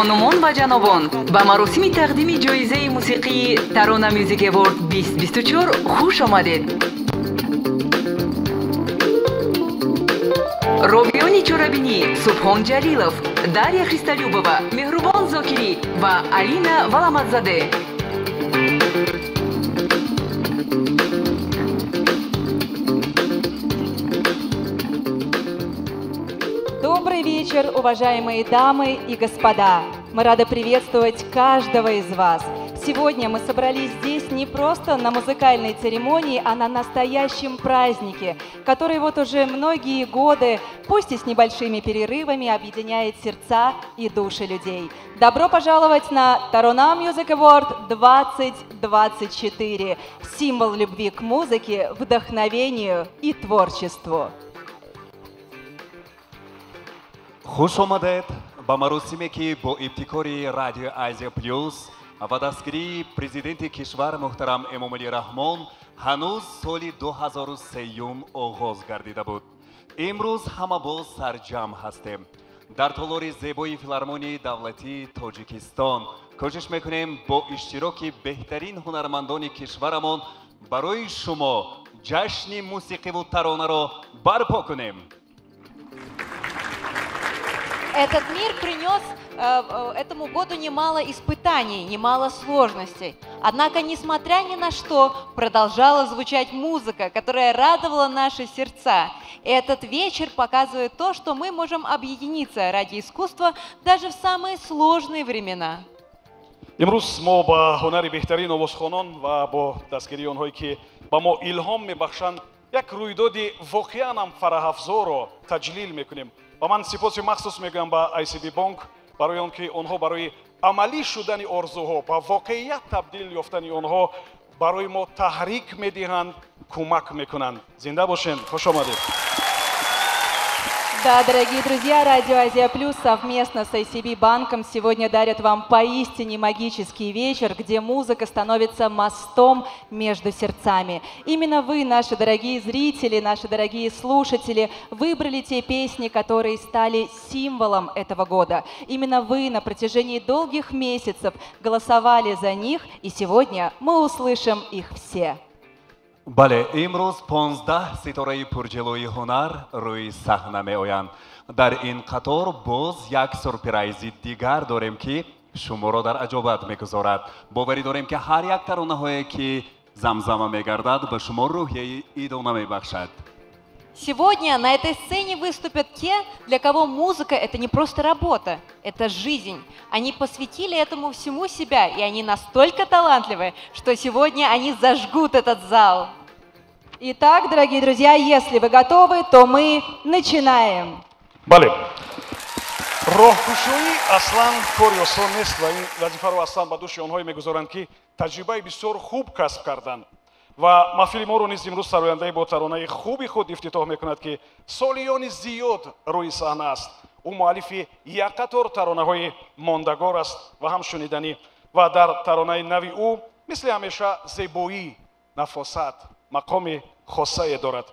خانمان و جنابان، به مراسم تقدیم جایزه موسیقی ترانه میوزیک اوارد 2024 خوش آمدید. روبیانی چورابینی، سبحان جلیلوف، داریا خریستالیوبова، مهربان زاکری و алина валамадзаде. Добрый вечер, уважаемые дамы и господа! Мы рады приветствовать каждого из вас. Сегодня мы собрались здесь не просто на музыкальной церемонии, а на настоящем празднике, который вот уже многие годы, пусть и с небольшими перерывами, объединяет сердца и души людей. Добро пожаловать на Tarona Music Award 2024, символ любви к музыке, вдохновению и творчеству. خوش آمدید به مراسمی که با ابتکار رادیو آسیا پلیوس و دستگیری پرزیدنت کشور محترم امامعلی رحمان هنوز سال 2003 آغاز گردیده بود. امروز همه باز سرجمع هستیم. در تالار زیبای فیلارمونی دولتی تاجیکستان کوشش میکنیم با اشتراک بهترین هنرمندان کشورمان برای شما جشن موسیقی و ترانه را برپا کنیم. Этот мир принес этому году немало испытаний, немало сложностей. Однако, несмотря ни на что, продолжала звучать музыка, которая радовала наши сердца. И этот вечер показывает то, что мы можем объединиться ради искусства даже в самые сложные времена. امروز ما با هنر بهترین آوازخوانان و با دستگیری آنهایی که با ما الهام میبخشند یک رویداد واقعا هم فرح‌افزا را تجلیل میکنیم. و من سپاس مخصوص میگم با ICB بانک برای آنکه آنها برای عملی شدن آرزوها با واقعیت تبدیل یافتن آنها برای ما تحریک میدهند، کمک میکنند. زنده باشین. خوش آمدید. Да, дорогие друзья, Радио Азия Плюс совместно с ICB банком сегодня дарят вам поистине магический вечер, где музыка становится мостом между сердцами. Именно вы, наши дорогие зрители, наши дорогие слушатели, выбрали те песни, которые стали символом этого года. Именно вы на протяжении долгих месяцев голосовали за них, и сегодня мы услышим их все. بله امروز 15 ستاره پرجلوی هنر روی صحنه می آیند. در این قطار باز یک سورپرایز دیگر داریم که شما را در عجابت میگذارد. باوری داریم که هر یک ترانه هایی که زمزمه میگردد به شما روحیه ادامه میبخشد. Сегодня на этой сцене выступят те, для кого музыка – это не просто работа, это жизнь. Они посвятили этому всему себя, и они настолько талантливы, что сегодня они зажгут этот зал. Итак, дорогие друзья, если вы готовы, то мы начинаем. بله. راهگشایی اصلا کاری آسان نیست و این وظیفه رو اصلا به دوش آنهایی میگذارند که تجربه بسیار خوب کسب کردند. و محفل ما رو نیز امروز سراینده با ترانه خوبی خود افتتاح میکند که سالیان زیاد روی صحنه است. او مؤلف یک قطار ترانه های ماندگار است و هم شنیدنی و در ترانه نوی او مثل همیشه زیبایی، نفاست، مقام خاصه دارد.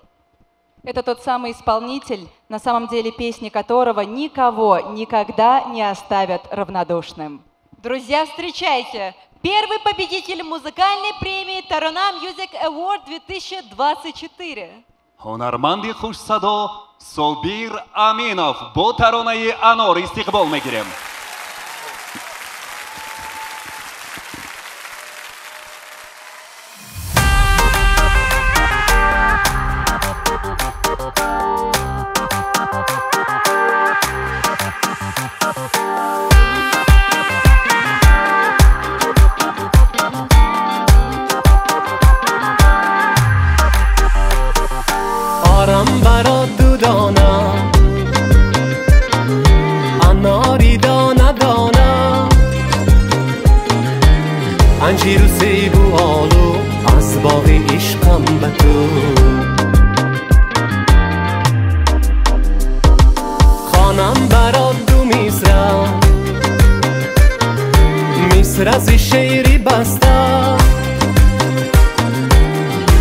Это тот самый исполнитель, на самом деле песни которого никого никогда не оставят равнодушным. Друзья, встречайте! Первый победитель музыкальной премии Tarona Music Award 2024. هنرمند خوش صدا صابیر امینов با ترانه انار استقبال میگیریم. انجیر و سیب و آلو از باغ عشقم به تو خانم برات دو میسرم میسر از شعری بسته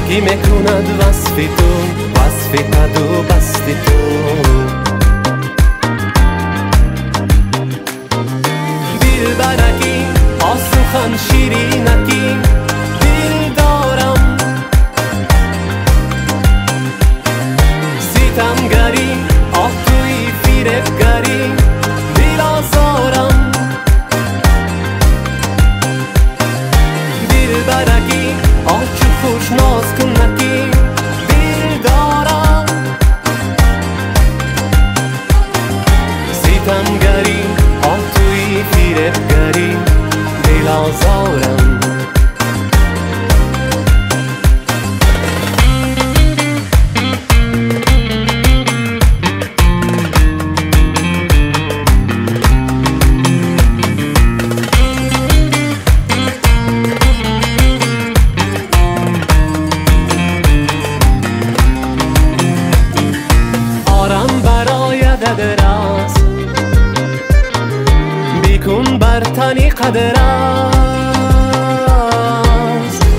کی میکند وصف تو وصف قد و بست تو دلبرکی آسوخن شیرینکی دل دارم ستمگری آه توی فریبگری دل آزارم دلبرکی آه چو خوش ناز کنکی دل دارم ستمگری آه توی فریبگری دل آزارم بیکن بر تنی قدر است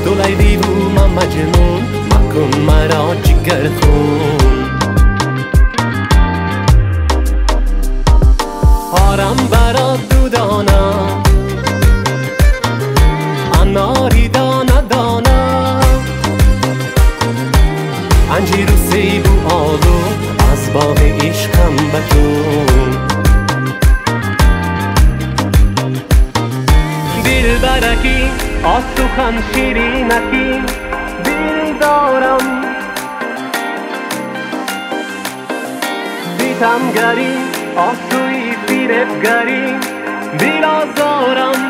تو لیلی و من مجنون مکن مرا جگر خون آرم برا دودانا اناری دانا دانا انجیر و سیب و آلو از باغ عشقم بتون دلبرکی آسوخن شیرینکی دل دارم ستمگری آسوی فریبگری دل آزارم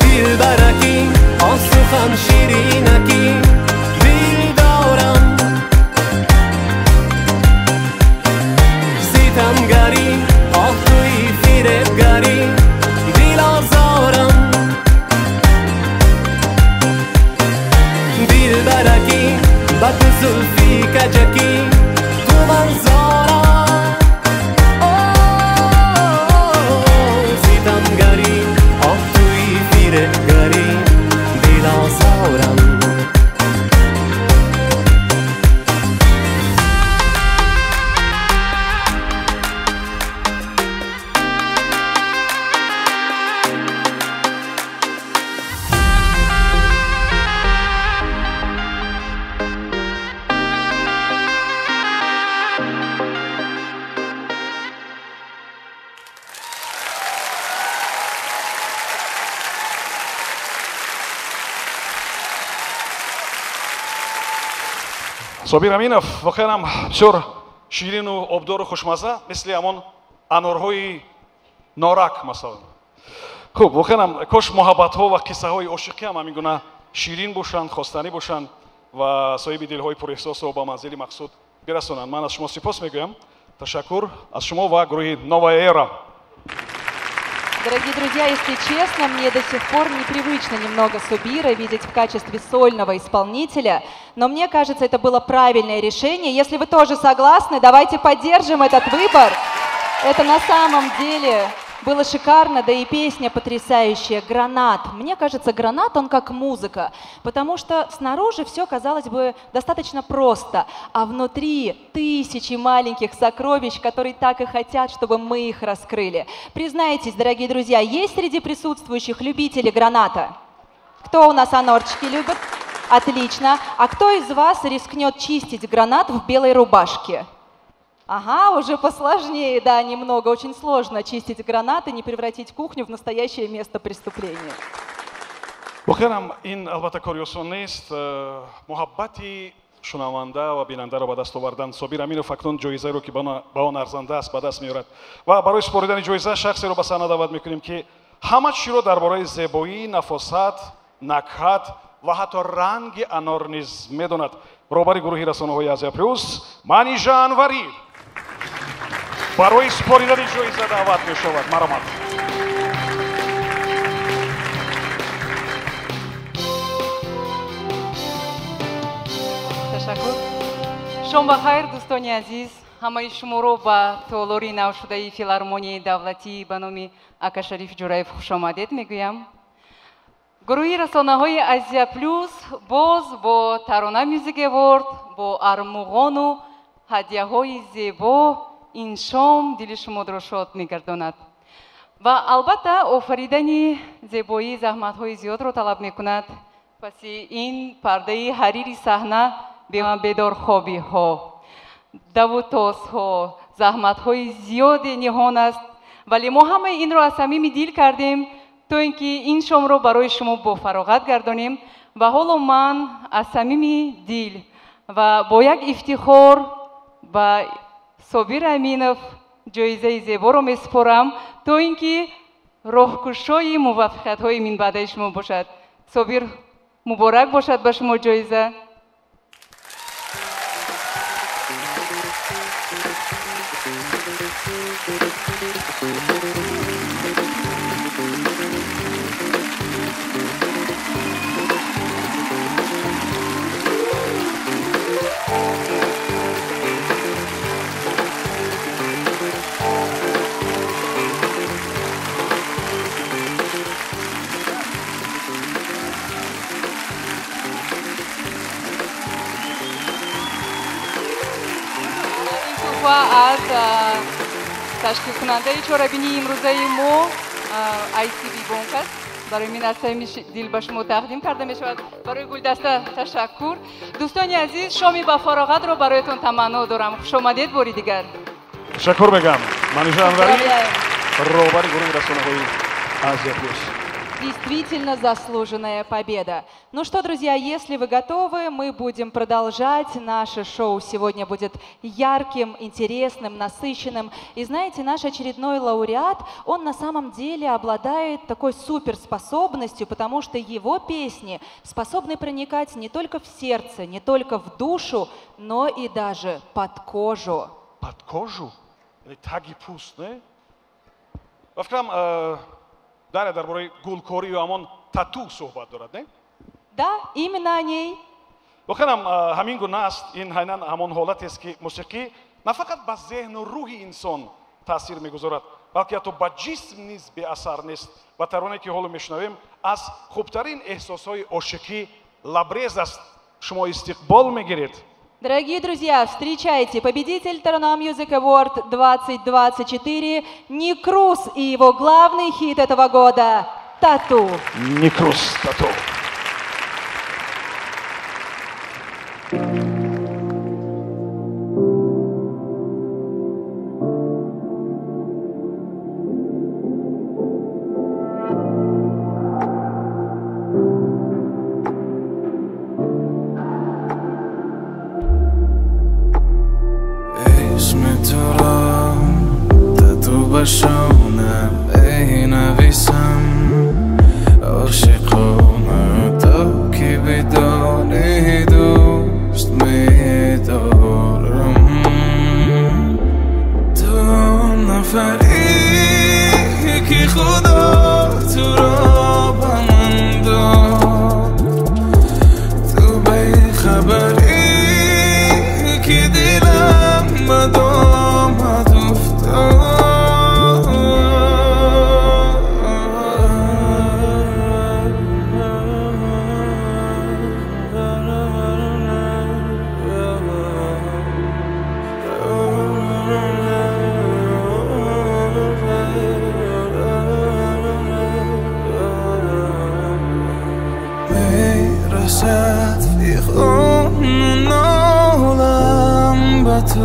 دلبرکی آسوخن شیرینکی دل دارم ستمگری آسوی فریبگری دل آزارم دلبرکی با تو زلفی کجکی تو منظارم ستمگری آه توی فریبگری دل آزارم собир аминов вохерам бисёр ширину обдору хушмазза мисли ҳамон анорҳои норак масалан хуб вохерам кош муҳаббатҳо ва қиссаҳои ошиқиам ҳамин гуна ширин бошанд хостанӣ бошанд ва соҳиби дилҳои пуреҳсосро ба манзили мақсуд бирасонанд. Ман аз шумо сипос мегӯям. Ташаккур аз шумо ва гурӯҳи Новая эра. Дорогие друзья, если честно, мне до сих пор непривычно немного Субира видеть в качестве сольного исполнителя, но мне кажется, это было правильное решение. Если вы тоже согласны, давайте поддержим этот выбор. Это на самом деле было шикарно, да и песня потрясающая «Гранат». Мне кажется, «Гранат» он как музыка, потому что снаружи все, казалось бы, достаточно просто, а внутри тысячи маленьких сокровищ, которые так и хотят, чтобы мы их раскрыли. Признайтесь, дорогие друзья, есть среди присутствующих любители «Граната»? Кто у нас анорчики любит? Отлично. А кто из вас рискнет чистить гранат в белой рубашке? Ага, уже посложнее, да, немного. Очень сложно чистить гранаты, не превратить кухню в настоящее место преступления. вохерам ин албатта кори осон нест. муҳаббати шунаванда ва бинандаро ба даст овардан. Собир Аминов акнун ҷоизаеро ки ба он арзанда аст ба даст меорад ва барои супоридани ҷоиза шахсеро ба саҳна даъват мекунем ки ҳама чизро дар бораи зебоӣ, нафосат, накҳат ва ҳатто ранги анор низ медонад. баробари гурӯҳи расонаҳои Азия Плюс Манижа Анварӣ барои супоридани ҷоиза даъват мешавад. маромад. Ташаккур. Шом бахайр, дӯстони азиз. ҳамаи шуморо ба толори навшудаи филармонияи давлатӣ ба номи Ака Шариф Ҷураев хушомадед мегӯям. гурӯҳи расонаҳои Азия Плюс боз бо Тарона Music Award, бо армуғону ҳадияҳои зебо این شام دل شما را شاد می‌گرداند. و البته آفریدن زیبایی زحمت‌های زیاد را طلب می‌کند. پس این پرده حریری صحنه به بیدارخوابی‌ها، دو و تاس‌ها، زحمت‌های زیاد نهان است، ولی ما همه این را از صمیم دل کردیم تا اینکه این شام را برای شما با فراغت گردانیم. و حالا من از صمیم دل و با یک افتخار به صابر امینов جایزه زیبا را میسپارم تا اینکه راهگشای موفقیت‌های من بعد شما باشد. صابر مبارک باشد به شما جایزه. از تشکیل کننده چهاربینی امروزه ما ICB بانک است. برای من از صمیم دل به شما تقدیم کرده می شود. برای گلدسته تشکر. دوستان عزیز، شامی با فراغت را برایتان تمنا دارم. خوش آمدید باری دیگر. تشکر میگم. منیژه انوری، راهبر گروه رسانه‌های آسیا پلюс. Действительно заслуженная победа. Ну что, друзья, если вы готовы, мы будем продолжать. Наше шоу сегодня будет ярким, интересным, насыщенным. И знаете, наш очередной лауреат, он на самом деле обладает такой суперспособностью, потому что его песни способны проникать не только в сердце, не только в душу, но и даже под кожу. Под кожу? Или таги пуст, не? Вафкрам, Дарья, дарбораи гулкори ё ҳамон тату суҳбат дорад, не? Да, именно о ней. Воханам ҳамин гуна аст, ин ҳайнан ҳамон ҳолатест ки мусиқӣ на фақат ба зеҳну рӯҳи инсон таъсир мегузорад, балки ҳатто ба ҷисм низ беасар нест. Ва тароне ки ҳоло мешунавем аз хубтарин эҳсосҳои ошиқӣ лабрез аст. Шумо истиқбол мегиред. Дорогие друзья, встречайте победитель Tarana Music Award 2024 Ник Круз и его главный хит этого года «Тату». Ник Круз, «Тату». باشونم ای نویسم عاشقانه تا که بدانی دوست میدارم تو نفری که خدا تو را به من داد تو بیخبری که دلم بدامد افتاد تو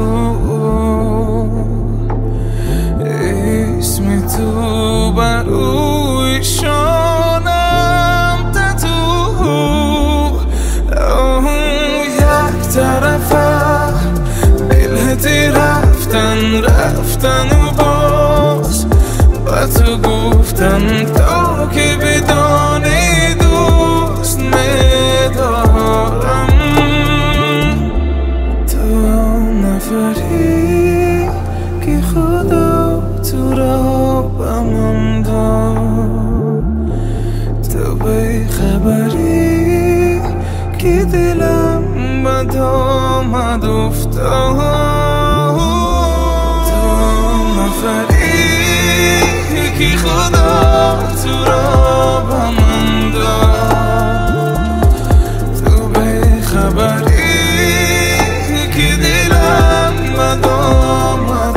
اسم تو بر روی شانم تتو یک طرفه دلتی رفتن و باز با تو گفتم تا که بدانی دوست میدارم نفری که خدا تو را به من داد تو بیخبری که دلم به دامد افتاد تو نفری که خدا تو را به من داد تو بیخبری که دلم بدامد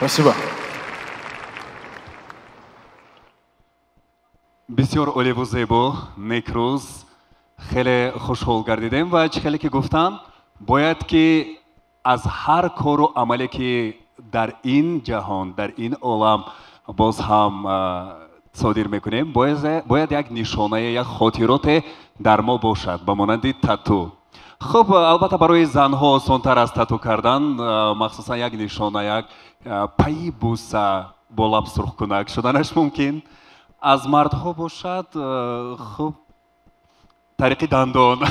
Спасибо. بسیار عالی و زیبا. نیکروز خیلی خوشحال گردیدیم و چیزی که گفتم باید که از هر کار و عملی که در این جهان در این عالم باز هم صادر میکنیم باید یک نشانه یک خاطرات در ما باشد به مانند تاتو. خب البته برای زنها آسان‌تر از تاتو کردن مخصوصا یک نشانه یک پای بوسه با لب سرخ کنک شدنش ممکن. از مردها باشد خب طریق دندان.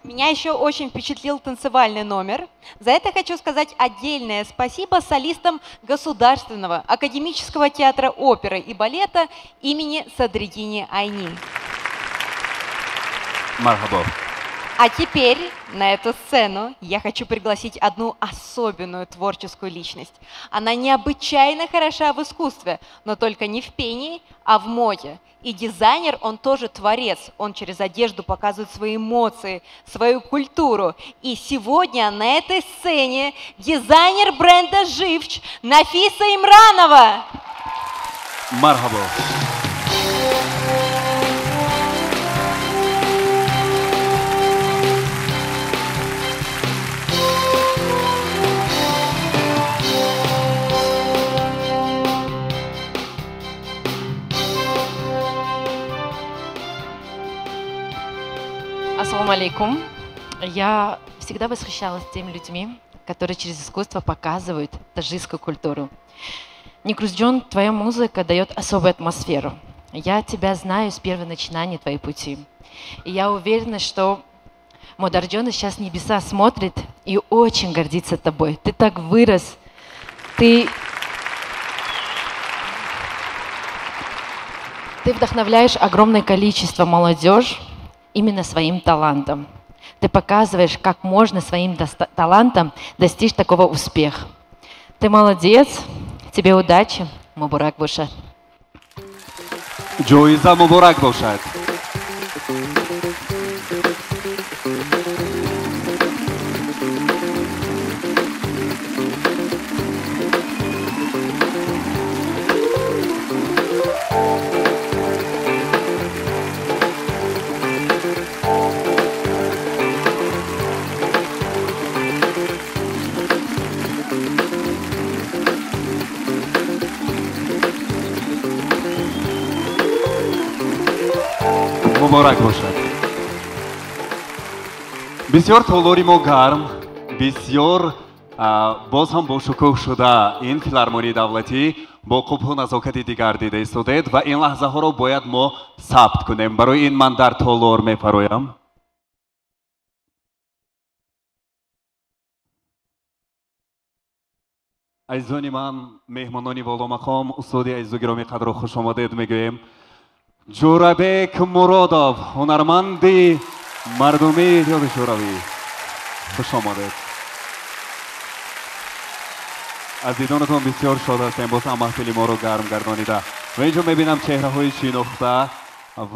Меня еще очень впечатлил танцевальный номер. За это хочу сказать отдельное спасибо солистам Государственного академического театра оперы и балета имени Садриддини Айни. Мархаба. А теперь на эту сцену я хочу пригласить одну особенную творческую личность. Она необычайно хороша в искусстве, но только не в пении, а в моде. И дизайнер, он тоже творец. Он через одежду показывает свои эмоции, свою культуру. И сегодня на этой сцене дизайнер бренда «Живч» Нафиса Имранова. Мархаба. Ассаламу алейкум. Я всегда восхищалась теми людьми, которые через искусство показывают таджикскую культуру. Никрузджон, твоя музыка дает особую атмосферу. Я тебя знаю с первого начинания твоей пути. И я уверена, что Модарджон сейчас небеса смотрит и очень гордится тобой. Ты так вырос. Ты вдохновляешь огромное количество молодежь именно своим талантом. Ты показываешь, как можно своим талантом достичь такого успеха. Ты молодец, тебе удачи, мубарак бошад. Джоиза мубарак бошад. مبارک باشد. بسیار طولانی و گرم بسیار باز هم با شکوه شده این فیلارمونی دولتی با قبح و نزاکت دیگر دیده ایستادید و این لحظه ها رو باید ما ثبت کنیم. برای این من در تالار میفرمایم. عزیزان من، مهمانان والا مقام، استاد عزیز و گرامی قدر و خوش آمدید میگویم. جورابک مرادov هنرمندی مردمی ایتیوپ شوروی، خوش آمدید. از دیدانتان بسیار شاد هستیم. باز هم محفل ما رو گرم گردانیده و اینجا میبینم چهره های شناخته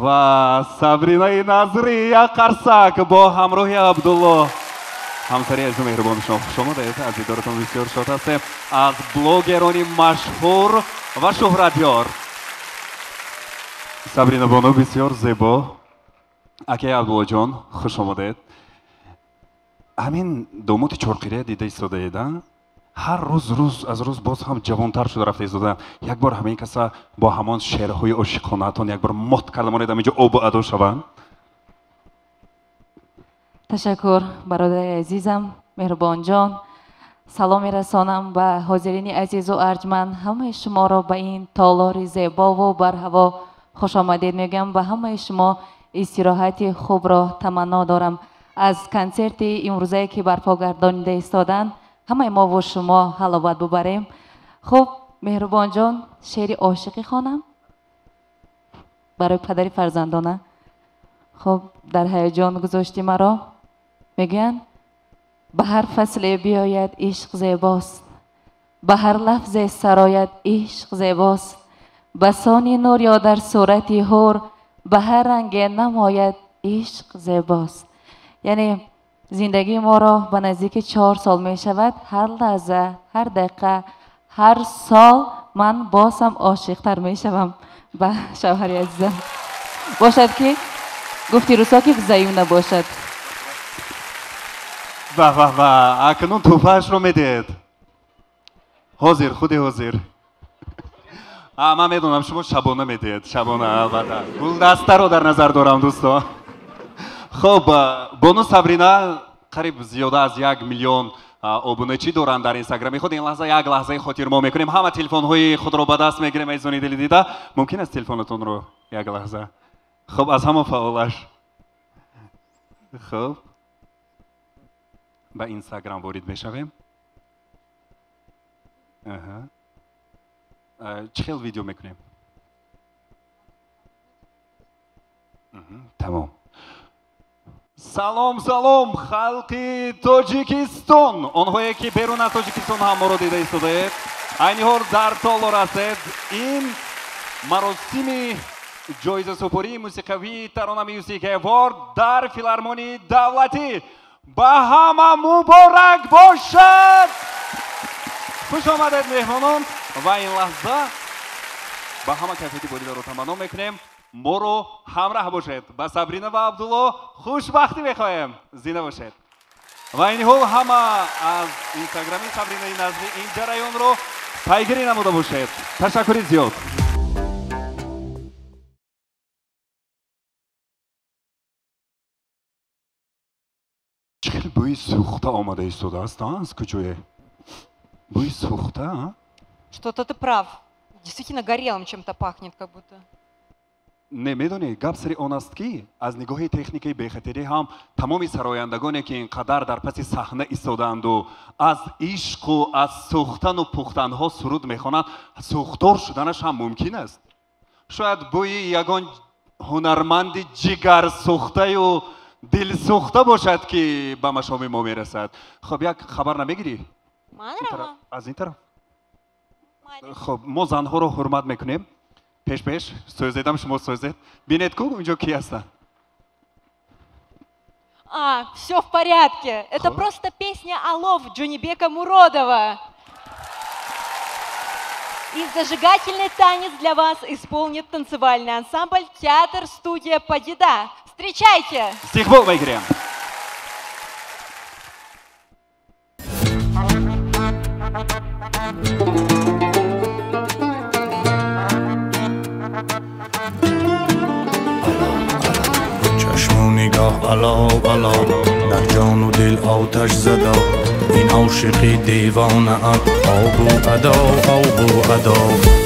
و صبرینه نظری یک قرصک با همراهی عبدالله همسری عزیز و مهربان شما خوش آمدید. از دیدارتان بسیار شاد هستیم. از بلاگرانی مشهور و شهرتیار صبرینا بانو بسیار زیبا. اکه عبدالله جان خوش آمدید. همین داماد چارقیره دیده ایستاده ایدن هر روز از روز باز هم جوانتر شده رفته ایستادن. یک بار همین کسا با همان شعرهای عاشقانه‌تان یک بار مت کلمانه دم اینجا آب و ادا شوند. تشکر برادر عزیزم مهربان جان. سلام میرسانم به حاضرین عزیز و ارجمند. همه شما را به این تالار زیبا و بر هوا خوش آمدید میگم. به همه شما استراحت خوب را تمنا دارم. از کنسرت امروزه که برپا گردانیده ایستادن همه ما و شما حلاوت ببریم. خب مهربان جان شعر عاشقی خوانم برای پدر فرزندانه. خب در هیجان گذاشتی مرا. میگن به هر فصل بیاید عشق زیباست، به هر لفظ سرایت عشق زیباست، بسانی نور یا در صورتی هور به هر رنگ نماید عشق زیباست. یعنی زندگی ما را به نزدیک 4 سال می شود. هر لحظه، هر دقیقه، هر سال من بازم عاشق‌تر می شوم به شوهر عزیزم. باشد که گفتی روسا که ضعیف نباشد. و اکنون توفهش رو میدید. حاضر، خودی حاضر. من میدونم شما شبانه میدید. شبانه البته. گلدسته رو در نظر دارم دوستان. خب بانو سابرینا قریب زیاده از 1 میلیون ابونه‌چی دارند در اینستاگرام خود. این لحظه یک لحظه خاطر ما میکنیم. همه تلفن های خود رو به دست میگیریم. ایزونی دلی دیده ممکن است تلفنتون رو یک لحظه. خب از همه فعالش. خب به اینستاگرام وارد میشویم. چه خیلی ویدیو میکنیم؟ تمام. سلام سلام خلقی تاجیکستان. آنهایی که بیرون از تاجیکستان هم ما رو دیده ایستادید. عین حال در تالار هستید. این مراسم جایزه سپاری موسیقوی ترانه موسیقیوار در فیلارمونی دولتی به همه مبارک باشد. خوش آمدید مهمانان و این لحظه با همه کیفیتی بریده رو تمنا میکنیم. ما رو همراه باشید. با سابرینا و عبدالله خوشبختی میخواهیم. زنده باشید. و این حال همه از اینستاگرامی سابرینا نظری این جریان رو پیگیری نموده باشید. تشکر زیاد. چقدر بوی سوخته آمده ایستاده است از کجای؟ بوی سوخته؟ Что-то ты прав. Действительно горелым чем-то пахнет, как будто. نمیدونی گپ سری آن است که از نگاه تکنیکی بخاطری هم تمامی سرایندگانی که اینقدر در پس صحنه ایستادند و از عشق و از سوختن و پختن ها سرود میخوانند سوختار شدنش هم ممکن است. شاید بوی یگان هنرمند جگر سوخته و دل سوخته باشد که به مشام ما میرسد. خب یک خبر نمیگیری؟ از این طرف. خب ما زنها رو حرمت میکنیم. پیش سوزیدم شما سوزید. بینید کو اونجا کی هستن؟ Все в порядке. Это просто песня «Алов» Джонибека Муродова. И зажигательный танец для вас исполнит танцевальный ансамбль «Театр-студия Падида». Встречайте! Стихбол выиграем. نگاه علاو علاو در جان و دل آتش زدا این عاشقی دیوانه ات آب و ادا آب و ادا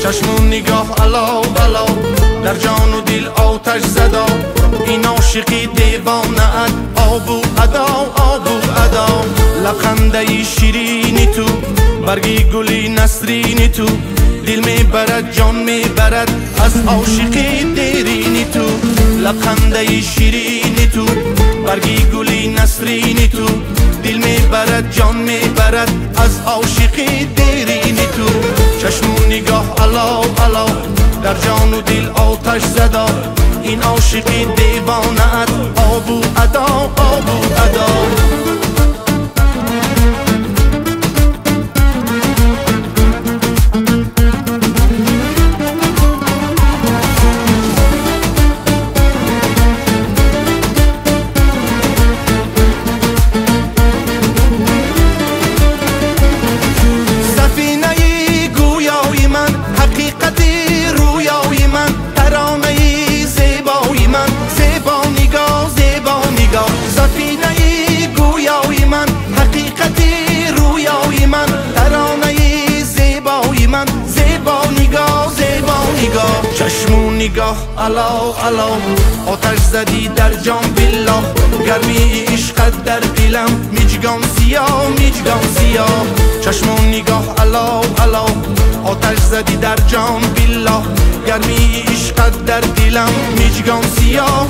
چشم و نگاه علاو علاو در جان و دل آتش زدا این عاشقی دیوانه ات آب و ادا آب و ادا لبخنده شیرینی تو برگی گلی نسرینی تو دل میبرد جان میبرد از عاشقی دیرینی تو لبخنده شیرینی تو برگی گلی نسرینی تو دل میبرد جان میبرد از عاشقی دیرینی تو چشم و نگاه علاو علاو در جان و دل آتش زدا این عاشقی دیوانه ات آب و ادا آب و ادا نگاه علاو علاو آتش زدی در جان بالله گرمی عشقت در دلم میجگان سیاه چشم و نگاه علاو علاو آتش زدی در جان بالله گرمی عشقت در دلم میجگان سیاه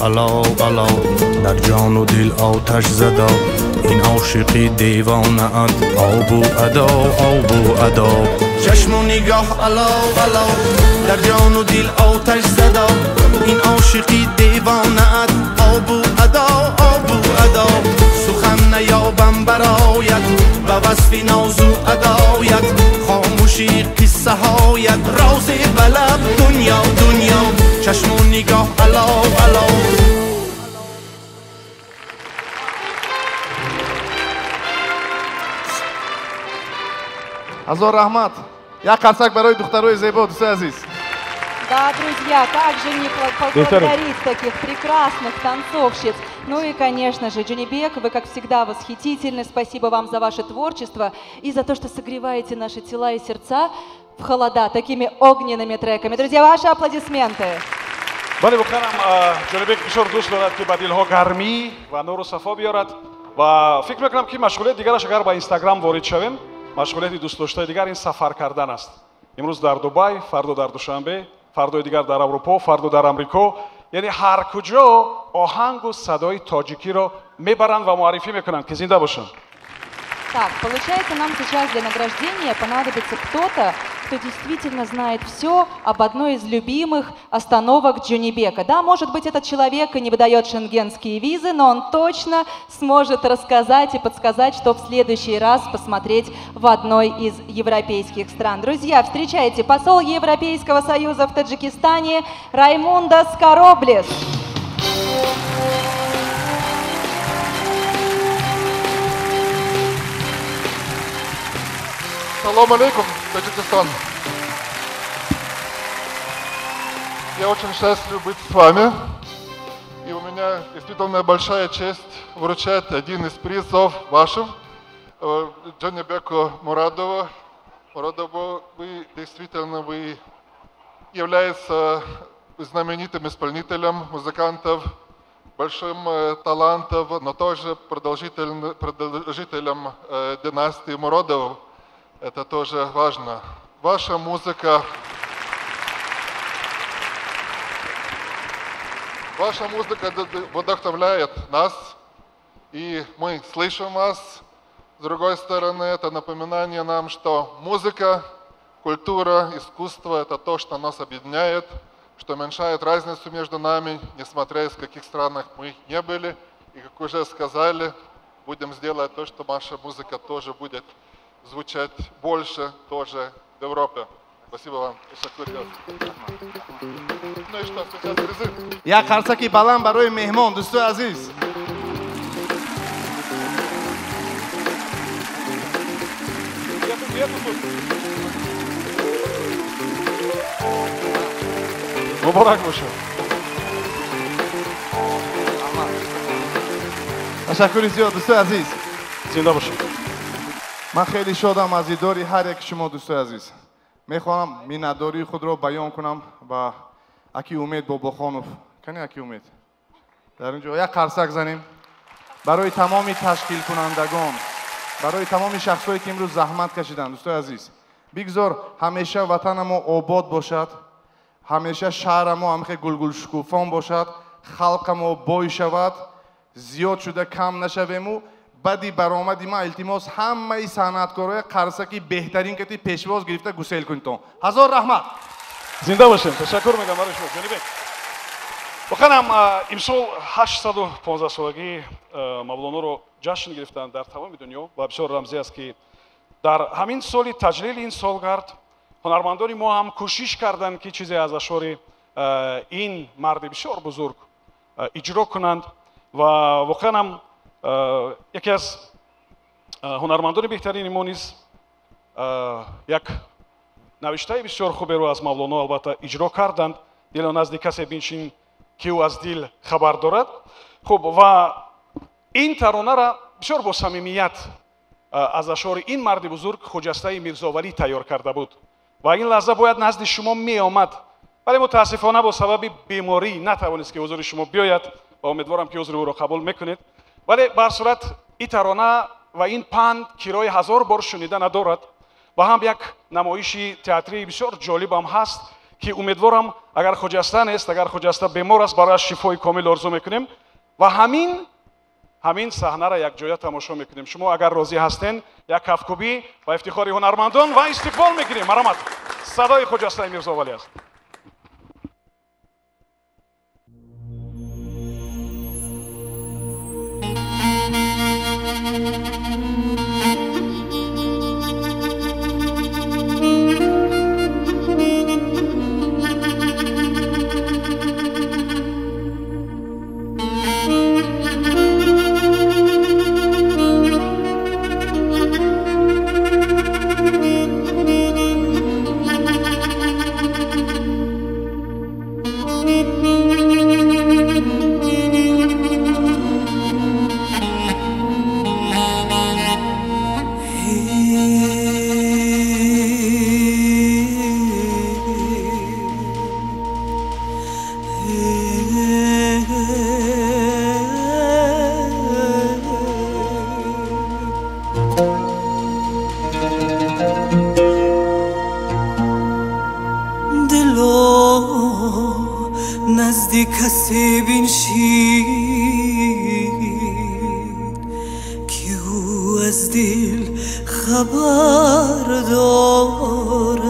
علو علو در جان و دل آتش زدا این عاشقی دیوانه ات آب و ادا آب و ادا چشم و نگاه علو علو در جان و دل آتش زدا این عاشقی دیوانه ات آب و ادا آب و ادا سخن نیابم برایت و وصف نازو ادایت خاموشی قصه هایت راز بلب دنیا دنیا چشم و نگاه علو علو Азор Рахмат. Як қарсак барои духтарои зебо, дӯстои азиз. Да, друзья, как же не поблагодарить таких прекрасных танцовщиц. Ну и, конечно же, Джонибек, вы, как всегда, восхитительны. Спасибо вам за ваше творчество и за то, что согреваете наши тела и сердца в холода такими огненными треками. Друзья, ваши аплодисменты. бале буханам ҷонибек бисёр дӯст дорад ки ба дилҳо гармӣ ва нуру сафо биёрад ва фикр мекунам ки машғулияти дигараш агар ба инстаграм ворид шавем машғулияти дӯстдоштаи дигар ин сафар кардан аст. имрӯз дар дубай, фардо дар душанбе, фардои дигар дар аврупо, фардо дар амрико, яъне ҳар куҷо оҳангу садои тоҷикиро мебаранд ва муаррифӣ мекунанд ки зинда бошанд. Так, получается, нам сейчас для награждения понадобится кто-то, кто действительно знает все об одной из любимых остановок Джонибека. Да, может быть, этот человек и не выдает шенгенские визы, но он точно сможет рассказать и подсказать, что в следующий раз посмотреть в одной из европейских стран. Друзья, встречайте, посол Европейского Союза в Таджикистане Раймундас Кароблес. Салам алейкум, Таджикистан. Я очень счастлив быть с вами. И у меня действительно большая честь вручать один из призов вашим, Джонибеку Мурадову. Мурадову, вы действительно являетесь знаменитым исполнителем, музыкантом, большим талантом, но тоже продолжителем династии Мурадовых. Это тоже важно. Ваша музыка вдохновляет нас, и мы слышим вас. С другой стороны, это напоминание нам, что музыка, культура, искусство – это то, что нас объединяет, что уменьшает разницу между нами, несмотря из каких странах мы не были. И, как уже сказали, будем сделать то, что наша музыка тоже будет звучать больше тоже в Европе. Спасибо вам. Ну и что, сейчас призыв. Я қарсаки баланд барои меҳмон, дӯстои азиз. муборак бошад. ташаккури зиёд, дӯстои азиз. зинда бошед. ман хеле шодам аз дидори ҳар яки шумо, дӯстои азиз. мехоҳам миннатдории худро баён кунам ба аки умед бобохонов. кане аки умед дар ин ҷо як қарсак занем барои тамоми ташкилкунандагон, барои тамоми шахсое ки имрӯз заҳмат кашиданд. дӯстои азиз, бигзор ҳамеша ватанамо обод бошад, ҳамеша шаҳрамо ҳамихе гулгулшукуфон бошад, халқамо бой шавад, зиёд шуда кам нашавему. баъди баромади ман илтимос ҳамаи санъаткорои қарсаки беҳтарин кати пешвоз гирифта гусел кунитон. ҳазор раҳмат. зинда бошед. ташаккур мегӯям барои шумо ҷонибек. буханам имсол 815 солагии мавлоноро ҷашн гирифтанд дар тамоми дунё ва бисёр рамзӣ аст ки дар ҳамин соли таҷлили ин солгард ҳунармандони мо ҳам кӯшиш карданд ки чизе аз ашъори ин марди бисёр бузург иҷро кунанд ва воқеан яке аз ҳунармандони беҳтарини мо низ як навиштаи бисёр хуберо аз мавлоно албатта иҷро карданд. дило назди касе биншин ки ӯ аз дил хабар дорад. хуб, ва ин таронара бисёр бо самимият аз ашъори ин марди бузург хуҷастаи мирзовалӣ тайёр карда буд ва ин лаҳза бояд назди шумо меомад, вале мутаассифона бо сабаби беморӣ натавонист ки ҳузури шумо биёяд ва умедворам ки ҳузури ӯро қабул мекунед. вале ба ҳар сурат ин тарона ва ин панд кирои 1000 бор шунида надорад ва ҳам як намоиши театрии бисёр ҷолиб ҳам ҳаст ки умедворам агар хуҷаста нест, агар хуҷаста бемор аст, барояш шифои комил орзу мекунем ва ҳамин саҳнаро якҷоя тамошо мекунем. Шумо агар розӣ ҳастен, як кафкӯбӣ ба ифтихори ҳунармандон ва истиқбол мекунем. Маромад. Садои хуҷастаи Мирзовалӣ аст. نزدیک کسی بنشین که او از دل خبر دارد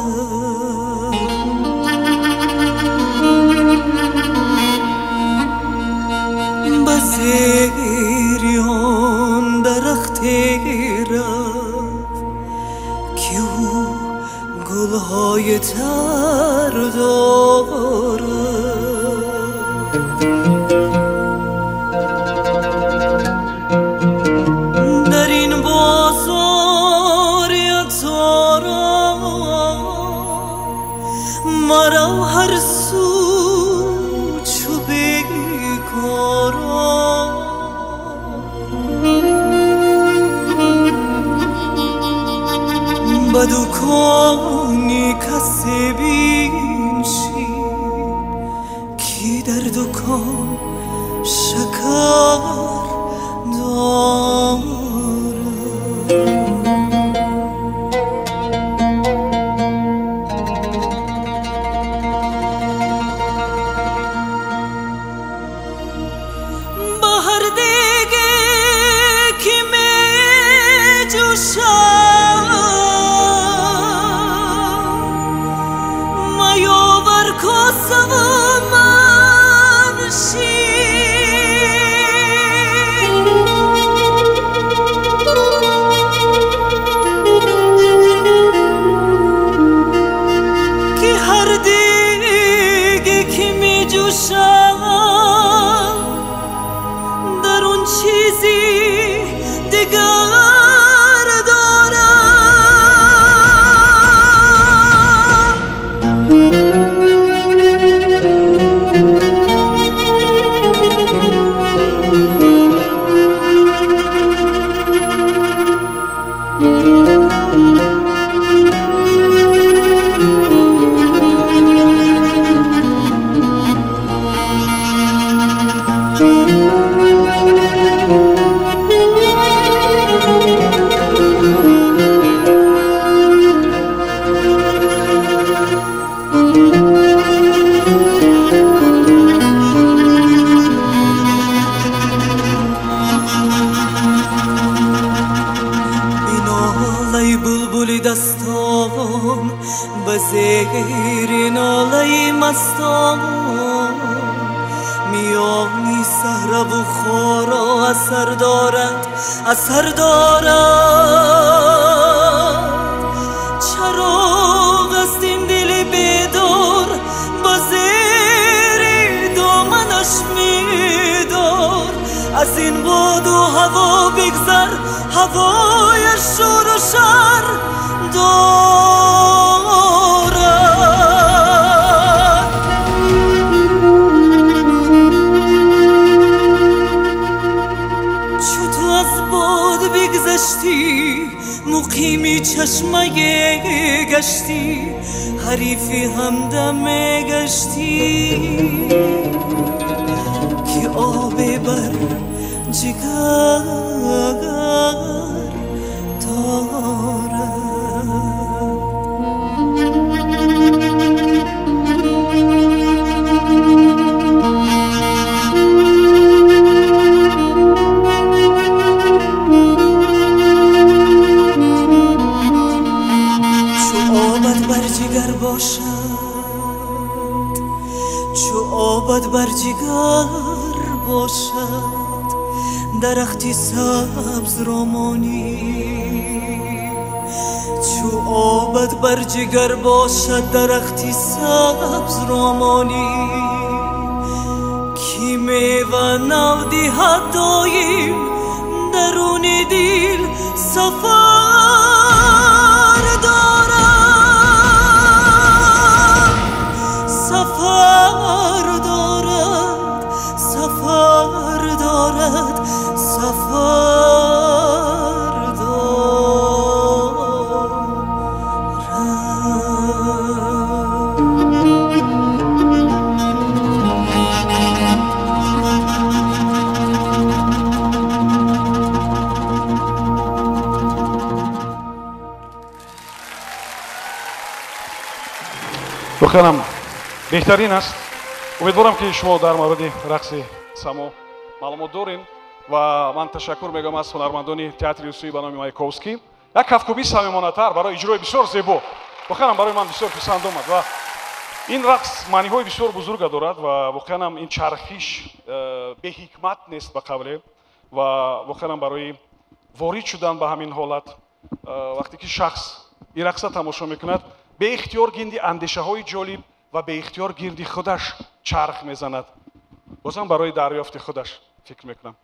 به زیر آن درخت رفت که او گلهای تر دارد در این بازار یتارا مرا هر سو چو بیکارا به دکانی کسی بینشی کی در دکان شکر دارد بهر دیگه کی می جوشد مایاور کاسم در اون چیزی دیگر دستام به زیر ناله مستام میانی صحرا و خارا اثر دارد چراغ است این دل بیدار با زیر دامنش میدار از این باد و هوا بگذر هوای شور و شر دارد چو تو از باد بگذشتی مقیمی چشمه گشتی حریفی همدم گشتی که آب بر جگر دارد بر جگر باشد چو آبت بر جگر باشد درختی سبز را مانی چو آبت بر جگر باشد درختی سبز را مانی کی میوه نو دهد دایم درون دل سفر دارد سفر دارد سفر دارد سفر духанам беҳтарин аст. умедворам ки шумо дар мавриди рақси само маълумот доред ва ман ташаккур мегӯям аз ҳунармандони театри рӯсӣ ба номи Маяковский. як ҳафткуби самимонатар барои иҷрои бисёр зебо. духанам барои ман бисёр писанд омад ва ин рақс маъниҳои бисёр бузурга дорад ва воқеан ин чархиш беҳикмат нест ба қавле ва воқеан барои ворид шудан ба ҳамин ҳолат вақте ки шахс ин рақса тамошо мекунад беихтиёр гирди андешаҳои ҷолиб ва беихтиёр гирди худаш чарх мезанад. бозам барои дарёфти худаш фикр мекунам.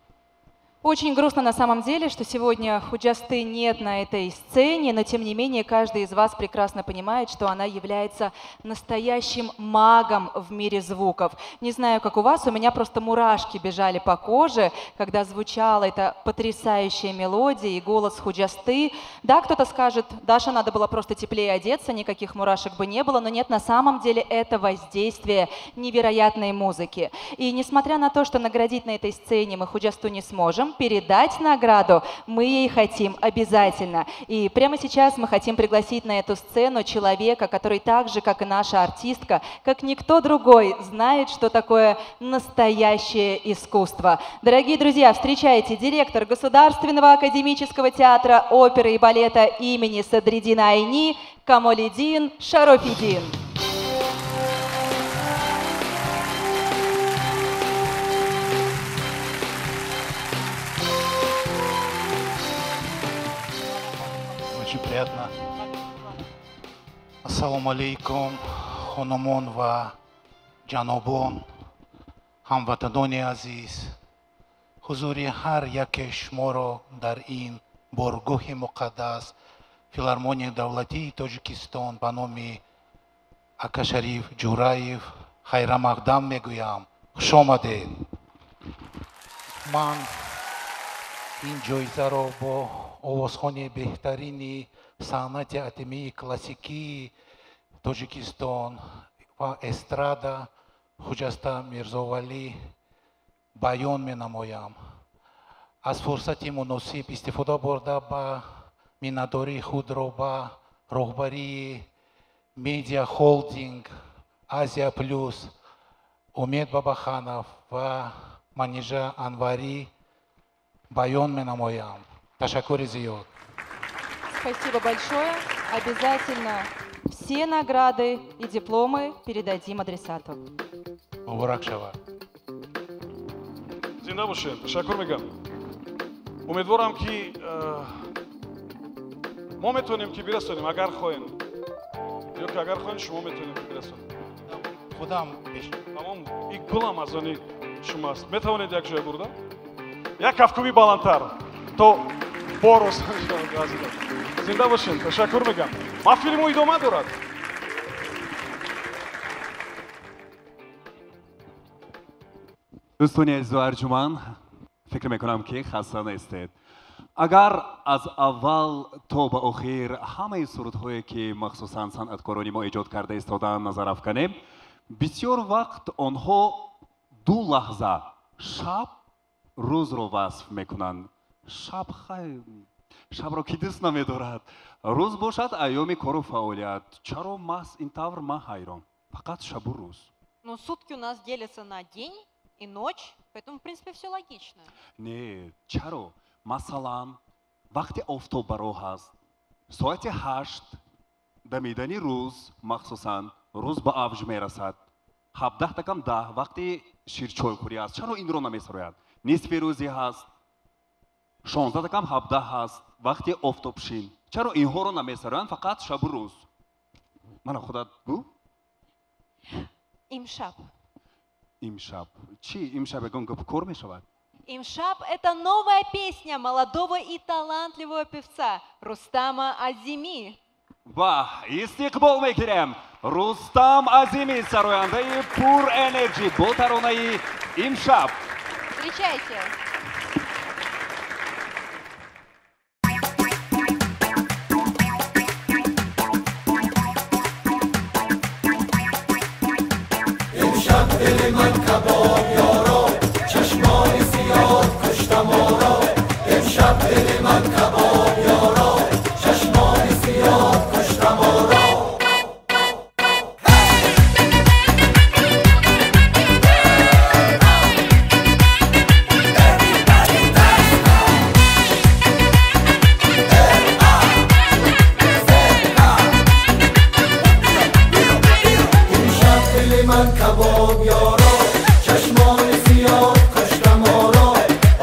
Очень грустно на самом деле, что сегодня Худжасты нет на этой сцене, но тем не менее каждый из вас прекрасно понимает, что она является настоящим магом в мире звуков. Не знаю, как у вас, у меня просто мурашки бежали по коже, когда звучала эта потрясающая мелодия и голос Худжасты. Да, кто-то скажет, Даша, надо было просто теплее одеться, никаких мурашек бы не было, но нет, на самом деле это воздействие невероятной музыки. И несмотря на то, что наградить на этой сцене мы Худжасту не сможем, передать награду мы ей хотим обязательно. И прямо сейчас мы хотим пригласить на эту сцену человека, который так же, как и наша артистка, как никто другой, знает, что такое настоящее искусство. Дорогие друзья, встречайте директор Государственного академического театра оперы и балета имени Садриддина Айни Камолиддин Шарофиддин. Приятно. Ассалому алейкум, хономон ва ҷанобон, ҳамватанони азиз. ҳузури ҳар яке шуморо дар ин боргоҳи муқаддас филармонияи давлатии Тоҷикистон ба номи Акашариф Ҷураев хайрамақдам мегӯям. хушомадед. ман ин ҷоизаро бо овозхони беҳтарини санъати атимии классикии Тоҷикистон ва эстрада Хуҷаста Мирзовалӣ баён менамоям. аз фурсати муносиб истифода бурда ба миннатдории худро ба роҳбарии медиа холдинг Азия Плюс Умед Бабаханов ва Манижа Анварӣ баён менамоям. Ташаккури зиёд. Спасибо большое. Обязательно все награды и дипломы передадим адресату. Муборак шавад. зинда бошед. ташаккур мегӯям. умедворам ки мо метавонем ки бирасонем агар хоҳем ё ки агар хоҳем шумо метавонем ки бирасонем. худам тамом ин гулам аз они шумааст. метавонед як ҷоя бурда як ҳафткуби баландтар то борос зинда бошед. ташаккур мегӯям. маҳфили мо идома дорад. дӯстони азизу арҷуманд, фикр мекунам ки хаста нестед. агар аз аввал то ба охир ҳамаи сурудҳое ки махсусан санъаткорони мо эҷод карда истодаанд назар афканем, бисёр вақт онҳо ду лаҳза шаб рӯзро васф мекунанд. шабро ки дӯст намедорад. рӯз бошад айёми кору фаъолият. чаро маҳз ин тавр ман ҳайрон. фақат шабу рӯз. Но сутки у нас делятся на день и ночь, поэтому, в принципе, все логично. Не, чаро? Масалан, вақти офтоб ба роҳ аст, соати 8 дамидани рӯз махсусан рӯз ба авж мерасад. 17 такам 10 вақти ширчойхӯрӣ аст. Чаро инро намесарояд? Нисфи рӯзи ҳаст. 16 такам 17 ҳаст. Вақти офтобшин. Чаро инҳоро намесароянд, фақат шабу рӯз? Мана худат гӯ? Имшаб. Имшаб. Чи имшаб ягон гап кор мешавад? Имшаб – это новая песня молодого и талантливого певца Рустама Азими. Ва истиқбол мекунем Рустам Азими, сарояндаи пур энерджи бо таронаи Имшаб. Встречайте. امشب دل من کباب یارا چشمان زیاد کشتم آرا امشب دل من کباب یارا چشمان زیاد کشتم آرا من کباب یارا چشمان زیاد کشتم آرا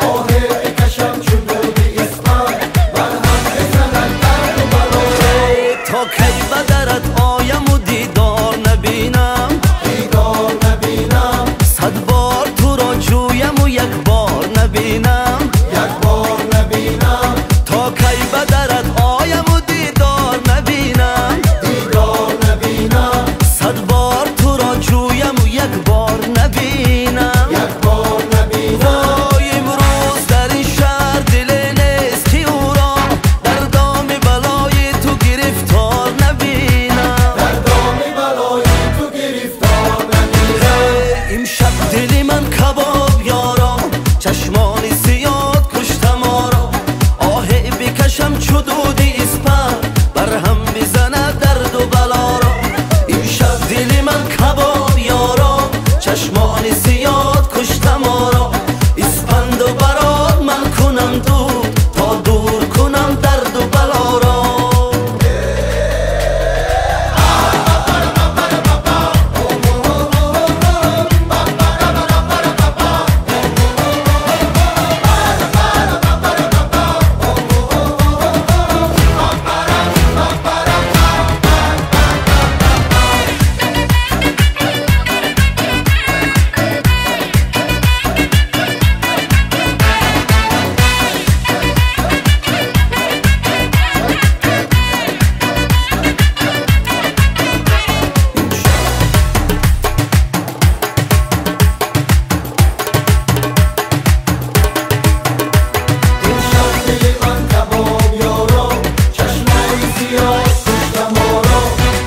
آه بکشم چون دودی اسمم بر هم بزنن درد و بلای تا کی بدرت آیم و دیدار نبینم دیدار نبینم 100 بار تو را جویم و یک بار نبینم یک بار نبینم تا کی بدرت آیم و دیدار نبینم دیدار نبینم 100 بار تو را جویم و یک بار نبینم یک بار نبینم وای امروز در این شهر دل نیست که او را در دام بلای تو گرفتار نبینم در دام بلای تو گرفتار نبینم امشب دل من کباب یارا چشمان زیاد کشتم آرا آه بکشم چو دودی اسپر بر هم بزند درد و بلا را امشب دل من کباب یارا چشمان زیاد کشتم آرا اسپند و برات من کنم دور تا دور کنم درد و بلا را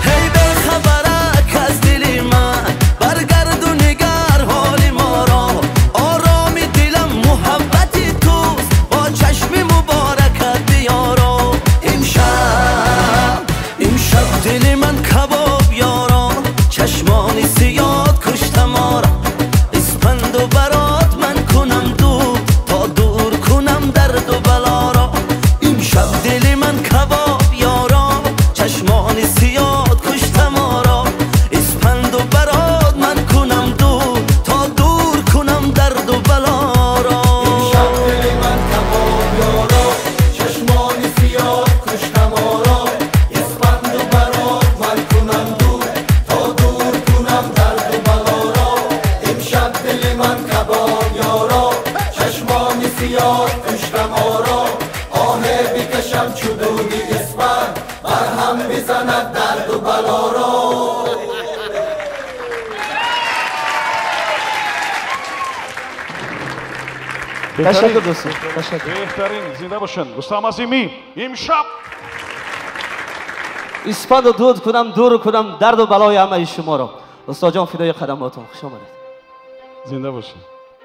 هی به خبرک از دل من برگرد و نگر حال ما را آرام دلم محبت توست با چشم مبارکت بیارا امشب دل من کباب یارا چشمان زیاد کشتم آرا اسپند و برات من کنم دور تا دور کنم درد و بلا را امشب دل من کباب یارا چشمان زیاد کشتم آرا اسپند و برات من کنم دور تا دور کنم درد و بلا را امشب دل من کباب یارا چشمان زیاد کشتم آرا اسپند و برات من کنم دور تا دور کنم درد و بلا را امشب دل من کباب یارا چشمان زیاد کشتم آرا آه بکشم چو دودی اسپند بر هم بزند درد و بلا را تشکر دوستان. بهترین زنده باشن. رستم عظیمی امشب اسپند و دود کنم دور کنم درد و بلای همه شما را. استاد جان فدای قدماتون. خوش آمدید. زنده باشین.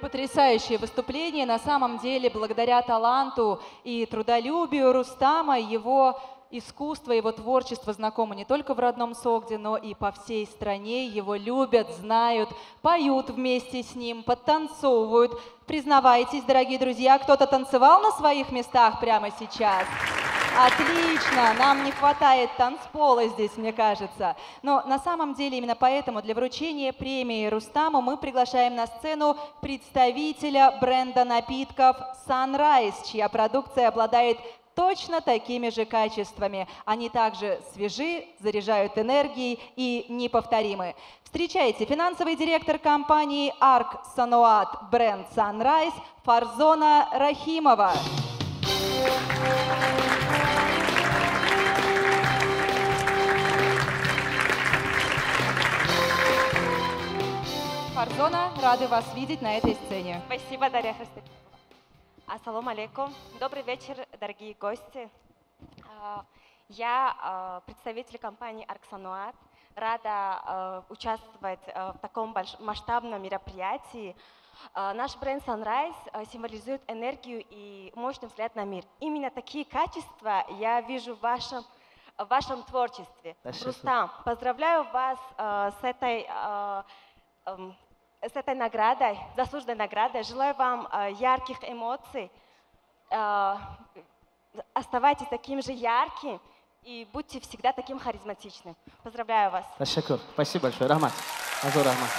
Потрясающее выступление. На самом деле, благодаря таланту и трудолюбию Рустама, его искусство, его творчество знакомо не только в родном Согде, но и по всей стране. Его любят, знают, поют вместе с ним, подтанцовывают. Признавайтесь, дорогие друзья, кто-то танцевал на своих местах прямо сейчас? Отлично, нам не хватает танцпола здесь, мне кажется. Но на самом деле именно поэтому для вручения премии Рустаму мы приглашаем на сцену представителя бренда напитков Sunrise, чья продукция обладает точно такими же качествами. Они также свежи, заряжают энергией и неповторимы. Встречайте, финансовый директор компании Ark Sanoat бренд Sunrise Фарзона Рахимова. Фарзона, рады вас видеть на этой сцене. Спасибо, Дарья Христалюбова. Ассаламу алейкум. Добрый вечер, дорогие гости. Я представитель компании Ark Sanoat. Рада участвовать в таком масштабном мероприятии. Наш бренд Sunrise символизирует энергию и мощный взгляд на мир. Именно такие качества я вижу в вашем творчестве. Рустам, поздравляю вас с этой наградой, заслуженной наградой. Желаю вам ярких эмоций. Оставайтесь таким же ярким и будьте всегда таким харизматичным. Поздравляю вас. Спасибо большое. Рахмат. Азор Рахмат.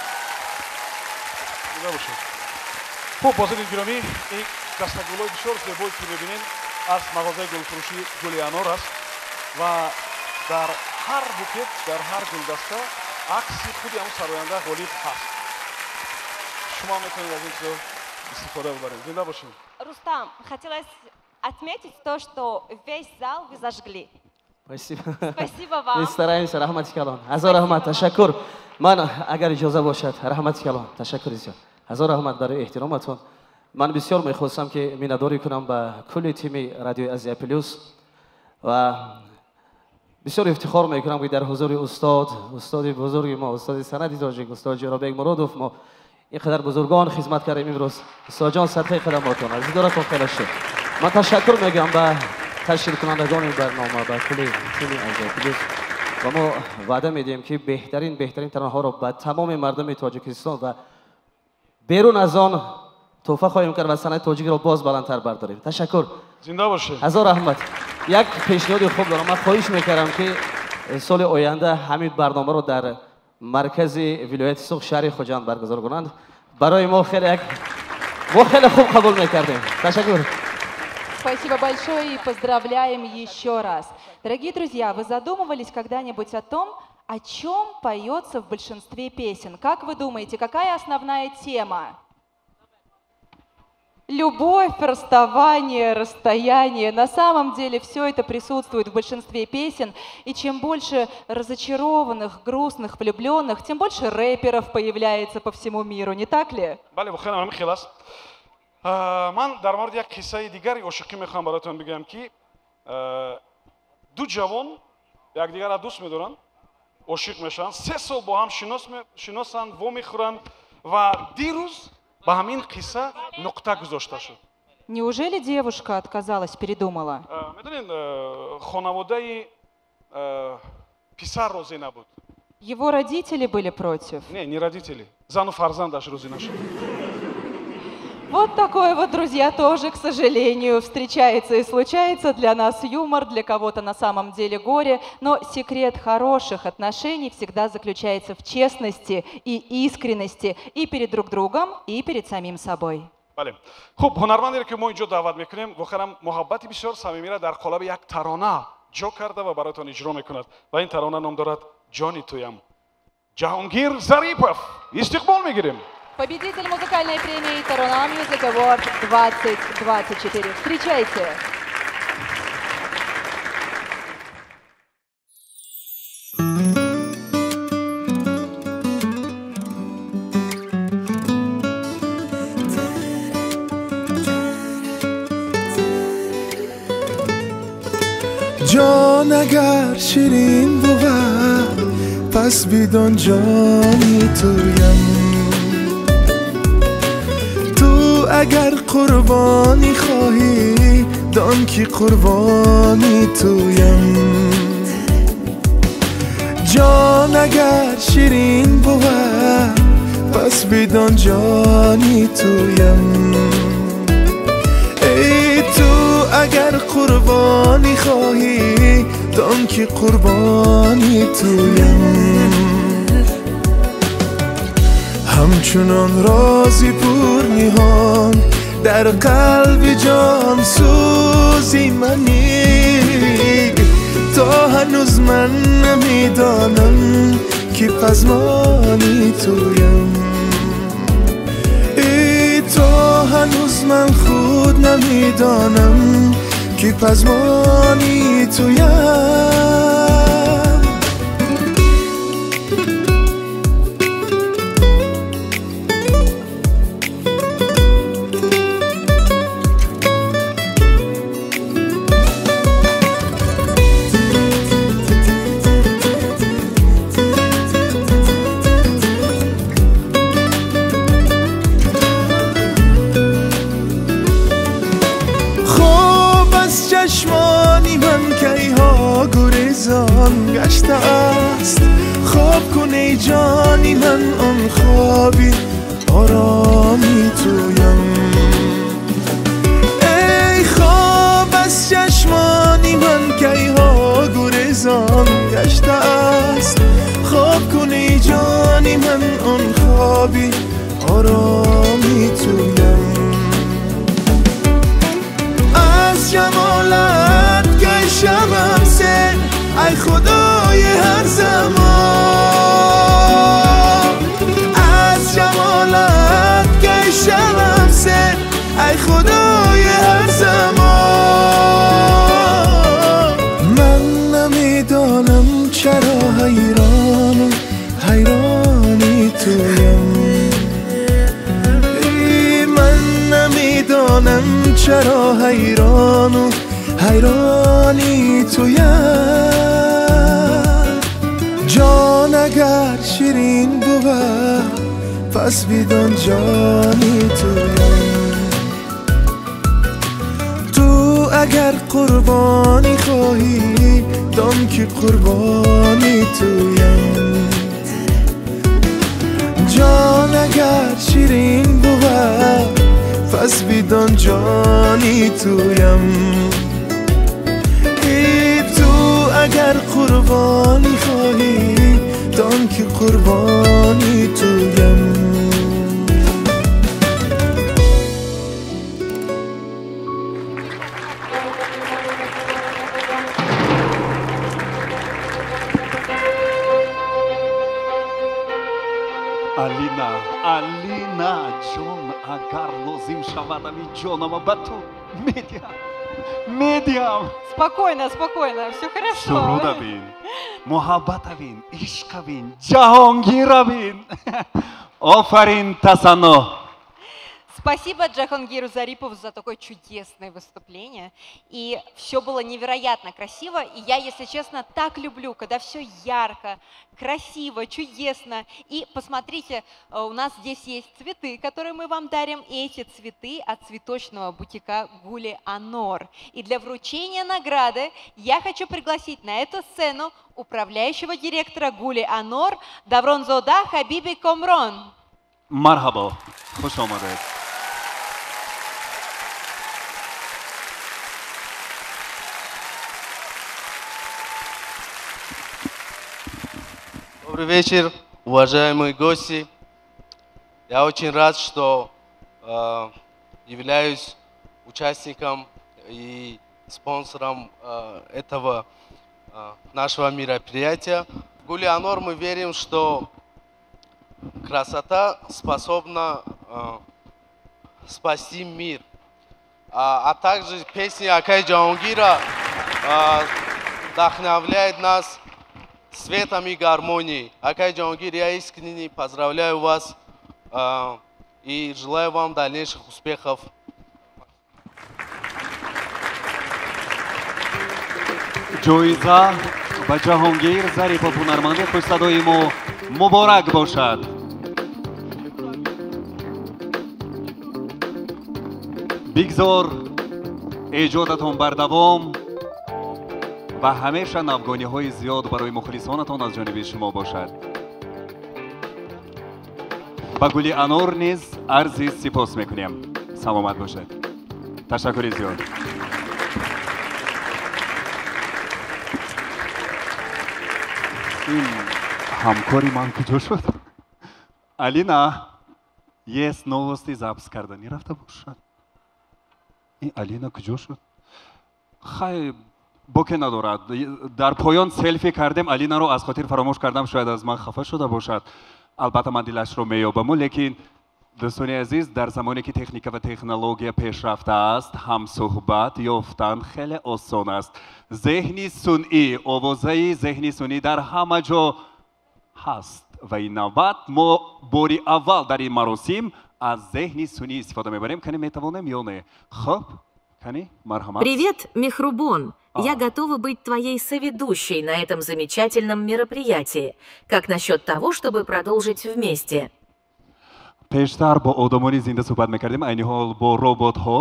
خب بازدید گرامی این دستگل‌های بسیار زیبایی که می‌بینید از مغازه گلفروشی گل انار است و در هر بوکت در هر گلدسته عکس خود همون سراینده غالب هست. شما می‌تونید از این چیزا استفاده ببرید. زنده باشین. Рустам, хотелось отметить то, что весь зал вы зажгли. Спасибо. Спасибо вам. Мы стараемся. Рахмат калон. Азор Рахмат. Ташаккур. Ман агар иҷоза бошад. Рахмат калон. Ташаккур зиёд. ҳазор раҳмат барои эҳтироматон. Ман бисёр мехостам ки миннатдорӣ кунам ба кулли тими радиои Азия Плюс ва бисёр ифтихор мекунам ки дар ҳузури устоди бузурги мо, устоди Санади Тоҷик, устод Ҷӯрабек Муродов мо ин қадар бузургон хизмат кардем имрӯз. Устодҷон садқаи қадамотон азидоратон хеле шуд. Ман ташаккур мегӯям ба ташкилкунандагони барнома, ба кулли тими Азия Плюс ва мо ваъда медиҳем ки беҳтарин таронаҳоро ба тамоми мардуми Тоҷикистон ва بیرون از آن توفه خواهیم کرد و صنعت تاجیک را باز بلندتر برداریم. تشکر. زنده باشید. هزار رحمت. یک پیشنهاد خوب دارم. من خواهش میکردم که سال آینده همین برنامه رو در مرکز ولایت سوق شهر خوجند برگزار کنند. برای ما خیلی خوب قبول میکردیم. تشکر. Спасибо большое и поздравляем еще раз. Дорогие друзья, вы задумывались когда-нибудь о том, о чем поется в большинстве песен? Как вы думаете, какая основная тема? Любовь, расставание, расстояние. На самом деле все это присутствует в большинстве песен. И чем больше разочарованных, грустных, влюбленных, тем больше рэперов появляется по всему миру, не так ли? من در مورد یک قصه دیگری عاشقی میخوام براتون بگم که دو جوان یکدیگر را دوست می‌دارن، عاشق میشن، 3 سال با هم شناسن، وا میخورن و دیروز با همین قصه نقطه گذاشته شد. Неужели девушка отказалась, передумала? میدونین خانواده پسر راضی نبود. Его родители были против. не родители, زن و فرزندش راضی نشد. Вот такое вот, друзья, тоже, к сожалению, встречается и случается. Для нас юмор, для кого-то на самом деле горе. Но секрет хороших отношений всегда заключается в честности и искренности и перед друг другом, и перед самим собой. بله. خب هنرمندی که ما اینجا دعوت میکنیم واقعا محبت بسیار صمیمی را در قالب یک ترانه جا کرده و براتون اجرا میکند و این ترانه نام دارد جانی تویم. جهانگیر ظریفов استقبال میگیریم. Победитель музыкальной премии Taruna Music Award 2024. Встречайте! جان اگر شیرین بود پس بدان جانی تویم اگر قربانی خواهی دان که قربانی تویم جان اگر شیرین بود پس بدان جانی تویم ای تو اگر قربانی خواهی دان که قربانی تویم همچنان رازی پر نهان در قلب جان سوزی منی تا هنوز من نمیدانم که پزمانی تویم ای تا هنوز من خود نمیدانم که پزمانی تویم چشمانی من کی ها گریزان گشته است خواب کن ای جانی من آن خوابی آرامی تویم ای خواب از چشمانی من کی ها گریزان گشته است خواب کن ای جانی من آن خوابی آرامی تویم از جمالت گشتم سر ای خدای هر زمان از جمالت گشتم سر ای خدای هر زمان من نمیدانم چرا حیرانی تویم نمیدانم چرا حیرانی تویم جان اگر شیرین بود پس بدان جانی تویم تو اگر قربانی خواهی دان که قربانی تویم جان اگر شیرین بود پس بدان جانی تویم ای تو اگر قربانی خواهی دان که قربانی تویم алина ҷон агар лозим шавадами ҷонама ба ту медиҳам Спокойно, спокойно, все хорошо. сурудабин муҳаббатавин ишқавин ҷаҳонгиравин офарин тасанно. Спасибо Джахангиру Зарипову за такое чудесное выступление. И все было невероятно красиво. И я, если честно, так люблю, когда все ярко, красиво, чудесно. И посмотрите, у нас здесь есть цветы, которые мы вам дарим. И эти цветы от цветочного бутика Гули Анор. И для вручения награды я хочу пригласить на эту сцену управляющего директора Гули Анор Давронзода Хабиби Комрон. Мархаба, хуш омадед. Добрый вечер, уважаемые гости. Я очень рад, что являюсь участником и спонсором этого нашего мероприятия. В Гули Анор мы верим, что красота способна спасти мир. А также песня Акай Джахангира вдохновляет нас светом и гармонией. Акай Джахангир, я искренне поздравляю вас и желаю вам дальнейших успехов. ҷоиза ба ҷаҳонгир Зарипов ҳунарманди хушсадои мо муборак бошад. бигзор эҷодатон бардавом ва ҳамеша навгониҳои зиёд барои мухлисонатон аз ҷониби шумо бошад. ба Гули Анор низ арзи сипос мекунем. саломат бошед. ташаккури зиёд. این همکاری من کجا شد؟ алина есть новости запись кардани рафта бошад. این алина کجا شد؟ خیلی боке надорад. дар поён селфи кардем, алинаро аз хотир фаромӯш кардам, шояд аз ман хафа шуда бошад. албатта ман дилашро меёбаму, лекин дӯстони азиз, дар замоне ки техника ва технология пешрафтааст, ҳамсуҳбат ёфтан хеле осон аст. зеҳни сунъӣ, овозаи зеҳни сунъӣ дар ҳама ҷо ҳаст. ва ин навбат мо бори аввал дар ин маросим аз зеҳни сунъӣ истифода мебарем. кани метавонем ё не? хуб, кани марҳамат. Привет, Мехрубон. Я готова быть твоей соведущей на этом замечательном мероприятии. Как насчет того, чтобы продолжить вместе? пештар бо одамони зинда суҳбат мекардем, айни ҳол бо роботҳо.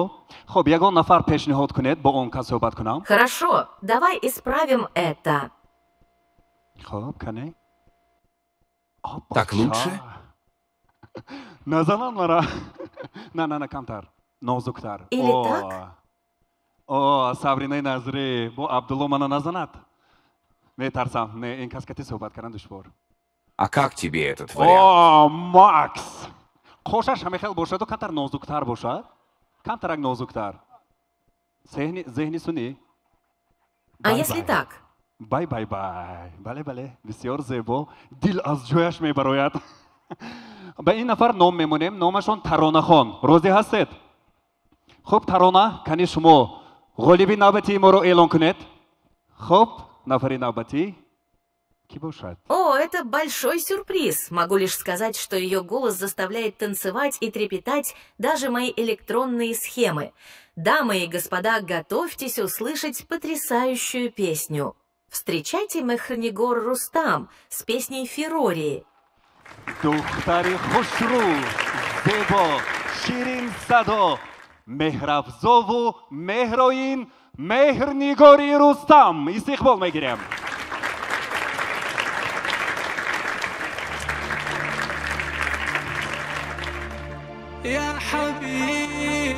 хуб, ягон нафар пешниҳод кунед, бо он кас суҳбат кунам. Хорошо, давай исправим это. хуб, кане? Так лучше? назанан мара. на камтар, нозуктар. Или так? о, Сабринаи Назри, бо Абдулло мана назанад. Метарсам, не, ин кас ки суҳбат кардан душвор. А как тебе этот вариант? о, Макс! хошаш ҳамехел бошаду камтар нозуктар бошад? камтарак нозуктар. зеҳни сунӣ? А если так? бай. бале, бисёр зебо. дил аз ҷояш мебарояд. ба ин нафар ном мемонем, номашон Таронахон. розӣ ҳастед? хуб, Тарона, кани шумо ғолиби навбатии моро эълон кунед. хуб, нафари навбатӣ ки бошад? О, это большой сюрприз. Могу лишь сказать, что ее голос заставляет танцевать и трепетать даже мои электронные схемы. Дамы и господа, готовьтесь услышать потрясающую песню. Встречайте Мехрнигор Рустам с песней «Ферории». духтари хушрӯ, зебо, ширин садо, меҳрафзову меҳроин Мехрнигори Рустам. истиқбол мегирем. يا حبيبي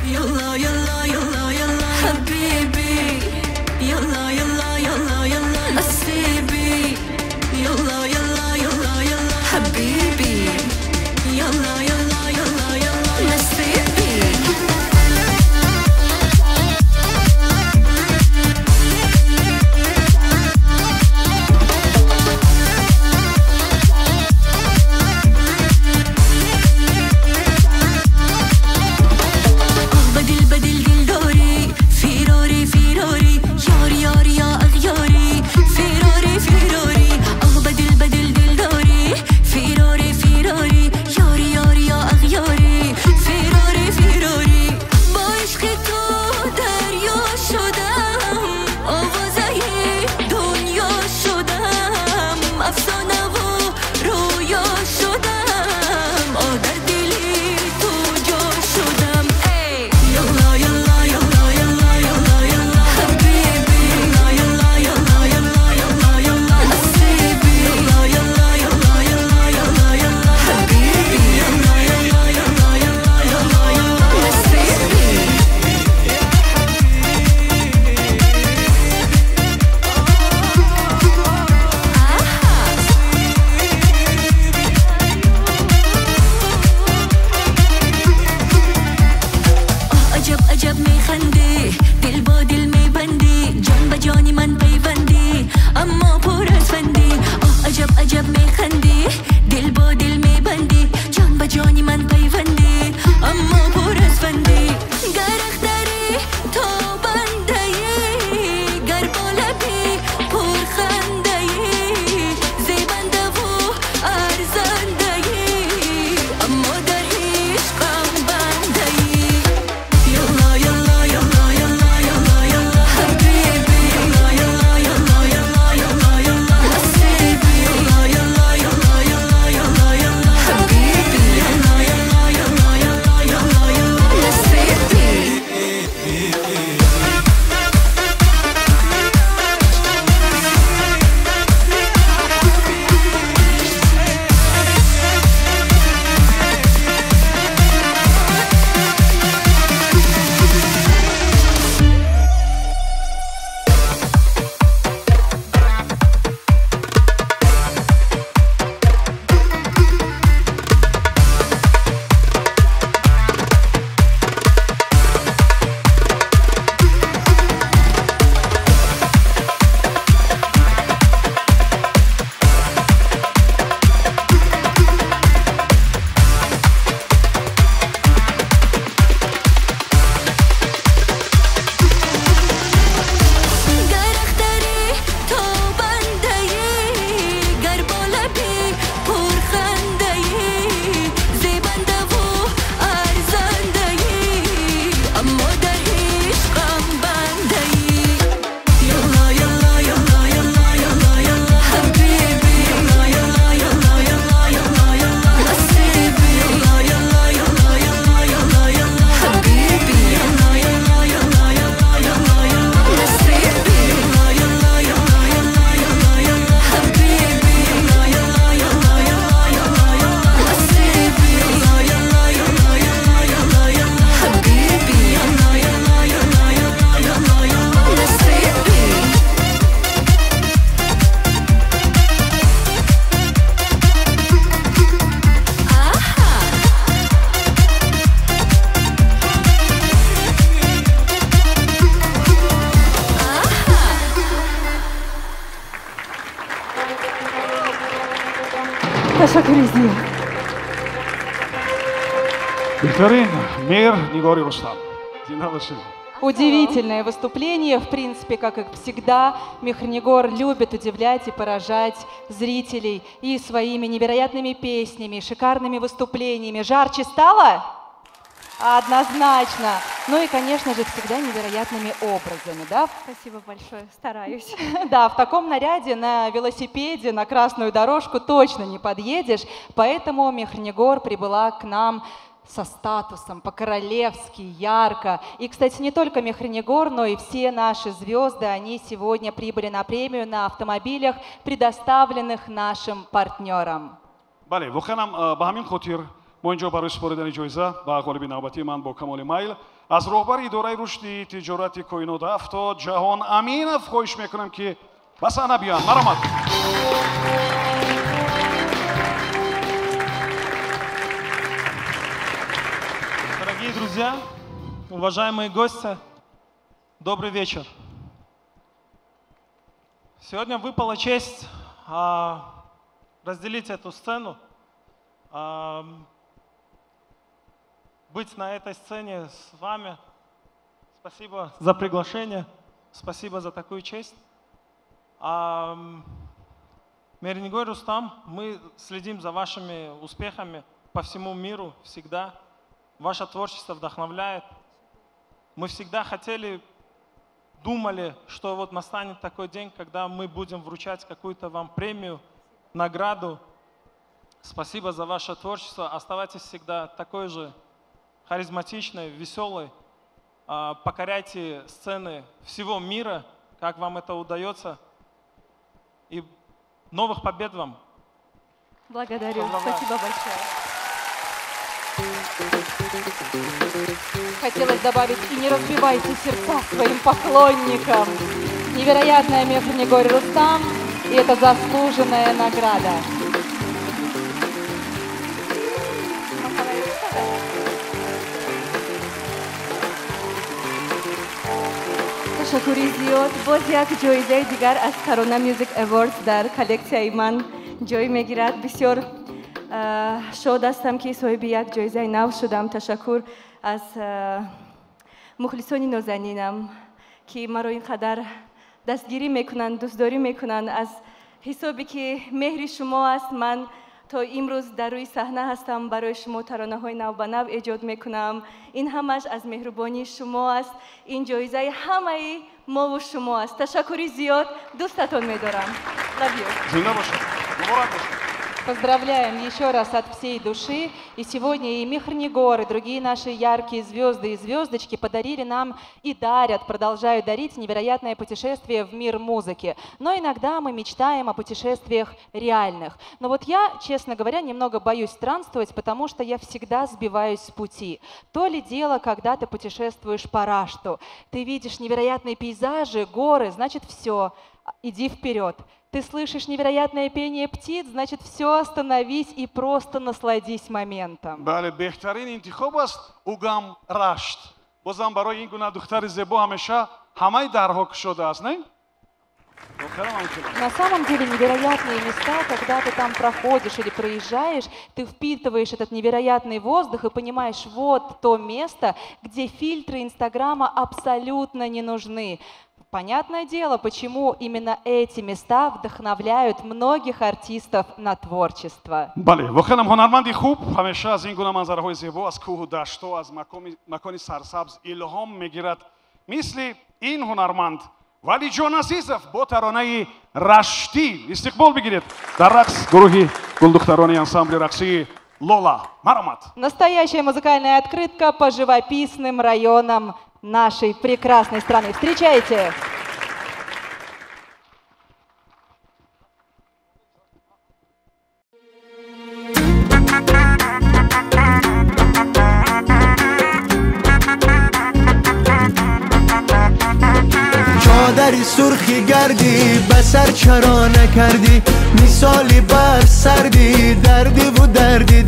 يلا يلا يلا يلا حبيبي يلا يلا يلا يلا نسيبي يلا يلا يلا يلا حبيبي يلا يلا يلا يلا نسيبي Ташакуризия. Бехтарин, Мир, Нигори Рустам. Удивительное выступление, в принципе, как и всегда. Мехрнигор любит удивлять и поражать зрителей и своими невероятными песнями, шикарными выступлениями. Жарче стало? Однозначно. Ну и, конечно же, всегда невероятными образами, да? Спасибо большое, стараюсь. Да, в таком наряде на велосипеде на красную дорожку точно не подъедешь, поэтому Мехрнигор прибыла к нам со статусом, по-королевски, ярко. И, кстати, не только Мехрнигор, но и все наши звезды, они сегодня прибыли на премию на автомобилях, предоставленных нашим партнерам. Бале, воханам бахамин хотир, мо инҷо барои супоридани ҷоиза ба ғолиби навбатии ман бо камоли майл аз роҳбари идораи рушди тиҷорати коинот ҳафтод Ҷаҳон Аминов хоҳиш мекунам ки ба саҳна биёянд. Маромад. Дорогие друзья, уважаемые гости, добрый вечер. Сегодня выпала честь разделить эту сцену, быть на этой сцене с вами. Спасибо за приглашение, спасибо за такую честь. Мехрнигор Рустам, мы следим за вашими успехами по всему миру всегда. Ваше творчество вдохновляет. Мы всегда хотели, думали, что вот настанет такой день, когда мы будем вручать какую-то вам премию, награду. Спасибо за ваше творчество. Оставайтесь всегда такой же харизматичной, веселой. Покоряйте сцены всего мира, как вам это удается. И новых побед вам. Благодарю. Спасибо большое. Хотелось добавить, и не разбивайте сердца своим поклонникам. Невероятная Мехрнигор Рустам, и это заслуженная награда. ташаккури зиёд. Боз як ҷоизаи дигар аз Tarona Music Awards дар коллекцияи ман ҷой мегирад. Бисёр шод ҳастам ки соҳиби як ҷоизаи нав шудам. Ташаккур аз мухлисони нозанинам ки маро ин қадар дастгирӣ мекунанд, дӯстдорӣ мекунанд. Аз ҳисоби ки меҳри шумо аст, ман то имрӯз дар рӯи саҳна ҳастам, барои шумо таронаҳои нав ба нав эҷод мекунам. ин ҳамаш аз меҳрубонии шумо аст. ин ҷоизаи ҳамаи мову шумо аст. Ташаккури зиёд. Дӯстатон медорам. Зинда бошед. Муборак бошед. Поздравляем еще раз от всей души. И сегодня и Мехрнигор, и другие наши яркие звезды и звездочки подарили нам и дарят, продолжают дарить невероятное путешествие в мир музыки. Но иногда мы мечтаем о путешествиях реальных. Но вот я, честно говоря, немного боюсь странствовать, потому что я всегда сбиваюсь с пути. То ли дело, когда ты путешествуешь по Рашту. Ты видишь невероятные пейзажи, горы, значит все, иди вперед. Ты слышишь невероятное пение птиц, значит, все, остановись и просто насладись моментом. Бале, бехтарин интихоб аст угам Рашт. Бозам барои ин гуна духтари зебо ҳамеша ҳамаи дарҳо кушода аст, не? На самом деле невероятные места, когда ты там проходишь или проезжаешь, ты впитываешь этот невероятный воздух и понимаешь, вот то место, где фильтры Инстаграма абсолютно не нужны. Понятное дело, почему именно эти места вдохновляют многих артистов на творчество. Бале, воханам ҳунарманди хуб ҳамеша аз ин гуна манзараҳои зебо, аз кӯҳу даштҳо, аз макони сарсабз илҳом мегирад. Мисли ин ҳунарманд Валиҷон Азизов бо таронаи Раштӣ истиқбол бигиред дар рақс гурӯҳи гулдухтарони ансамбли рақсии Лола. Маромад. Настоящая музыкальная открытка по живописным районам нашей прекрасной страны. Встречайте! چادری سرخی گردی به سر چرا نکردی مثالی بر سردی دردی و دردی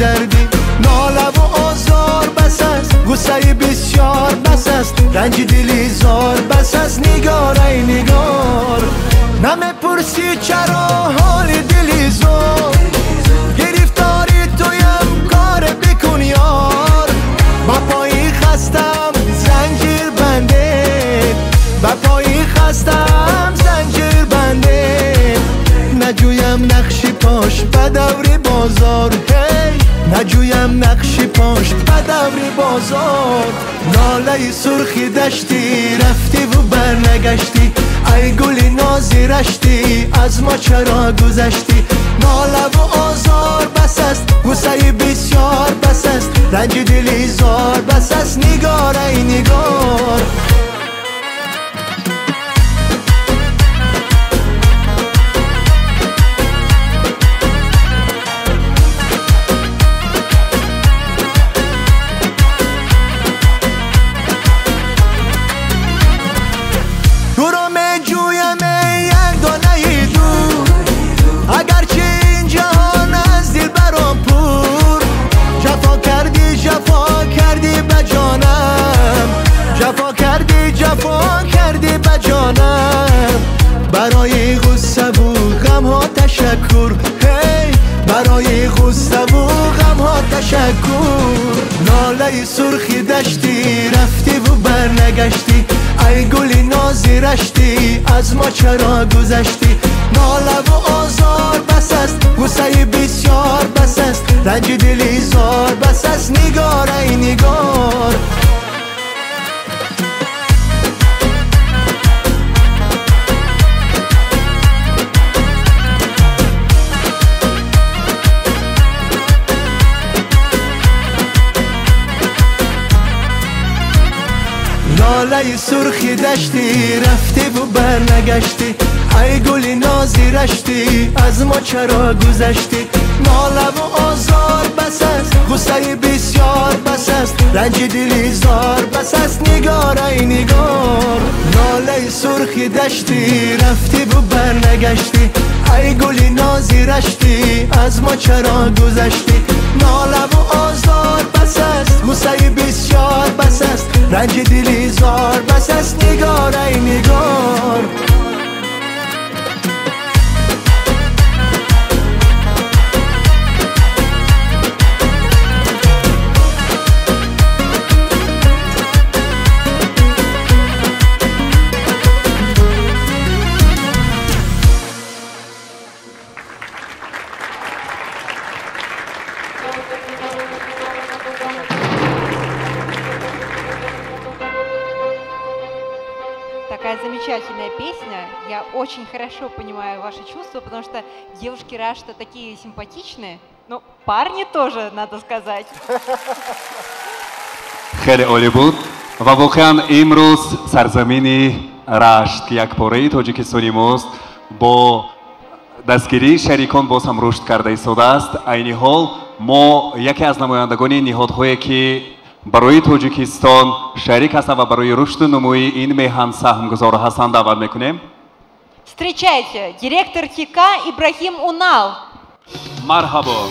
ناله و آزار بس است غصه بسیار بس است رنج دلی زار بس است نگار ای نگار نمیپرسی چرا حال دلی زار گرفتار آزار ناله سرخی داشتی رفتی و برنگشتی ای گلی نازی رشتی از ما چرا گذشتی ناله و آزار بس است غصه بسیار بس است رنج دلی زار بس است نگار ای نگار جفا کردی به جانم برای غصه و غم ها تشکر هی برای غصه و غم ها تشکر ناله سرخی داشتی رفتی و برنگشتی ای گلی نازی رشتی از ما چرا گذشتی ناله و آزار بس است غصه بسیار بس است رنج دلی زار بس است نگار ای نگار ناله سرخی داشتی رفتی و برنگشتی ای گلی نازی رشتی از ما چرا گذشتی ناله و آزار بس است غصه بسیار بس است رنج دلی زار بس است نگار ای نگار ناله سرخی داشتی رفتی و برنگشتی ای گلی نازی رشتی از ما چرا گذشتی ناله و آزار بس است غصه بسیار بس است رنج دلی زار بس است نگار ای نگار Такая замечательная песня. Я очень хорошо понимаю ваши чувства, потому что девушки Рашта такие симпатичные. Ну, парни тоже, надо сказать. خیلی عالی بود و واقعا امروز سرزمین رشت که یک پاره تاجیکستانی ماست با دستگیری شریکان باز هم رشد کرده ایستاده است. عین حال ما یکی از نمایندگان نهادهایی که برای تاجیکستان شریک هستند و برای رشد و نموی این میهن سهمگزار هستند دعوت میکنیم. Встречайте, директор ТИК Ибрахим Унал. مرحبا.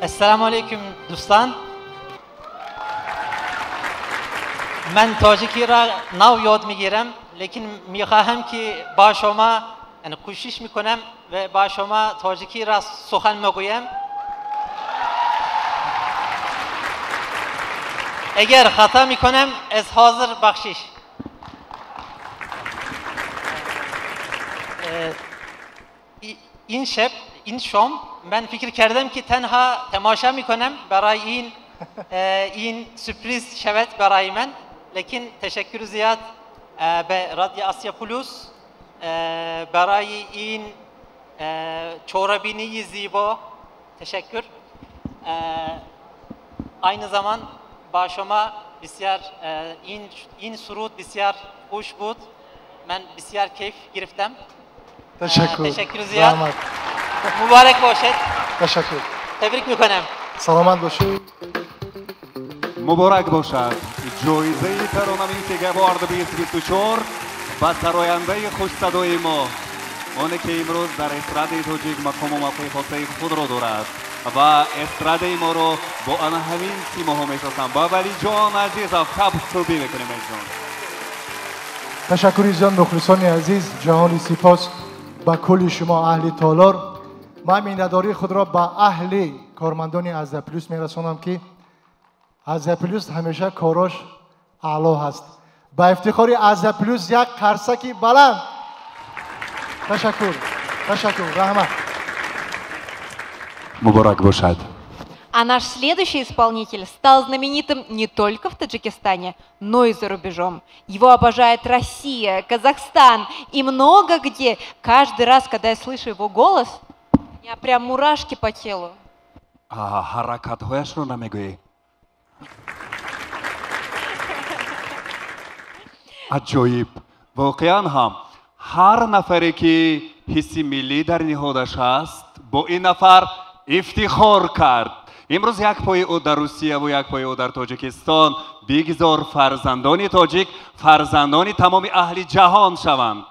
السلام علیکم دوستان. من تاجیکی را نو یاد میگیرم، لیکن میخواهم که با شما کوشش میکنم و با شما تاجیکی را سخن میگویم. اگر خطا میکنم از حاضر بخشش. این شب این شام من فکر کردم که تنها تماشا میکنم برای این سپریز شود برای من، لیکن تشکر زیاد به رادیو آسیا پلوس برای این چورابینی زیبا تشکر. aynı zaman با شما بسیار این سرود بسیار خوش بود. من بسیار کیف گرفتم. تشکر زیاد. مبارک باشد. تشکر. تبریک میکنم. سلامت باشید. مبارک باشد. جایزه ترانه‌نویس گوارد 2024 و سراینده خوش صدای ما، آنی که امروز در استراده تاجیک مقام و موقع خاصه خود را دارد و استراده ما را با آن همین سیما ها میشناسند. با ولی جان عزیز خب صوبی میکنیم جان. تشکر جان مخلصان عزیز، جهانی سپاس با کل شما اهل تالار. من مینداری خود را به اهل کارمندان از پلوس میرسانم که азия плюс ҳамеша корош аъло ҳаст. ба ифтихори азия плюс як қарсаки баланд. Ташаккур. Ташаккур. Раҳмат. Муборак бошад. А наш следующий исполнитель стал знаменитым не только в Таджикистане, но и за рубежом. Его обожает Россия, Казахстан и много где. Каждый раз, когда я слышу его голос, у меня прям мурашки по телу. ҳаракатҳояшро намегӯӣ. аҷоиб. воқеан ҳам ҳар нафаре ки ҳисси миллӣ дар ниҳодаш аст бо ин нафар ифтихор кард. имрӯз як пои ӯ дар русияву як пои ӯ дар тоҷикистон бигзор фарзандони тоҷик фарзандони тамоми аҳли ҷаҳон шаванд.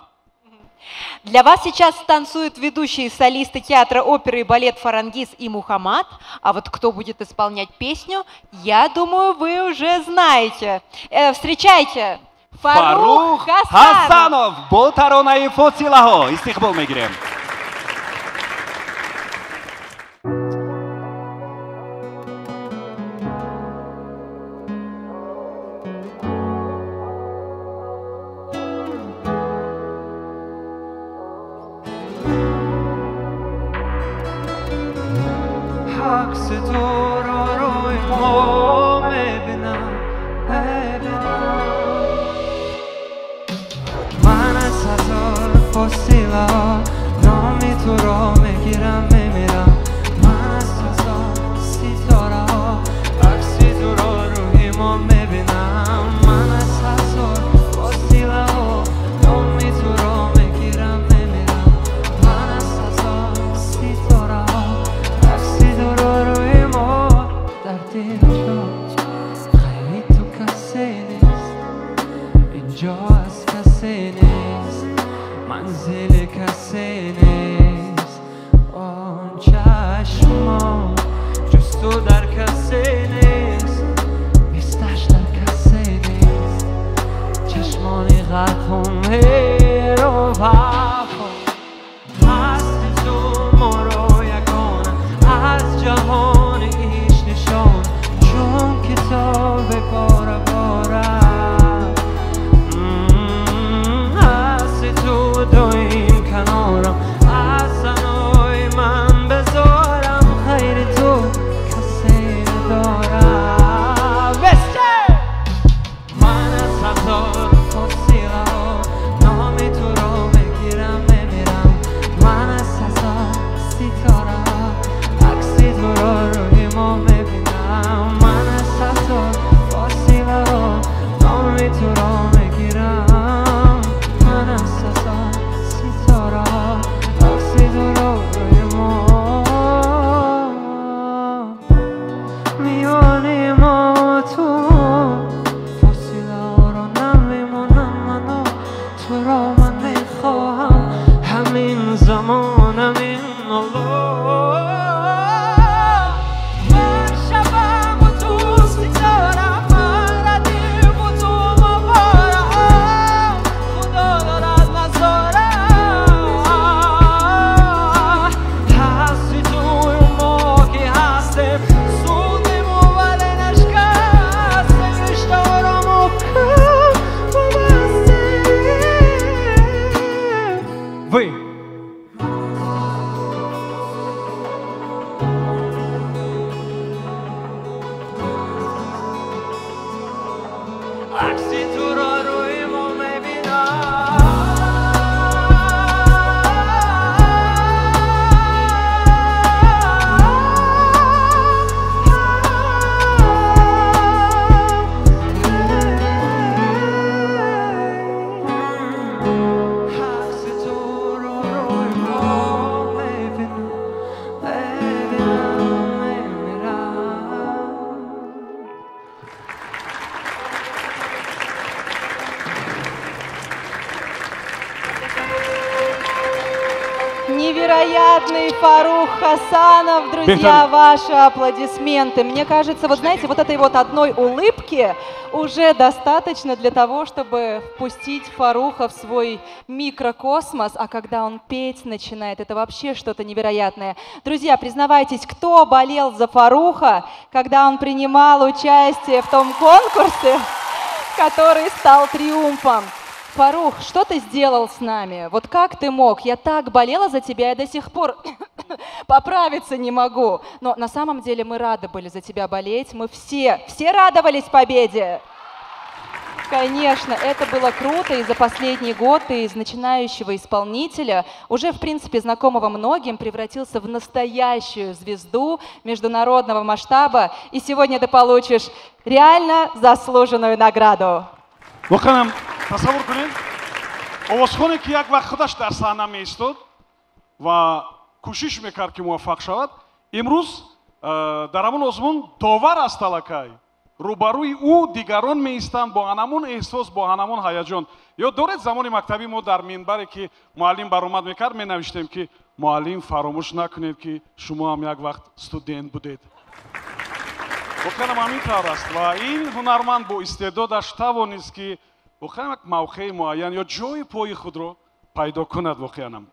Для вас сейчас танцуют ведущие солисты театра оперы и балет Фарангиз и Мухаммад. А вот кто будет исполнять песню, я думаю, вы уже знаете. Встречайте! Фарух Хасанов! Бо таронаи фосилаҳо истиқбол мегирем. невероятный Фарух Хасанов. Друзья, ваши аплодисменты. Мне кажется, вот знаете, вот этой вот одной улыбки уже достаточно для того, чтобы впустить Фаруха в свой микрокосмос. А когда он петь начинает, это вообще что-то невероятное. Друзья, признавайтесь, кто болел за Фаруха, когда он принимал участие в том конкурсе, который стал триумфом? Фарух, что ты сделал с нами? Вот как ты мог? Я так болела за тебя, я до сих пор поправиться не могу. Но на самом деле мы рады были за тебя болеть. Мы все радовались победе. Конечно, это было круто, и за последний год ты из начинающего исполнителя, уже в принципе знакомого многим, превратился в настоящую звезду международного масштаба. И сегодня ты получишь реально заслуженную награду. Воханам, тасаввур кунед, овозхоне ки як вақт худаш дар саҳна меистод ва кӯшиш мекард ки муваффақ шавад, имрӯз дар ҳамон озмун довар аст аллакай. рӯбарӯи ӯ дигарон меистанд бо анамон эҳсос, бо анамон ҳаяҷон. ёд доред замони мактабӣ мо дар минбаре ки муаллим баромад мекард менавиштем ки муаллим фаромӯш накунед ки шумо ҳам як вақт студент будед. воханам ҳамин тавр аст ва ин ҳунарманд бо истеъдодаш тавонист ки воханам як мавқеи муайян ё ҷои пои худро пайдо кунад. воханам.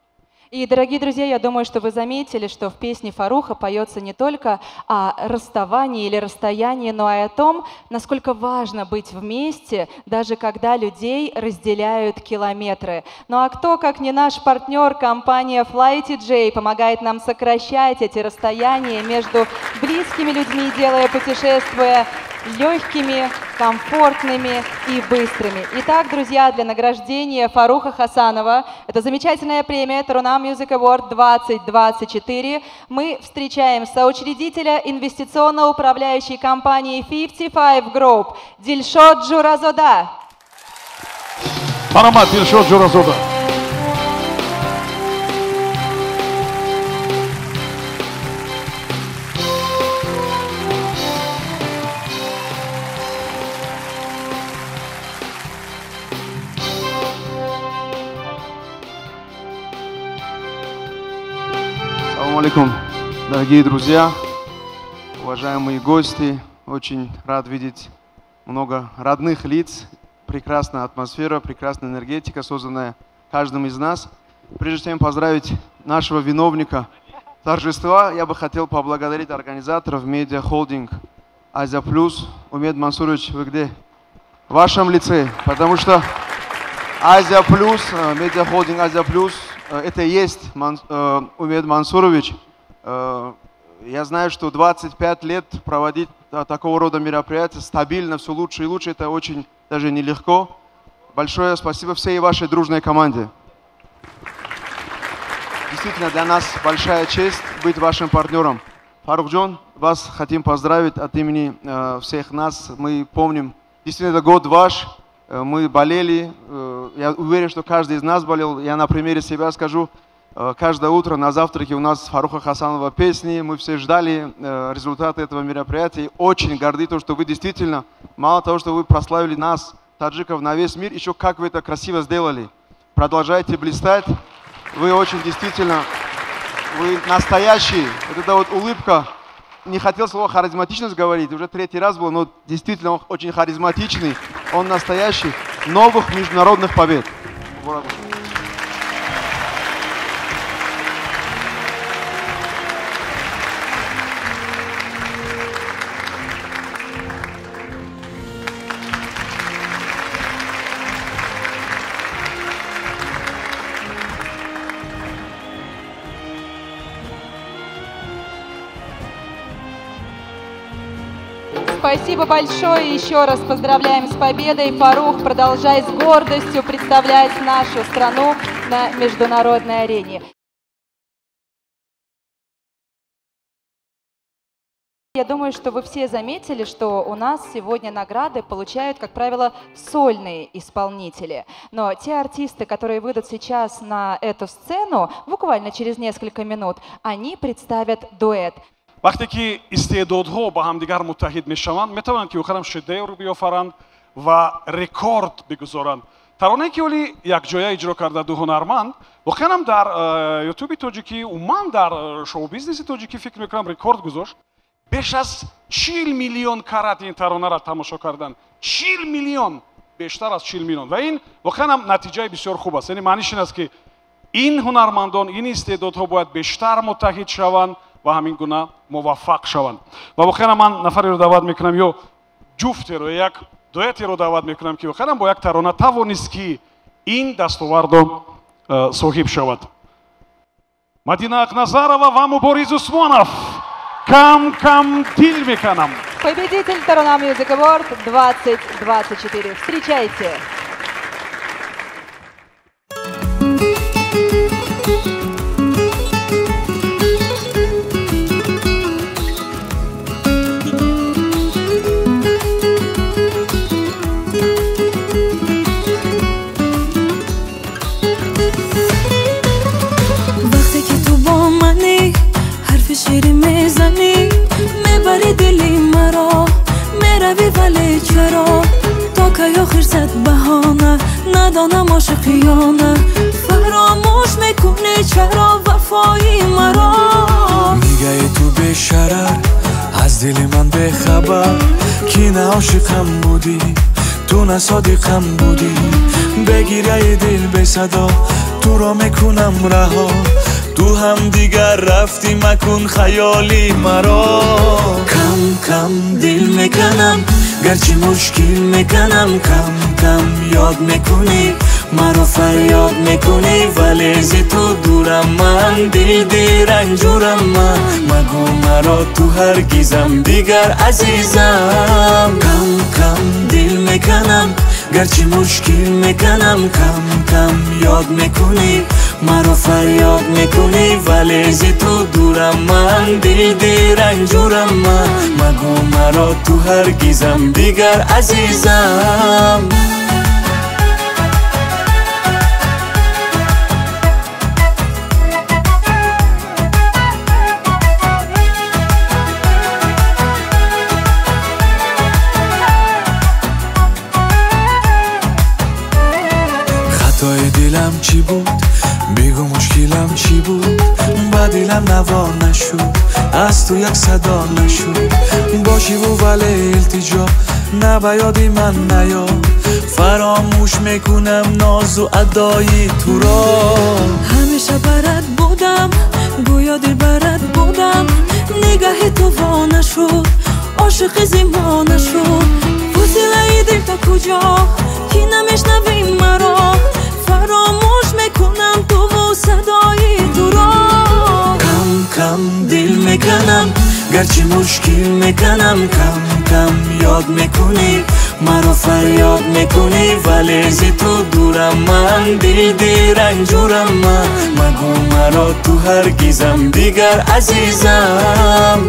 И, дорогие друзья, я думаю, что вы заметили, что в песне Фаруха поется не только о расставании или расстоянии, но и о том, насколько важно быть вместе, даже когда людей разделяют километры. Ну а кто, как не наш партнер, компания FlyTJ, помогает нам сокращать эти расстояния между близкими людьми, делая путешествия легкими, комфортными и быстрыми. Итак, друзья, для награждения Фаруха Хасанова, это замечательная премия Taruna Music Award 2024, мы встречаем соучредителя инвестиционно-управляющей компании 55 Group Дильшод Джуразода. Мархамат, Дильшод Джуразода. Ассаламу алейкум, дорогие друзья, уважаемые гости. Очень рад видеть много родных лиц, прекрасная атмосфера, прекрасная энергетика, созданная каждым из нас. Прежде чем поздравить нашего виновника торжества, я бы хотел поблагодарить организаторов медиа-холдинг Азия Плюс. Умед Мансурович, вы где? В вашем лице, потому что Азия Плюс, медиа-холдинг Азия Плюс, это и есть Умед Мансурович. Я знаю, что 25 лет проводить такого рода мероприятия стабильно, все лучше и лучше, это очень даже нелегко. Большое спасибо всей вашей дружной команде. Действительно, для нас большая честь быть вашим партнером. Фарухджон, вас хотим поздравить от имени всех нас. Мы помним, действительно, это год ваш. Мы болели, я уверен, что каждый из нас болел. Я на примере себя скажу, каждое утро на завтраке у нас Фаруха Хасанова песни, мы все ждали результаты этого мероприятия. И очень горды то, что вы действительно, мало того, что вы прославили нас, таджиков, на весь мир, еще как вы это красиво сделали. Продолжайте блистать, вы очень действительно, вы настоящий, вот эта вот улыбка. Не хотел слово харизматичность говорить, уже третий раз был, но действительно он очень харизматичный, он настоящий. Новых международных побед. Спасибо большое. Еще раз поздравляем с победой. Фарух, продолжай с гордостью представлять нашу страну на международной арене. Я думаю, что вы все заметили, что у нас сегодня награды получают, как правило, сольные исполнители. Но те артисты, которые выйдут сейчас на эту сцену, буквально через несколько минут, они представят дуэт. вақте ки истеъдодҳо ба ҳамдигар муттаҳид мешаванд, метавонанд ки охирам шедевр биёфаранд ва рекорд бигузоранд. таронае ки оли якҷоя иҷро карда ду ҳунарманд воқеанам дар ютуби тоҷикӣ умуман дар шоу-бизнеси тоҷикӣ фикр мекунам рекорд гузошт. беш аз 40 миллион карат ин таронаро тамошо кардан. 40 миллион, бештар аз 40 миллион. Ва ин воқеанам натиҷаи бисёр хуб аст. Яъне маъниш ин аст ки ин ҳунармандон, ин истеъдодҳо бояд бештар муттаҳид шаванд ва ҳамин гуна муваффақ шаванд. Ва воқеанам ман нафареро даъват мекунам ё ҷуфтеро як дуэтеро даъват мекунам ки воқеанам бо як тарона тавонист ки ин дастовардо соҳиб шавад. Мадина Акназарова ва Мубориз Усмонов. Кам дил меканам. Победитель Tarona Music Award 2024. Встречайте. شیری میزنی میبری دلی مرا میروی ولی چرا تا که آخر زد بهانه ندانم عاشقیانه فراموش میکنی چرا وفایی مرا میگه تو به شرر از دل من بخبر کی نه عاشقم بودی تو نه صادقم بودی بگیره دل به صدا تو را میکنم رها تو هم دیگر رفتی مکن خیالی مرا کم دل میکنم گرچه مشکل میکنم کم یاد میکنی مرا فریاد میکنی ولی زی تو دورم من دل رنجورم من مگو مرا تو هرگیزم دیگر عزیزم کم دل میکنم گرچه مشکل میکنم کم یاد میکنی مرا فریاد میکنی ولی زی تو دورم من دل رنجورم من مگو مرا تو هرگیزم دیگر عزیزم خطای دلم چی بود بگو مشکلم چی بود با دلم نوا نشد از تو یک صدا نشد باشی و ولی التجا نه به یادی من نیا فراموش میکنم ناز و ادای تو را همیشه برات بودم گویا دل برات بودم نگاه تو وا نشد عاشق زیما نشد فضیله دل تا کجا کی نمیشنوی مرا فراموش میکنم تو و صدای تو را کم دل میکنم گرچه مشکل میکنم کم یاد میکنی مرا فریاد میکنی ولی زی تو دورم من دل رنجورم من مگو مرا تو هرگیزم دیگر عزیزم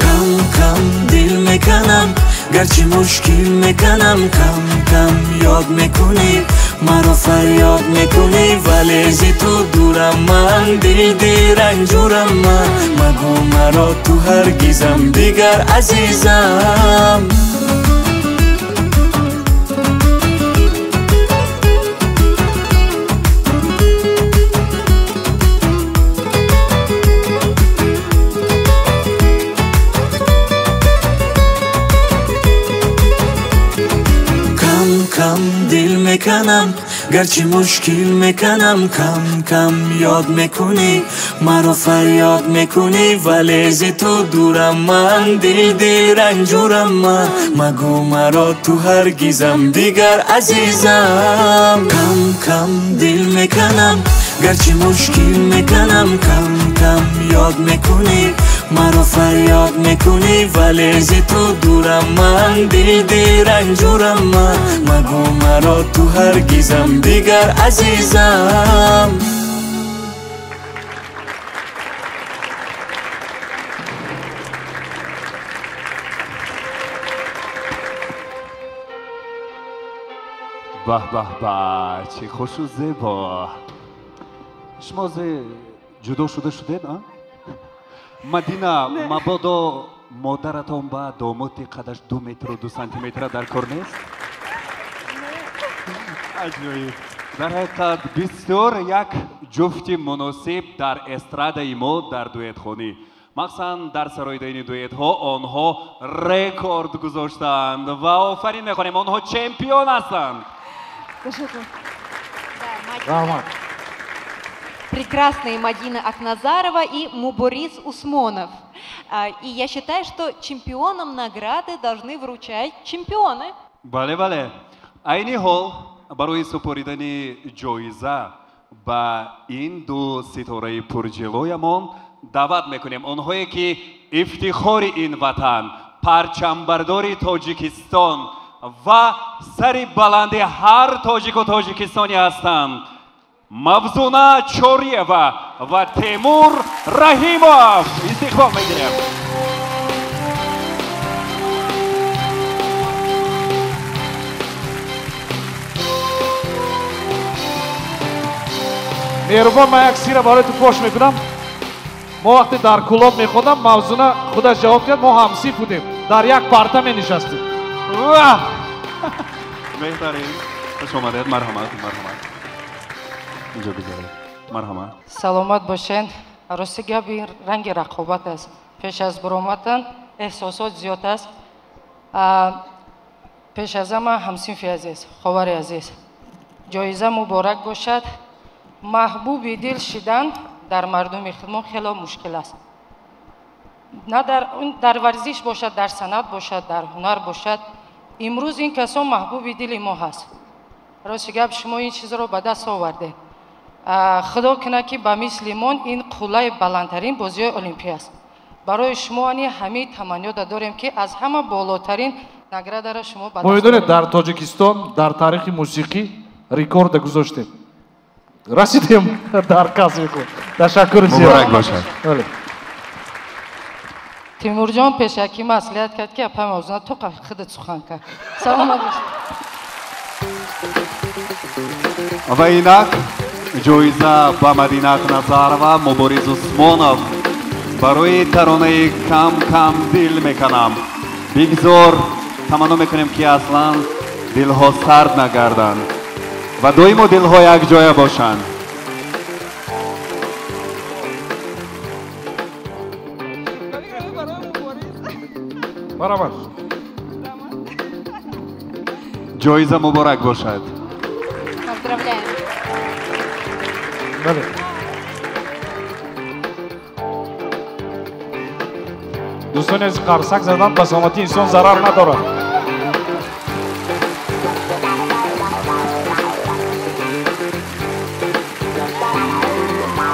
کم دل میکنم گرچه مشکل میکنم کم یاد میکنی مرا فریاد میکنی ولی زی تو دورم من دل رنجورم من مگو مرا تو هرگیزم دیگر عزیزم کم دل میکنم گرچه مشکل میکنم کم یاد میکنی مرا فریاد میکنی ولی زی تو دورم من دل رنجورم من مگو مرا تو هرگیزم دیگر عزیزم کم دل میکنم گرچه مشکل میکنم کم یاد میکنی مرا فریاد میکنی ولی زی تو دورم من دل رنجورم من مگو مرا تو هرگیزم دیگر عزیزم به چه خوش و زیبا. شما جدا شده نه؟ مدینه مبادا مادرتان با دامادی قدش 2 متر و 2 سانتی متر در کار نیست؟ عجیبی. дар ҳақиқат бисёр як ҷуфти муносиб дар эстрадаи мо дар дуэтхонӣ, махсусан дар сароидайни дуэтҳо онҳо рекорд гузоштанд ва офарин мекунем, онҳо чемпион ҳастанд. Прекрасные Мадина Акназарова и Муборис Усмонов. И я считаю, что чемпионам награды должны вручать чемпионы. бале бале, айни ҳол барои супоридани ҷоиза ба ин ду ситораи пурҷилоямон даъват мекунем онҳое ки ифтихори ин ватан, парчамбардори Тоҷикистон ва сари баланди ҳар тоҷику тоҷикистони ҳастанд. Мавзуна Чориева ва Темур Раҳимов. Истиқбол мегирем. меҳрубон, ман як сирра барои ту фош мекунам. мо вақте дар кулоб меходам, мавзуна худаш ҷавоб дод, мо ҳамсиф будем, дар як парта менишастем. Беҳтарин. Хуш омадед. Марҳамат, марҳамат. Инҷо бизоред. Марҳамат. Саломат бошед. Рости габи ранги рақобат аст. Пеш аз буроматан эҳсосот зиёд аст. Пеш аз ҳама ҳамсинфи азиз, ховари азиз. ҷоиза муборак бошад. маҳбуби дил шидан дар мардуми худмон хело мушкил аст. на дар варзиш бошад, дар санъат бошад, дар ҳунар бошад. имрӯз ин касон маҳбуби дили мо ҳаст. рости гап шумо ин чизро ба даст овардед. худо кунад ки ба мисли мон ин қуллаи баландтарин бозиҳои олимпия аст. барои шумо ани ҳамин таманниёта дорем ки аз ҳама болотарин наградаро шумо ба даст мо медонед дар Тоҷикистон дар таърихи мусиқӣ рекорда гузоштем. расидем дар касбику. Ташаккур зиёд. Муборак бошад. Тимурҷон пешакӣ маслиҳат кард ки апа мавзуна то худат сухан кард. Саломат бошед. ва инак ҷоиза ба Мадина Акназарова, Муборис Усмонов барои таронаи кам кам дил мекунам. бигзор таманно мекунем ки аслан дилҳо сард нагарданд ва доимо дилҳо якҷоя бошанд. баромад. ҷоиза муборак бошад. Поздравляем. Бале. дӯстони аз қарсак задан ба саломатии инсон зарар надорад.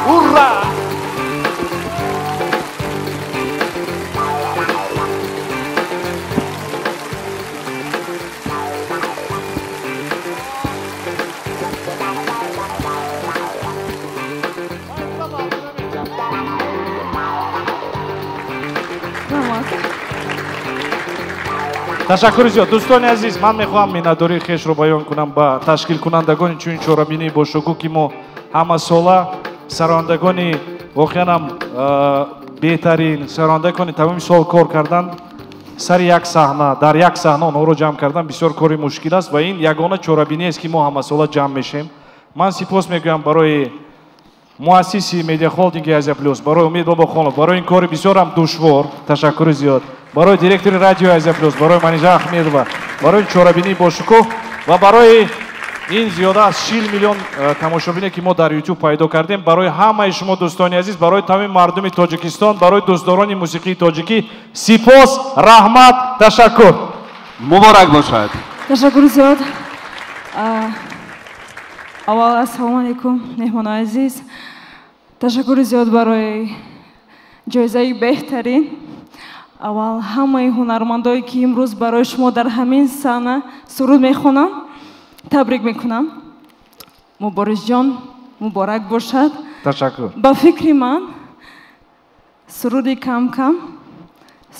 ура! ташаккури зиёд. дӯстони азиз, ман мехоҳам миннатдории хешро баён кунам ба ташкилкунандагони чунин чорабинии бошукӯ ки мо ҳамасола сарояндагони воқеанам беҳтарин сарояндагони тамоми сол кор кардан сари як саҳна, дар як саҳна онҳоро ҷамъ кардан бисёр кори мушкил аст ва ин ягона чорабиниест ки мо ҳамасола ҷамъ мешем. ман сипос мегӯям барои муассиси медиахолдинги Азия Плюс, барои Умед Бобохонов, барои ин кори бисёрам душвор, ташаккури зиёд. барои директори радиои Азия Плюс, барои Манижа Ахмедова, барои чорабинии бошукӯҳ ва барои ин зиёда аз 40 миллион тамошобине ки мо дар YouTube пайдо кардем, барои ҳамаи шумо дӯстони азиз, барои тамоми мардуми Тоҷикистон, барои дӯстдорони мусиқии тоҷикӣ сипос, раҳмат, ташаккур. муборак бошад. Ташаккур зиёд. аввал ассалому алайкум меҳмонони азиз. Ташаккури зиёд барои ҷоизаи беҳтарин. аввал ҳамаи ҳунармандое ки имрӯз барои шумо дар ҳамин саҳна суруд мехонам, табрик мекунам. Муборисҷон, муборак бошад. Ташаккур. ба фикри ман суруди кам-кам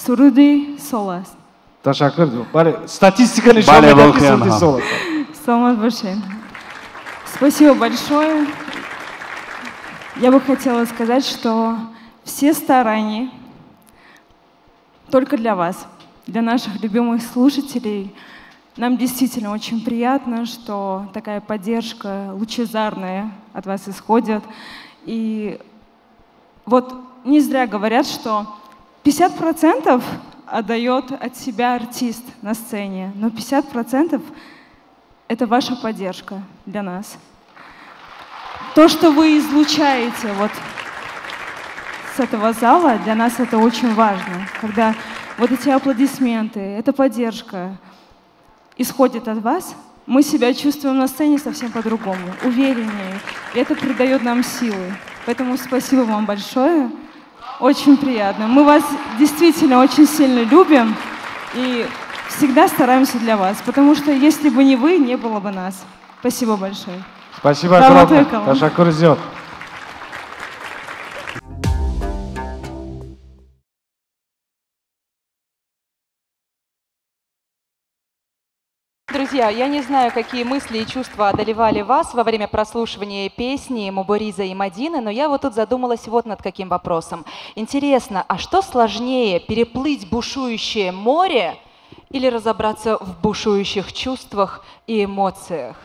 суруди сол аст. Ташаккур. Бале, статистика нишон медад ки суруди сол аст. Саломат бошед. Спасибо большое. Я бы хотела сказать, что все старания только для вас, для наших любимых слушателей, Нам действительно очень приятно, что такая поддержка лучезарная от вас исходит. И вот не зря говорят, что 50% отдает от себя артист на сцене, но 50% это ваша поддержка для нас. То, что вы излучаете вот с этого зала, для нас это очень важно. Когда вот эти аплодисменты, эта поддержка исходит от вас, мы себя чувствуем на сцене совсем по-другому, увереннее. И это придает нам силы. Поэтому спасибо вам большое. Очень приятно. Мы вас действительно очень сильно любим и всегда стараемся для вас. Потому что если бы не вы, не было бы нас. Спасибо большое. Спасибо огромное. Ташаккур зиёд. Друзья, я не знаю, какие мысли и чувства одолевали вас во время прослушивания песни Мубориза и Мадины, но я вот тут задумалась вот над каким вопросом. Интересно, а что сложнее, переплыть бушующее море или разобраться в бушующих чувствах и эмоциях?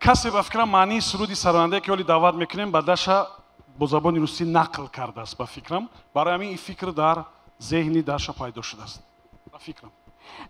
касе ба фикрам маънии суруди саронандае ки ҳоли даъват мекунем ба даша бо забони русӣ нақл кардааст ба фикрам. Барои ҳамин ин фикр дар зеҳни даша пайдо шудааст. Ба фикрам.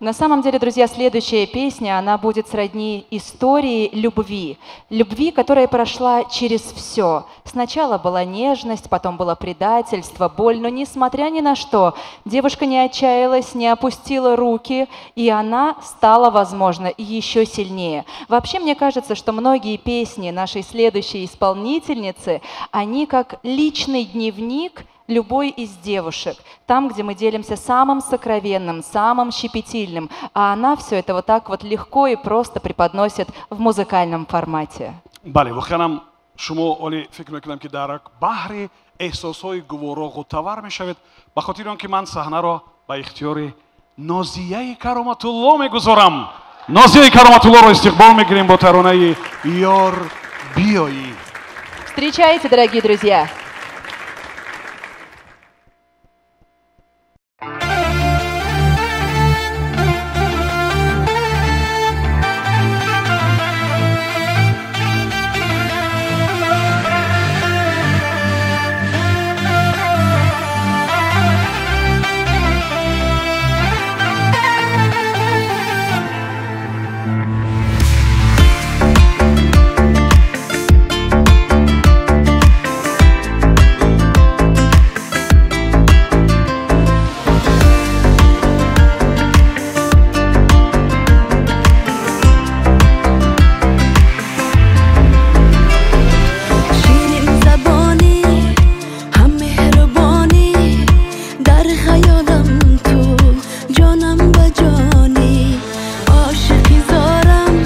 На самом деле, друзья, следующая песня, она будет сродни истории любви. Любви, которая прошла через все. Сначала была нежность, потом было предательство, боль, но несмотря ни на что, девушка не отчаялась, не опустила руки, и она стала, возможно, еще сильнее. Вообще, мне кажется, что многие песни нашей следующей исполнительницы, они как личный дневник любой из девушек, там, где мы делимся самым сокровенным, самым щепетильным, а она все это вот так вот легко и просто преподносит в музыкальном формате. бале вохиянам шумо оли фикр мекунам ки дар баҳри эҳсосҳои гуворо ғутавар мешавед, ба хотири он ки ман саҳнаро ба ихтиёри Нозияи Кароматулло мегузорам. Нозияи Кароматуллоро истиқбол мегирем бо таронаи ёр биёӣ. Встречайте, дорогие друзья! خیالم تو جانم به جانی عاشقی زارم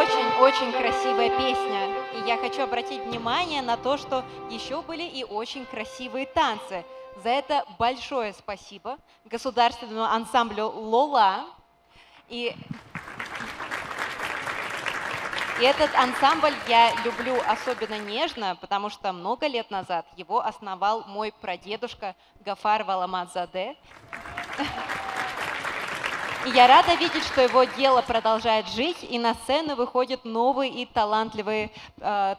очень-очень красивая песня. И я хочу обратить внимание на то, что еще были и очень красивые танцы. За это большое спасибо государственному ансамблю «Лола». И этот ансамбль я люблю особенно нежно, потому что много лет назад его основал мой прадедушка Гафар Валамадзаде. И я рада видеть, что его дело продолжает жить, и на сцену выходят новые и талантливые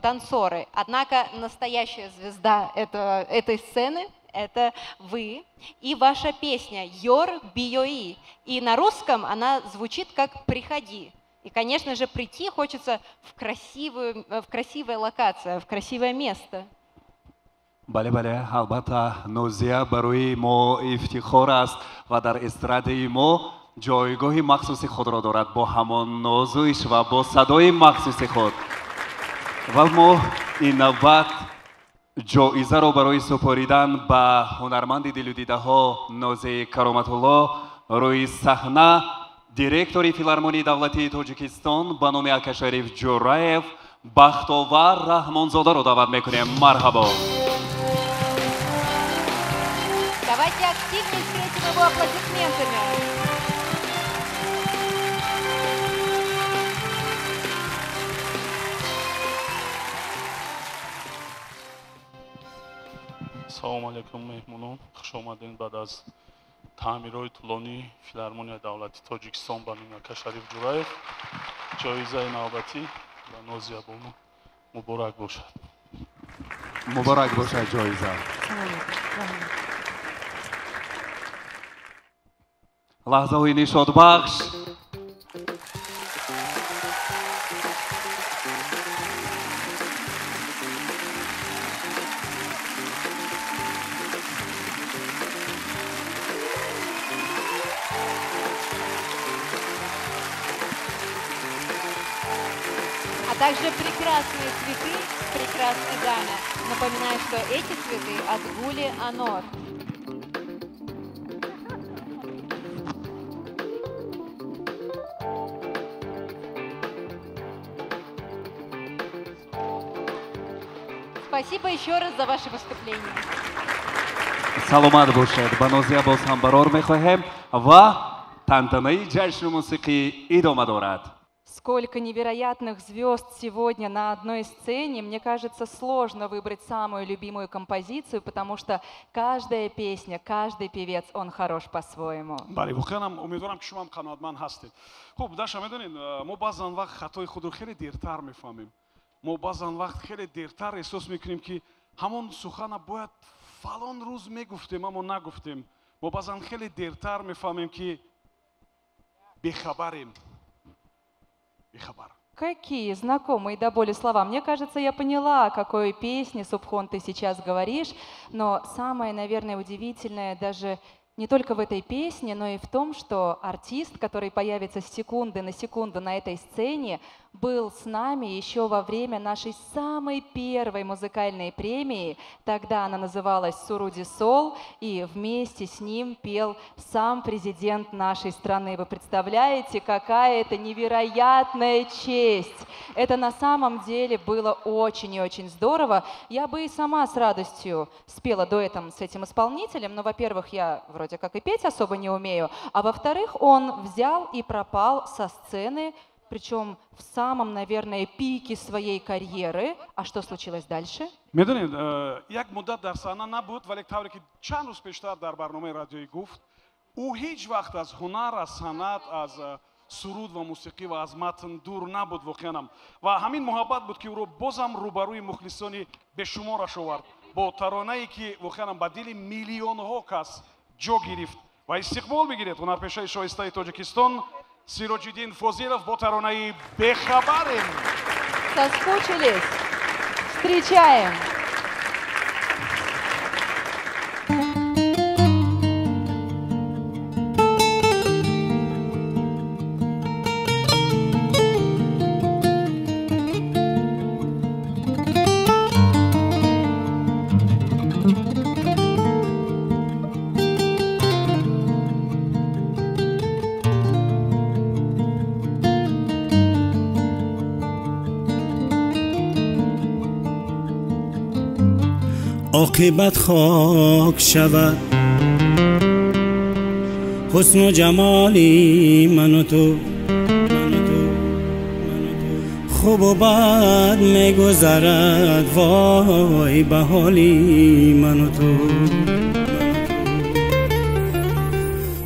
танцоры. Однако настоящая звезда этой сцены – это вы и ваша песня «Йор Биои». И на русском она звучит как «Приходи». И, конечно же, прийти хочется в красивую локацию, в красивое место. бале, албатта, нозия барои мо ифтихор аст ва дар эстрадаи мо ҷойгоҳи махсуси худро дорад бо ҳамон нозуиш ва бо садои махсуси худ. Ва мо ин навбат ҷоизаро барои супоридан ба ҳунарманди дилудидаҳо Нозии Кароматулло рӯи саҳна директори филармонии давлатии Тоҷикистон ба номи Акашариф Ҷураев Бахтовар Раҳмонзодаро даъват мекунем. Марҳабо. Давайте активнее встретим его аплодисментами. Салом алейкум меҳмонон, хуш омадин баъд аз таъмирҳои тӯлонии филармонияи давлати Тоҷикистон ба номи Акашариф Ҷураев. ҷоизаи навбатӣ ба Нозия Бону муборак бошад. Муборак бошад ҷоиза. лаҳзаҳои нишодбахш. Также прекрасные цветы, прекрасный Ганя. Напоминаю, что эти цветы от Гули Анор. Спасибо еще раз за ваше выступление. саломат бошед. Ба Нозия боз ҳам барор мехоҳем ва тантанаи ҷашну мусиқӣ идома дорад. Сколько невероятных звезд сегодня на одной сцене. Мне кажется, сложно выбрать самую любимую композицию, потому что каждая песня, каждый певец, он хорош по-своему. бале, воқеан умедворам ки шумо ҳам қаноатманд ҳастед. хуб, даша медонед, мо баъзан вақт хатои худро хеле дертар мефаҳмем. мо баъзан вақт хеле дертар эҳсос мекунем ки ҳамон сухана бояд фалон рӯз мегуфтем, аммо нагуфтем. мо баъзан хеле дертар мефаҳмем ки бехабарем. Какие знакомые до боли слова. Мне кажется, я поняла, о какой песне, Субхон, ты сейчас говоришь. Но самое, наверное, удивительное даже не только в этой песне, но и в том, что артист, который появится с секунды на секунду на этой сцене, был с нами еще во время нашей самой первой музыкальной премии. Тогда она называлась «Суруди Сол», и вместе с ним пел сам президент нашей страны. Вы представляете, какая это невероятная честь! Это на самом деле было очень и очень здорово. Я бы и сама с радостью спела дуэтом с этим исполнителем, но, во-первых, я вроде как и петь особо не умею, а во-вторых, он взял и пропал со сцены, причем в самом, наверное, пике своей карьеры. А что случилось дальше? медонед, як муддат дар саҳна набуд, вале тавре ки чанд рӯз пештар дар барномаи радиоӣ гуфт, ӯ ҳеҷ вақт аз ҳунар, аз санъат, аз суруд ва мусиқӣ ва аз матн дур набуд воқеанам. Ва ҳамин муҳаббат буд ки ӯро бозам рӯбарӯи мухлисони бешумораш овард, бо таронае ки воқеанам ба дили миллионҳо кас ҷо гирифт. Ва истиқбол бигиред ҳунарпешаи шоистаи Тоҷикистон Сироҷиддин Фозилов бо таронаи «Бехабарем». Соскучились? Встречаем! عاقبت خاک شود. حسن و جمالی من و تو، خوب و بد میگذرد وای به حالی من و تو.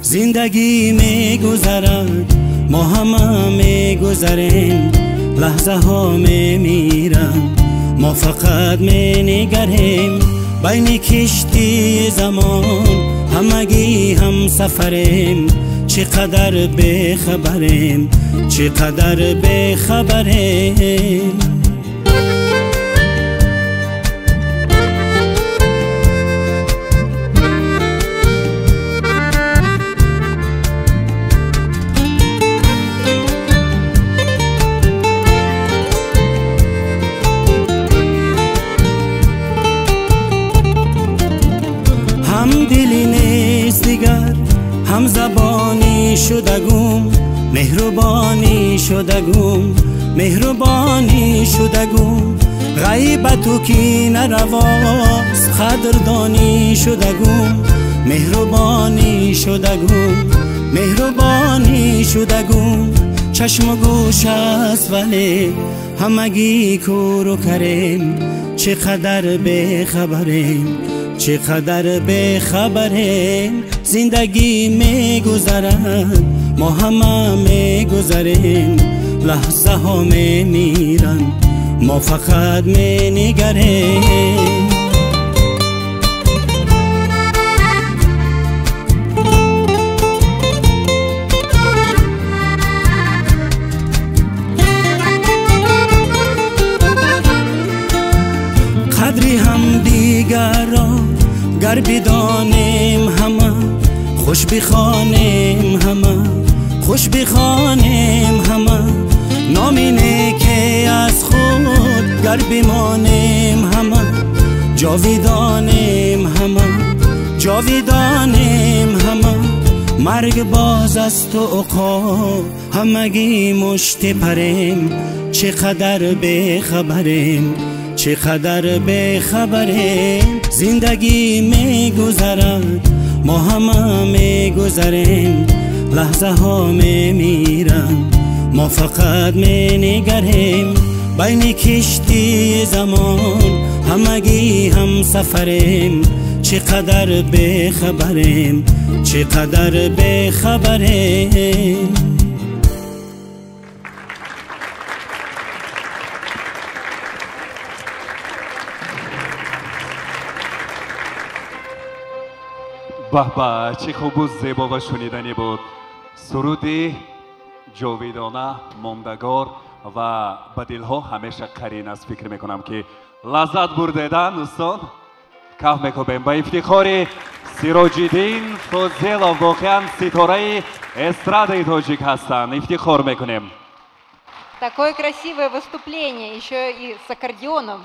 زندگی میگذرد ما همه میگذریم، لحظه ها میمیرند ما فقط مینگریم. بین کشتی زمان همگی هم سفریم، چقدر بخبریم چقدر بخبریم. هم دلی نیست دیگر، هم زبانی شدگم، مهربانی شدگم، مهربانی شدگم. غیبت و کی نرواست قدردانی شدگم، مهربانی شدگم، مهربانی شدگم. چشم و گوش است ولی همگی کور و کریم، چقدر بخبریم چقدر بخبریم. زندگی میگذرد ما همه میگذریم، لحظه ها میمیرن ما فقط مینگریم. قدری هم دیگر را گر بدانیم همه، خوش بخوانیم همه، خوش بخوانیم همه. نامینه که از خود گر بمانیم همه، جاویدانیم همه، جاویدانیم همه. مرگ باز است و عقاب همگی مشت پریم، چقدر بخبریم چقدر بخبریم. زندگی میگذرد ما همه میگذریم، لحظه ها میمیرن ما فقط مینگریم. بین کشتی زمان همگی هم سفریم، چقدر بخبریم چقدر بخبریم. به به، چه خوب و زیبا و شنیدنی بود. سرودی جاویدانه ماندگار و به دلها همیشه قرین است. فکر میکنم که لذت بردیدن دوستان. کف میکنیم به افتخار سیراج‌الدین فاضل، واقعا ستاره استراد تاجیک هستند. افتخار میکنیم. Такое красивое выступление, еще и с аккордеоном.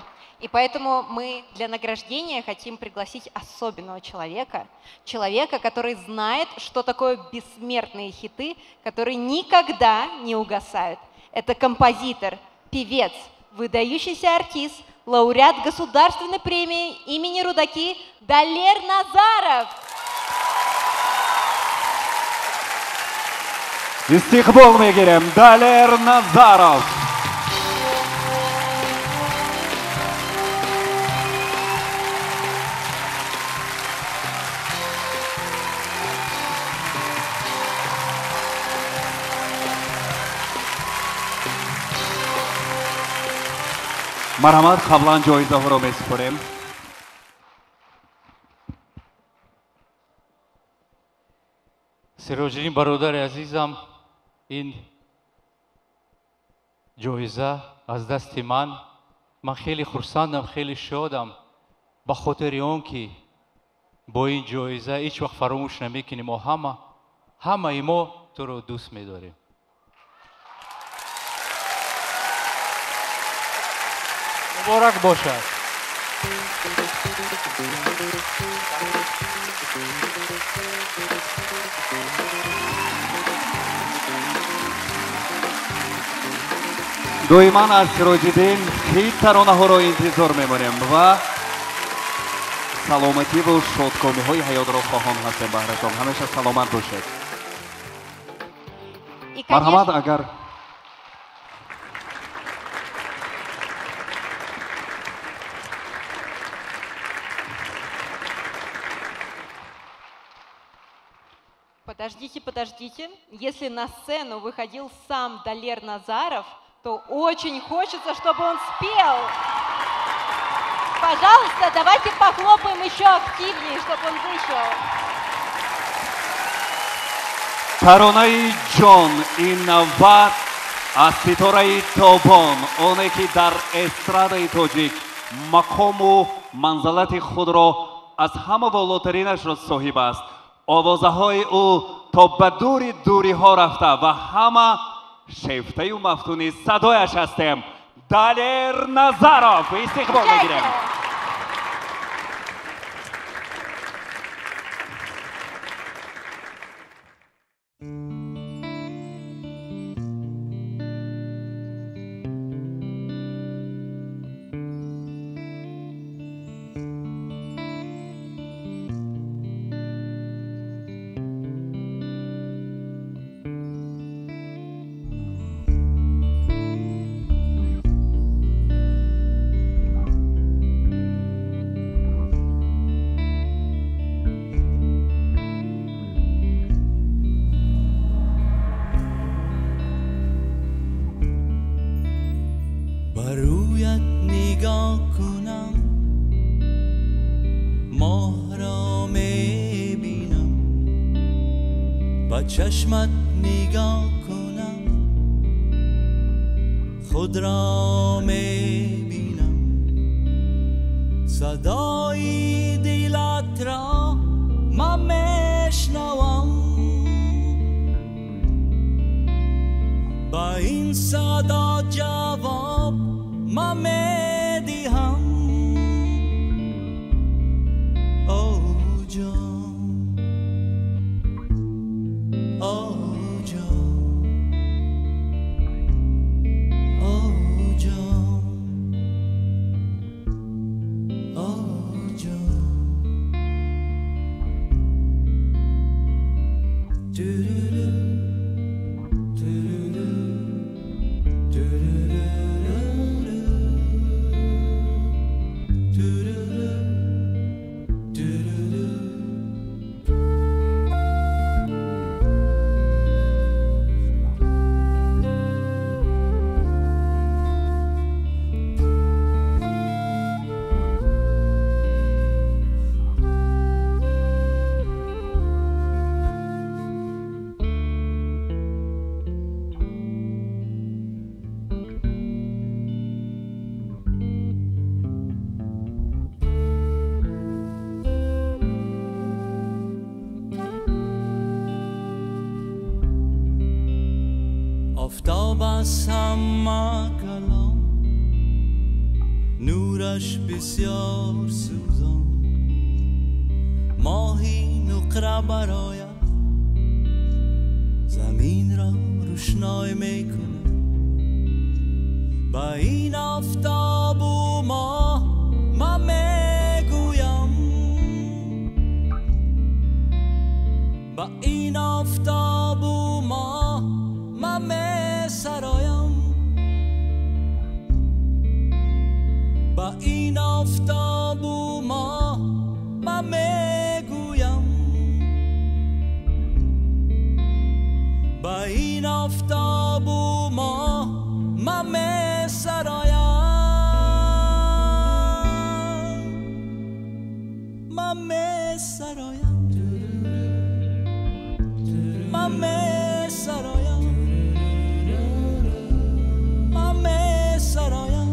И поэтому мы для награждения хотим пригласить особенного человека, человека, который знает, что такое бессмертные хиты, которые никогда не угасают. Это композитор, певец, выдающийся артист, лауреат государственной премии имени Рудаки Далер Назаров. استقبال میگیریم دالر نظارov. مرحمت قبلا جایزه ها رو میسپاریم. سیراج‌الدین برادر عزیزم، این جایزه از دست من خیلی خرسندم، خیلی شادم، به خاطر اون که با این جایزه هیچ وقت فراموش نمیکنیم و همه ما تو رو دوست میداریم. مبارک باشد. دویمان از سیراج‌الدین خیلی ترانه ها رو انتظار میمونیم و саломатӣ ву шодкомиҳои ҳаётро хоҳон ҳастем баҳрашон. ҳамеша саломат бошед. Марҳамат, агар Подождите. Если на сцену выходил сам Далер Назаров, то очень хочется, чтобы он спел. Пожалуйста, давайте похлопаем еще активнее, чтобы он вышел. таронаи ҷон ин навбат аз ситораи тобон, оне ки дар эстрадаи тоҷик мақому манзалати худро аз ҳама болотаринашро соҳиб аст. овозаҳои ӯ то ба дури дуриҳо рафта ва ҳама шефтаю мафтуни садояш ҳастем. Далер Назаров истиқбол мегирем. رویت نگاه کنم ماه را میبینم با چشمت نگاه کنم خود را میبینم صدای دلت را من میشنوم با این صدا جواب من میدهم او جان او جان او جان او جان آفتاب از همه کلام نورش بسیار سوزان ماهی نقره برآید زمین را روشنای میکنه با این آفتاب و ماه من میگویم با این آفتاب و ماه من میسرایم با این آفتاب و ماه من میگویم با این آفتاب و ماه من میسرایم من میسرایم من میسرایم من میسرایم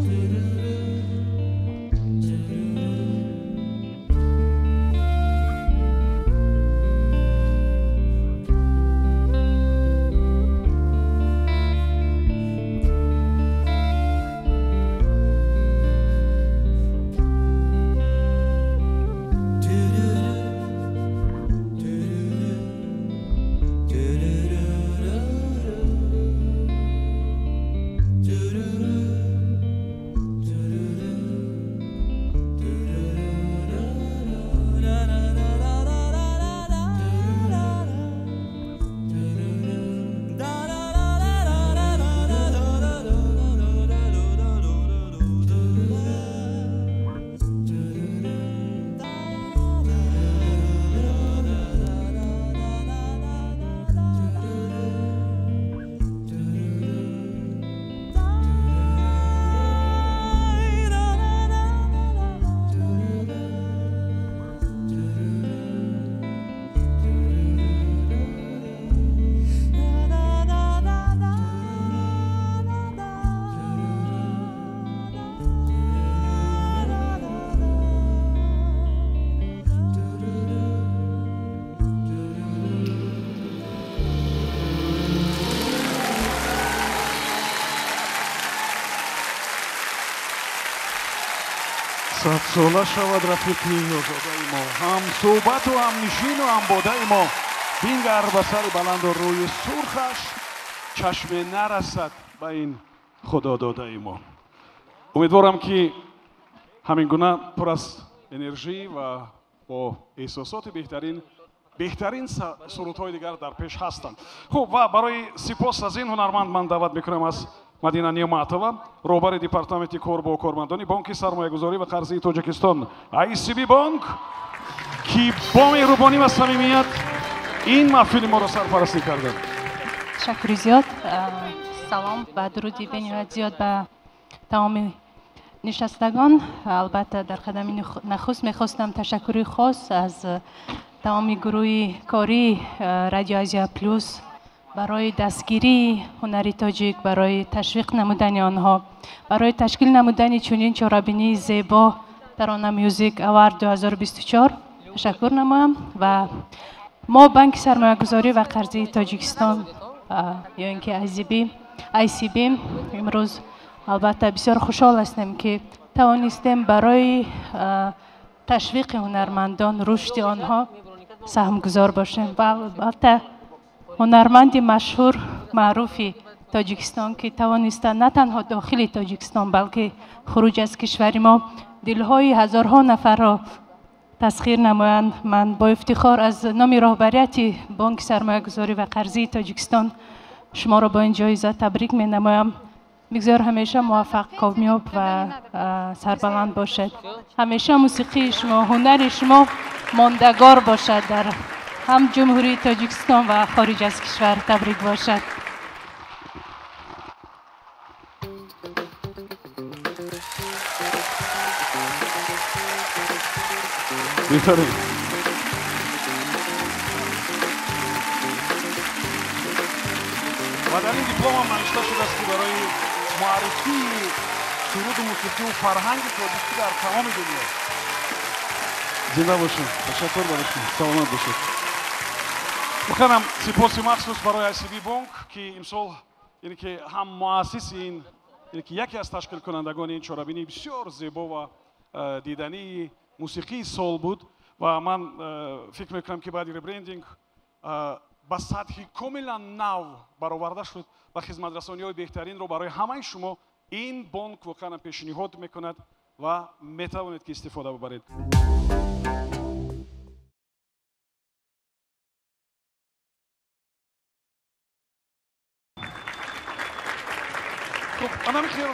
do садсола шавад рафиқи озодаи мо ҳам суҳбату ҳам нишину ҳам бодаи мо бингар ба сари баланду рӯи сурхаш чашме нарасад ба ин худододаи мо. умедворам ки ҳамин гуна пур аз энержӣ ва бо эҳсосоти беҳтарин сурудҳои дигар дар пеш ҳастанд. хуб ва барои сипос аз ин ҳунарманд ман даъват мекунам аз Мадина Ниъматова, роҳбари департаменти кор бо кормандони Бонки сармоягузорӣ ва қарзии Тоҷикистон ICB Bank, ки бо меҳрубонӣ ва самимият ин маҳфили моро сарпарастӣ карданд. ташаккури зиёд. салом ва дуруди бениҳоят зиёд ба тамоми нишастагон. албатта дар қадами нахуст мехостам ташаккури хос аз тамоми гурӯҳи кории Радио Азия Плюс барои дастгирии ҳунари тоҷик, барои ташвиқ намудани онҳо, барои ташкил намудани чунин чорабинии зебо Тарона Music Award 2024 ташаккур намоям. ва мо Банки сармоягузорӣ ва қарзии Тоҷикистон ё ин ки ICB имрӯз албатта бисёр хушҳол ҳастем ки тавонистем барои ташвиқи ҳунармандон, рушди онҳо саҳмгузор бошем. ва албатта ҳунарманди машҳур маъруфи Тоҷикистон ки тавониста на танҳо дохили Тоҷикистон балки хуруҷ аз кишвари мо дилҳои ҳазорҳо нафарро тасхир намоянд. ман бо ифтихор аз номи роҳбарияти Бонки сармоягузорӣ ва қарзии Тоҷикистон шуморо бо ин ҷоиза табрик менамоям. мигзор ҳамеша муваффақ, комёб ва сарбаланд бошед. ҳамеша мусиқии шумо, ҳунари шумо мондагор бошад дар ҳам ҷумҳурии Тоҷикистон ва хориҷ аз кишвар. табрик бошад. беҳтарин. ва дар ин дипломам навишта шудааст ки барои муаррифии суруду мусиқию фарҳанги тоҷикӣ дар тамоми дунё. зинда бошед. ташаккур барои саломат бошед. мехоҳам сипоси махсус барои ICB Bank ки имсол яъне ки ҳам муассиси ин яъне ки яке аз ташкилкунандагони ин чорабинии бисёр зебо ва дидании мусиқии сол буд ва ман фикр мекунам ки баъди ребрендинг ба сатҳи комилан нав бароварда шуд ва хизматрасониҳои беҳтаринро барои ҳамаи шумо ин бонк воқеан пешниҳод мекунад ва метавонед ки истифода бибаред. хуб анами хел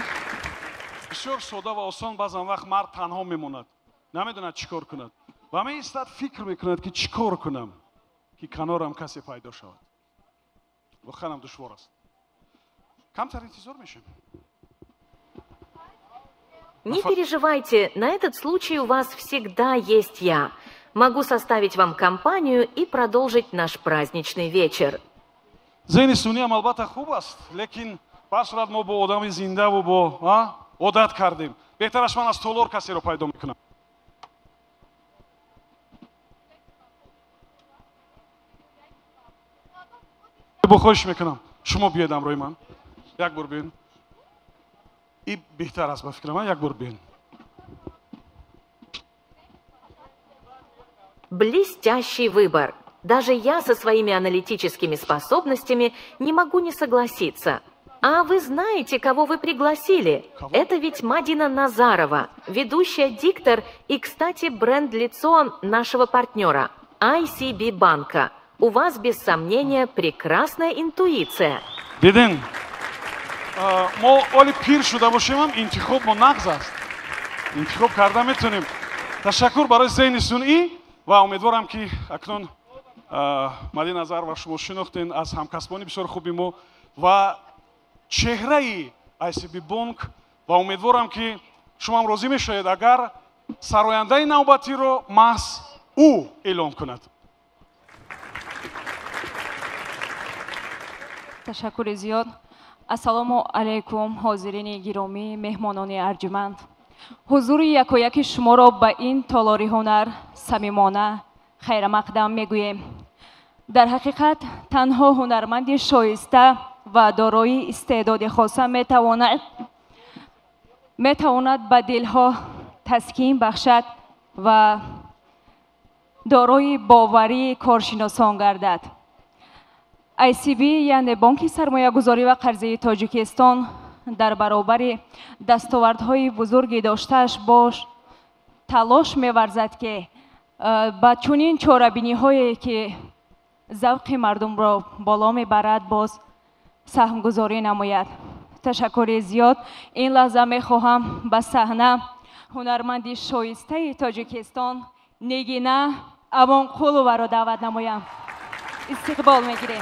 бисёр сода ва осон баъзан вақт мард танҳо мемонад, намедонад чӣ кор кунад ва ҳамаи истад фикр мекунад ки чӣ кор кунам ки канорам касе пайдо шавад. воқеан душвор аст. камтар интизор мешем. Не переживайте, на этот случай у вас всегда есть я. Могу составить вам компанию и продолжить наш праздничный вечер. зеҳни суниам албатта хуб аст, лекин бар сурат мо бо одами зиндаву бо одат кардем. беҳтараш ман аз толор касеро пайдо мекунам. бо хоҳиш мекунам шумо биёед ҳамроҳи ман. як бор биён. и беҳтар аст ба фикри ман. як бор биён. Блестящий выбор. Даже я со своими аналитическими способностями не могу не согласиться. А вы знаете, кого вы пригласили? Это ведь Мадина Назарова, ведущая диктор и, кстати, бренд-лицо нашего партнера ICB банка. У вас, без сомнения, прекрасная интуиция. Дидин, мо оли пир шуда бошем ҳам интихоб мо нағз аст. интихоб карда метавонем. ташаккур барои зеҳни сунъӣ ва умедворам ки акнун Мадина Назарова шумо шинохтен аз ҳамкасбони бисёр хуби мо ва чеҳраи ICB Bank ва умедворам ки шумоам розӣ мешавед агар сарояндаи навбатиро маҳз ӯ эълон кунад. ташаккури зиёд. ассалому алайкум ҳозирини гиромӣ, меҳмонони арҷуманд. ҳузури якояки шуморо ба ин толори ҳунар самимона хайрамақдам мегӯем. дар ҳақиқат танҳо ҳунарманди шоиста ва дорои истеъдоди хоса метавонад ба дилҳо تسکین بخشد و دارای باوری کارشناسان گردد. ICB یعنی بانک سرمایه‌گذاری و قرضه تاجیکستان در برابر دستاوردهای بزرگی داشته‌اش باش تلاش می‌ورزد که با چنین چاره‌بینی‌هایی که ذوق مردم را بالا می‌برد باز سهم‌گذاری نماید. تشکر زیاد. این لحظه می‌خواهم به صحنه هنرمندی شایسته تاجیکستان نگینا امانقولова را دعوت نمایم. استقبال می‌گیریم.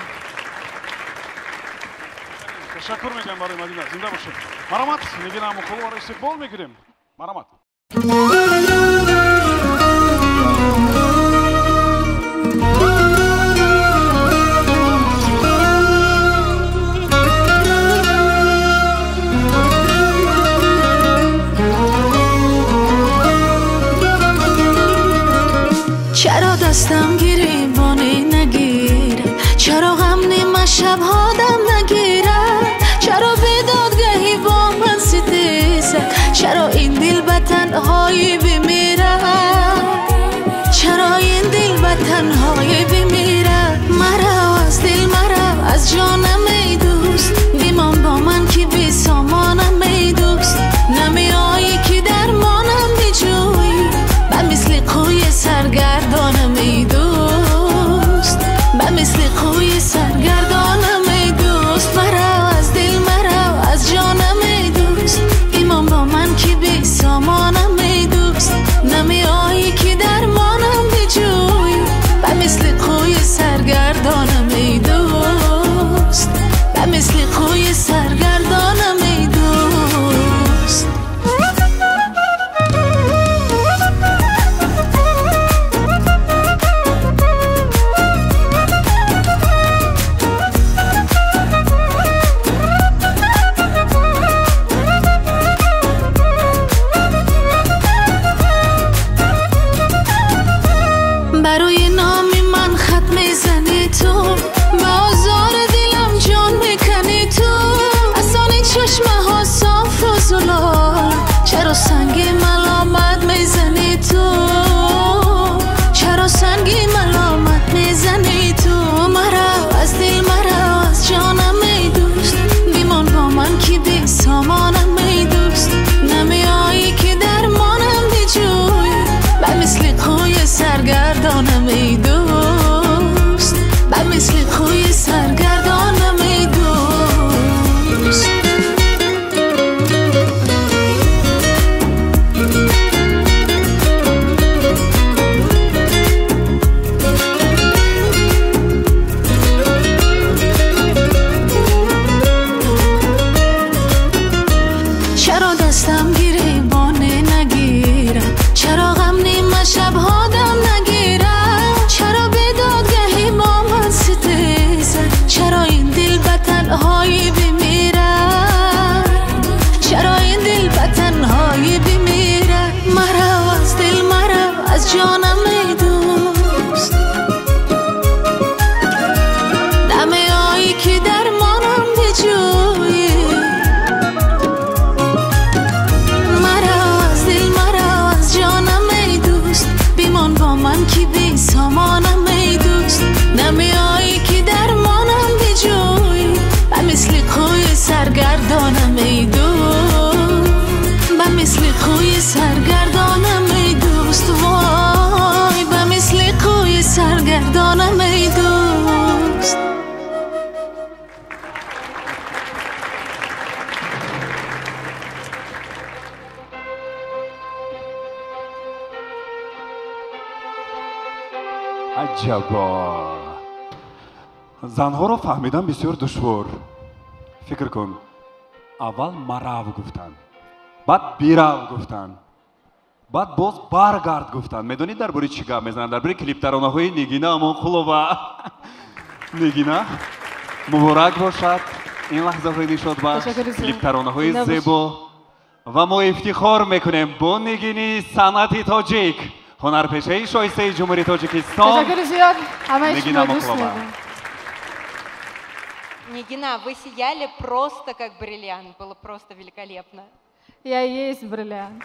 تشکر میگم برای مدینه. زنده باشید. مرحمت. نگینا امانقولова را استقبال می‌گیریم. مرحمت. چرا دستم گریبانی نگیره؟ چرا غم نیمه شبها دم نگیره؟ چرا به دادگاهی با من ستیزه؟ چرا این دل به تنهایی بمیره؟ چرا این دل به تنهایی بمیره؟ مرا از دل مرا از جانم ای دوست، بیمان با من که بی سامانم ای دوست، نمیایی که درمانم بیجویی، به مثل قوی سرگردانم ای دوست، به مثل قوی سرگردانم ای دوست. مرا از دل مرا از جانم ای دوست، ایمان با من که بی سامانم ای دوست، نمیایی که درمانم بیجویی، به مثل قوی سرگردانم ای دوست، به مثل قوی سرگردانم ای دوست. برای نامی من خط میزنی تو، به آزار دلم جان میکنی تو، اصانی چشمه ها صاف و زلال، چرا سنگی ملامت میزنی تو، چرا سنگی ملامت میزنی تو. مرا از دل مرا از جانم ای دوست، بیمان با من که بی سامانم ای دوست، نمیایی که درمانم بیجویی، به مثل قوی سرگردانم ای دوست، به مثل قوی سرگردانم ای دوست. چرا دستم گریبانی نگیره؟ چرا غم نیمه شبها دم نگیره؟ چرا به دادگاهی با من ستیزه؟ چرا این دل به تنهایی بمیره؟ چرا این دل به تنهایی بمیره؟ مرا از دل مرا از جانم ای دوست، نمیایی که درمانم بیجویی، بیمان با من که بی سامانم ای دوست، نمیایی که درمانم بیجویی، به مثل قوی سرگردانم ای دوست، به مثل قوی سرگردانم ای دوست، وای به مثل قوی سرگردانم ای دوست. عجبا. زنها رو فهمیدن بسیار دشوار. فکر کن اول مرو گفتن، بعد بیرو گفتن، بعد باز برگرد گفتن. میدونید درباره چی گپ میزنن؟ درباره کلیپ ترانه های نگینا امانقولова. نگینا مبارک باشد. این لحظه های نشاد بخش کلیپ ترانه های زیبا و ما افتخار میکنیم با نگینی صنعت تاجیک، هنرپیشه شایسته جمهوری تاجикистан. Teşekkür ediyorum. Нигина Аманқулова. Нигина, вы сияли просто как бриллиант, было просто великолепно. Я и есть бриллиант.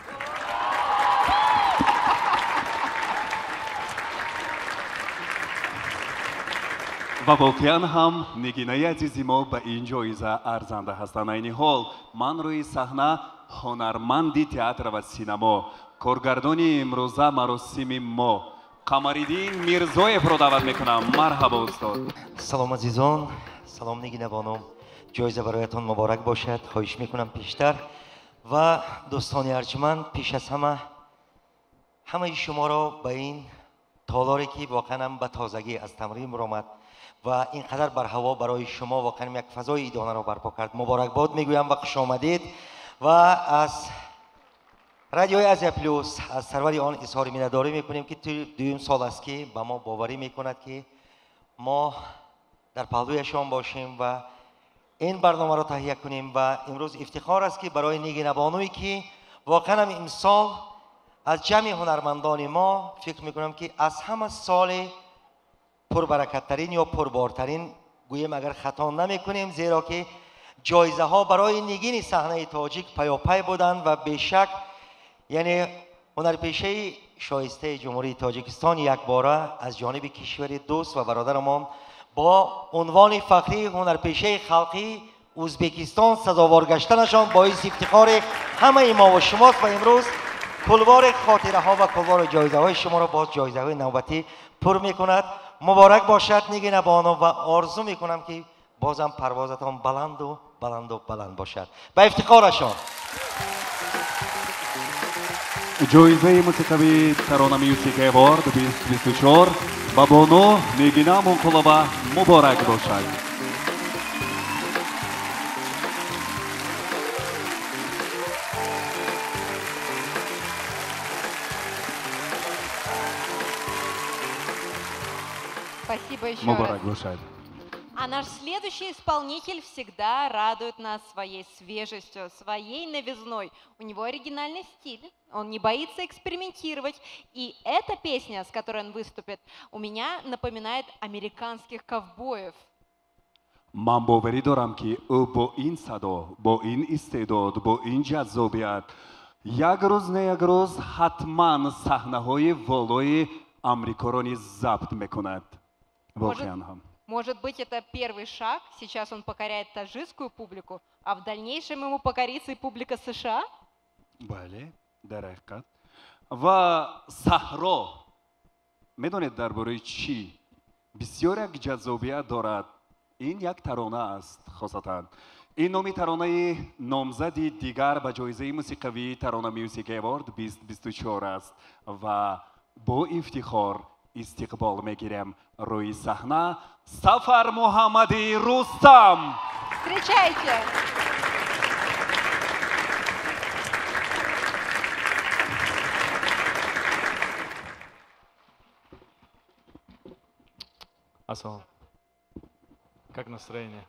ва воқеан ҳам нигинаи азизи мо ба ин ҷоиза арзанда ҳастанд. айни ҳол ман рӯи саҳна ҳунарманди театр ва синамо, коргардони имрӯза маросими мо Қамариддин Мирзоевро даъват мекунам. Марҳабо устод. салом азизон, салом нигинабонум, ҷоиза бароятон муборак бошад. хоҳиш мекунам пештар ва дӯстони арҷманд, пеш аз ҳамаи шуморо ба ин толоре ки воқеан ба тозагӣ аз тамрин омад ва инқадар бар ҳаво барои шумо воқеан як фазои идонаро барпо кард, муборакбод мегӯям ва хушомадед ва аз радиои Азия Плюс аз сарвари он изҳори миннатдорӣ мекунем ки дуюм сол аст ки ба мо боварӣ мекунад ки мо дар паҳлӯяшон бошем ва ин барномаро таҳия кунем ва имрӯз ифтихор аст ки барои нигинабонӯе ки воқеан имсол аз ҷамъи ҳунармандони мо фикр мекунам ки аз ҳама соли пурбаракаттарин ё пурбортарин гӯем агар хато намекунем, зеро ки ҷоизаҳо барои нигини саҳнаи тоҷик паёпай буданд ва бешак яъне ҳунарпешаи шоистаи ҷумҳурии Тоҷикистон якбора аз ҷониби кишвари дӯст ва бародарамон бо унвони фахрии ҳунарпешаи халқии Ӯзбекистон сазовор гаштанашон боиси ифтихори ҳамаи мо ва шумост ва имрӯз кулвори хотираҳо ва кулвори ҷоизаҳои шуморо боз ҷоизаҳои навбатӣ пур мекунад. муборак бошад нигинабоно ва орзу мекунам ки бозам парвозатон баланду баланд бошад. ба ифтихорашон. ҷоизаи мусиқавии Тарона Music Award 2024 ба боно Нигина Монқулова муборак бошад. Спасибо еще Мубарак раз. бошад. А наш следующий исполнитель всегда радует нас своей свежестью, своей новизной. У него оригинальный стиль, он не боится экспериментировать. И эта песня, с которой он выступит, у меня напоминает американских ковбоев. ман боварӣ дорам ки ӯ бо ин садо, бо ин истеъдод, бо ин ҷаззобият як рӯз не як рӯз ҳатман саҳнаҳои волои амрикоро низ забт мекунад. Воқеан ҳам. Может быть, это первый шаг, сейчас он покоряет таджикскую публику, а в дальнейшем ему покорится и публика США? бале, дар ҳақиқат. ва саҳро медонед дар бораи чӣ бисёр як ҷаззобият дорад. ин як тарона аст хосатан. ин номи таронаи номзади дигар ба ҷоизаи мусиқавии Тарона Music Award 2024 аст ва бо ифтихор истиқбол мегирем рӯи саҳна Сафар Муҳаммади Рустам. Встречайте! Ассалам. Как настроение?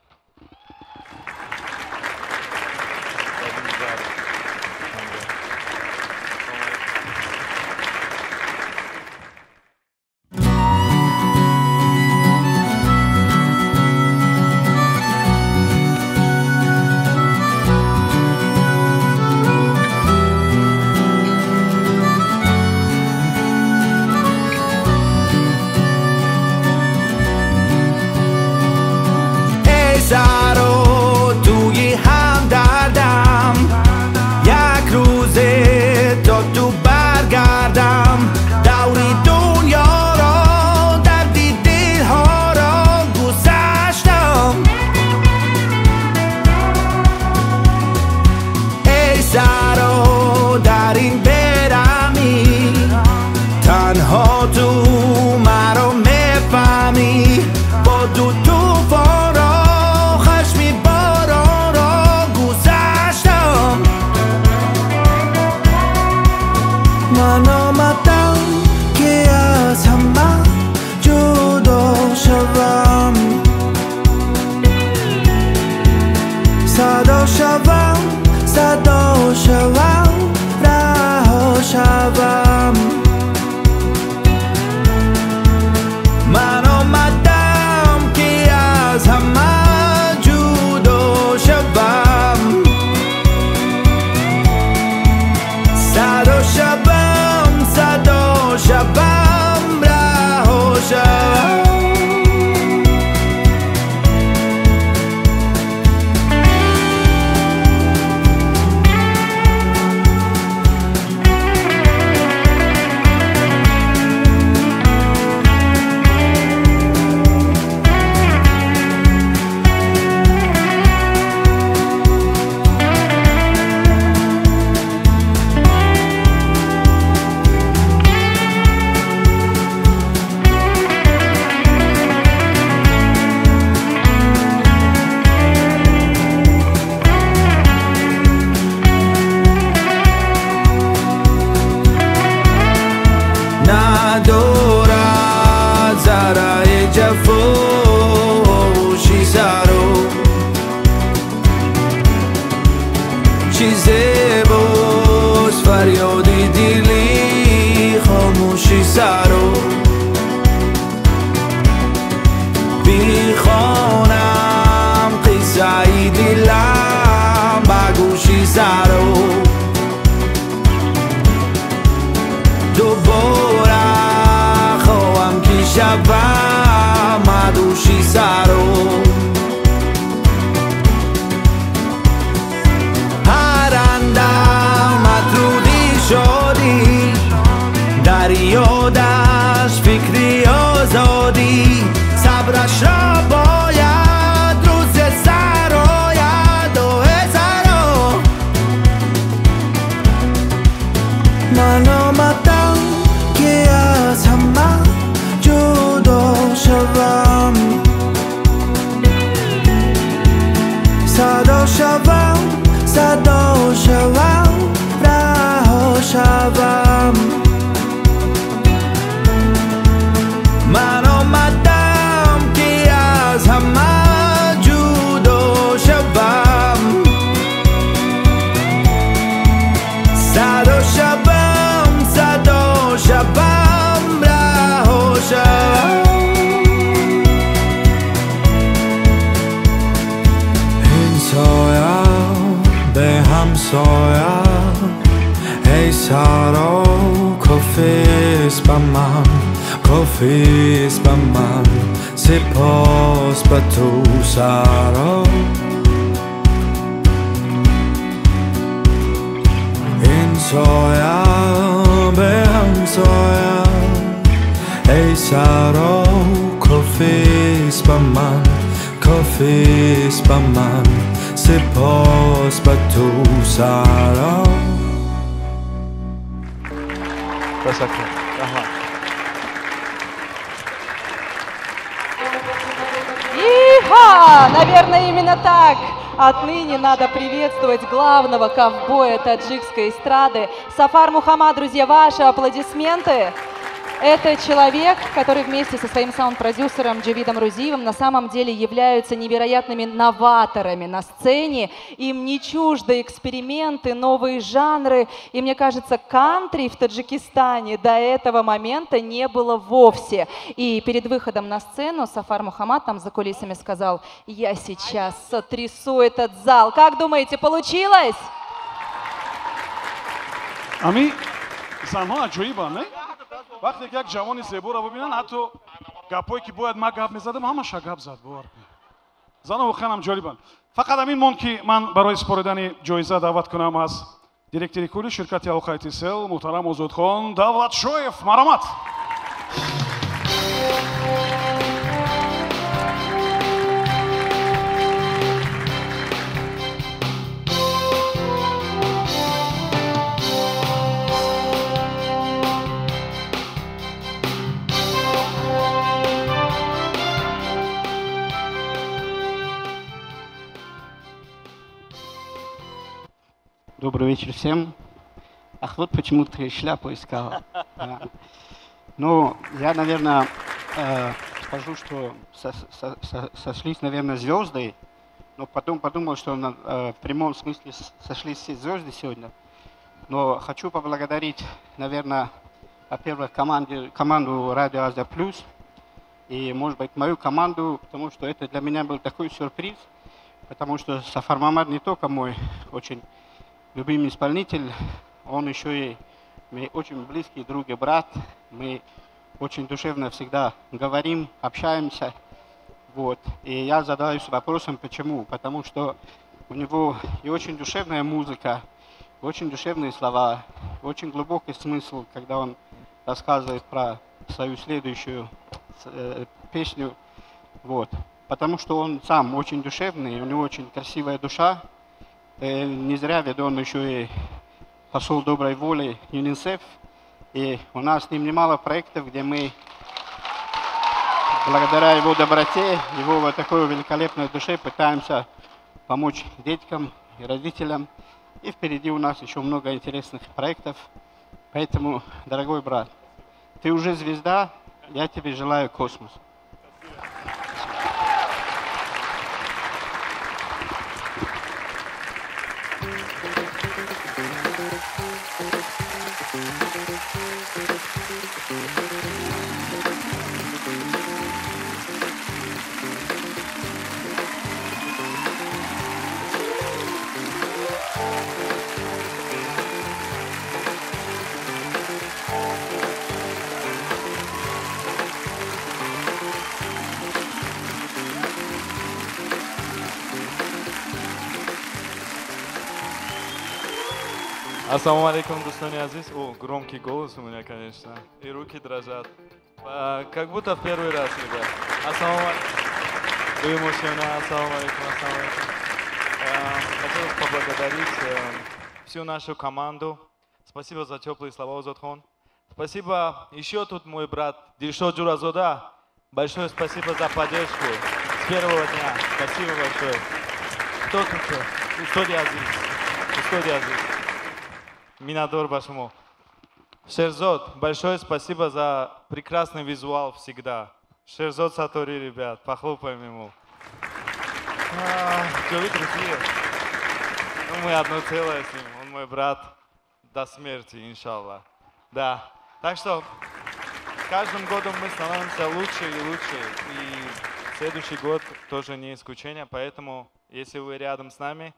سرو دوباره خواهم که شبم مدوشی سرو هرندم مطرودی شدی دریا دشت فکری آزادی صبرش را باید روز سرآید و سرا من آمدم که از همه جدا شوم صدا شوم صدا شوم رها شوم من آمدم که از همه جدا شوم صدا شوم صدا شوم رها شوم این سایه به همسایه ای سرا کافیست به من کافیست به من سپاس به تو سرا این سایه به همسایه ای سرا کافیست به من کافیست به من سپاس به تو سرا Иха! Наверное, именно так. Отныне надо приветствовать главного ковбоя таджикской эстрады. Сафар Мухаммад, друзья, ваши аплодисменты. Это человек, который вместе со своим саунд-продюсером Джавидом Рузиевым на самом деле являются невероятными новаторами на сцене. Им не чужды эксперименты, новые жанры. И мне кажется, кантри в Таджикистане до этого момента не было вовсе. И перед выходом на сцену Сафар Мухаммад там за кулисами сказал: «Я сейчас сотрясу этот зал». Как думаете, получилось? Ами, занҳо аҷоибанд, не? وقتی که یک جوانی زیبا را ببینن حتی گپایی که باید من گپ میزدم همش گپ زد باور کنید زن و خانم جالبند فقط همین مون که من برای سپردن جایزه دعوت کنم از دیرکتوری کلی شرکت алқайти сел محترم озодхон давлатшоев марҳамат Добрый вечер всем. Ах, вот почему ты шляпу искал. Ну, я, наверное, скажу, что сошлись, наверное, звезды, но потом подумал, что в прямом смысле сошлись все звезды сегодня. Но хочу поблагодарить, наверное, во-первых, команду Радио Азия Плюс и, может быть, мою команду, потому что это для меня был такой сюрприз, потому что Сафар Мухаммад не только мой очень любимый исполнитель, он еще и мой очень близкий друг и брат. Мы очень душевно всегда говорим, общаемся. Вот. И я задаюсь вопросом, почему? Потому что у него и очень душевная музыка, очень душевные слова, очень глубокий смысл, когда он рассказывает про свою следующую песню. Вот. Потому что он сам очень душевный, у него очень красивая душа. Не зря, ведь он еще и посол доброй воли ЮНИСЕФ. И у нас с ним немало проектов, где мы, благодаря его доброте, его вот такой великолепной душе, пытаемся помочь деткам и родителям. И впереди у нас еще много интересных проектов. Поэтому, дорогой брат, ты уже звезда, я тебе желаю космоса. Ассаламу алейкум, достони азиз. О, громкий голос у меня, конечно. И руки дрожат. Как будто в первый раз, ребят. Ассаламу алейкум. Вы мужчина, ассаламу алейкум, ассаламу алейкум. Хотел поблагодарить всю нашу команду. Спасибо за теплые слова, Озодхон. Спасибо еще тут мой брат Дильшод Джуразода. Большое спасибо за поддержку с первого дня. Спасибо большое. Кто тут? Устодия азиз. Устодия азиз. Минадор Башму. Шерзот, большое спасибо за прекрасный визуал всегда. Шерзот Сатори, ребят, похлопаем ему. Джови, друзья. Мы одно целое с ним. Он мой брат до смерти, иншаллах. Да. Так что с каждым годом мы становимся лучше и лучше. И следующий год тоже не исключение. Поэтому, если вы рядом с нами,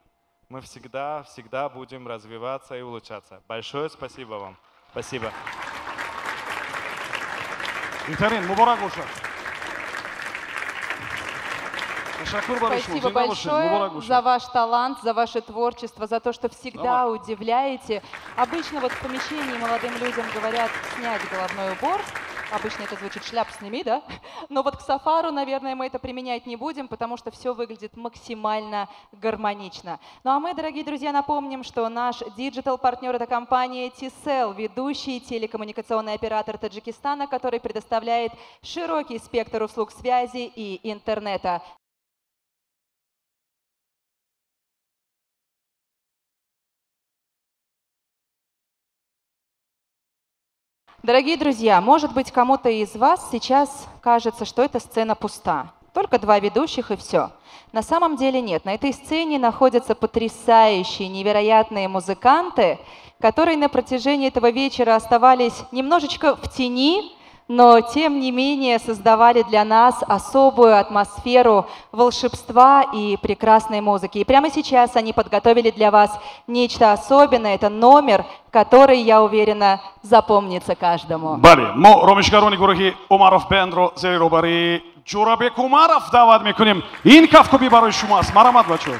мы всегда будем развиваться и улучшаться. Большое спасибо вам. Спасибо. Интерин, мубарак уша. Спасибо большое за ваш талант, за ваше творчество, за то, что всегда удивляете. Обычно вот в помещении молодым людям говорят снять головной убор. Обычно это звучит «шляпу сними», да? Но вот к Сафару, наверное, мы это применять не будем, потому что все выглядит максимально гармонично. Ну а мы, дорогие друзья, напомним, что наш диджитал-партнер — это компания T-Cell, ведущий телекоммуникационный оператор Таджикистана, который предоставляет широкий спектр услуг связи и интернета. Дорогие друзья, может быть, кому-то из вас сейчас кажется, что эта сцена пуста. Только два ведущих и все. На самом деле нет. На этой сцене находятся потрясающие, невероятные музыканты, которые на протяжении этого вечера оставались немножечко в тени, но тем не менее создавали для нас особую атмосферу волшебства и прекрасной музыки. И прямо сейчас они подготовили для вас нечто особенное. Это номер, который, я уверена, запомнится каждому. Бали, мо ромишгарони гурухи Умаров Бендро зериробари Джурабек Умаров давад мекуним. Ин кафкоби барои шумаст. Марамад бачо.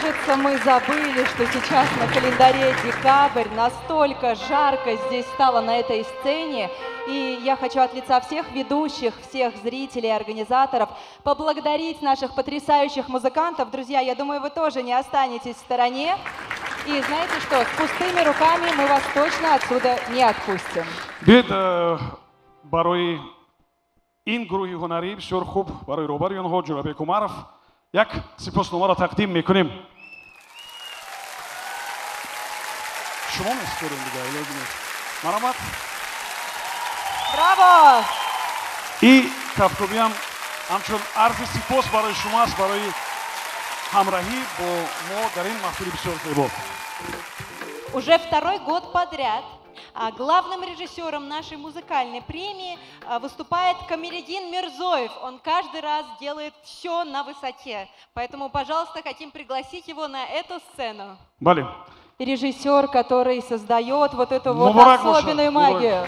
Кажется, мы забыли, что сейчас на календаре декабрь, настолько жарко здесь стало на этой сцене. И я хочу от лица всех ведущих, всех зрителей, организаторов поблагодарить наших потрясающих музыкантов. Друзья, я думаю, вы тоже не останетесь в стороне. И знаете что, с пустыми руками мы вас точно отсюда не отпустим. барои ин гурӯҳи ҳунарӣ бисёр хуб барои роҳбари онҳо Ҷурабек Умаров як сипосномаро тақдим мекунем. Шумо меспорем дига, илоҷи нест. Марҳамат. Браво! И кафтобиам ҳамчун арзи сипос барои шумо аст, барои ҳамроҳӣ бо мо дар ин маҳфили бисёр зебо. Уже второй год подряд главным режиссером нашей музыкальной премии выступает Камиледдин Мирзоев. Он каждый раз делает все на высоте. Поэтому, пожалуйста, хотим пригласить его на эту сцену. Бали. Режиссер, который создает вот эту вот особенную магию.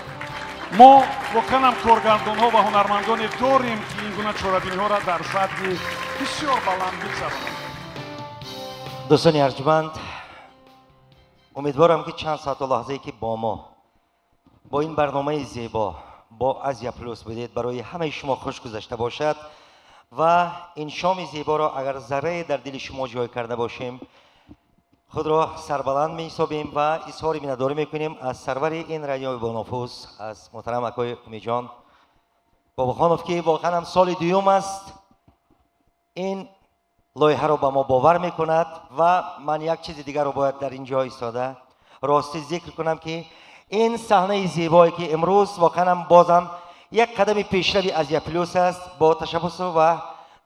мо воқеан коргардонҳо ва ҳунармандоне дорем ки ин гуна чорабиниҳоро дар сатҳи бисёр баланд бигзаронанд. дӯстони арҷманд, умедворам ки чанд соату лаҳзае ки бо мо бо ин барномаи зебо бо Азия Плюс будед барои ҳамаи шумо хуш гузашта бошад ва ин шоми зеборо агар заррае дар дили шумо ҷой карда бошем, худро сарбаланд меҳисобем ва изҳори миннатдорӣ мекунем аз сарвари ин радиои бонуфус, аз муҳтарам акои Умидҷон Бобохонов, ки воқеан ҳам соли дуюм аст ин лоиҳаро ба мо бовар мекунад. ва ман як чизи дигарро бояд дар ин ҷо истода ростӣ зикр кунам ки ин саҳнаи зебое ки имрӯз воқеан ҳам бозам як қадами пешрави Азия Плюс аст, бо ташаббусу ва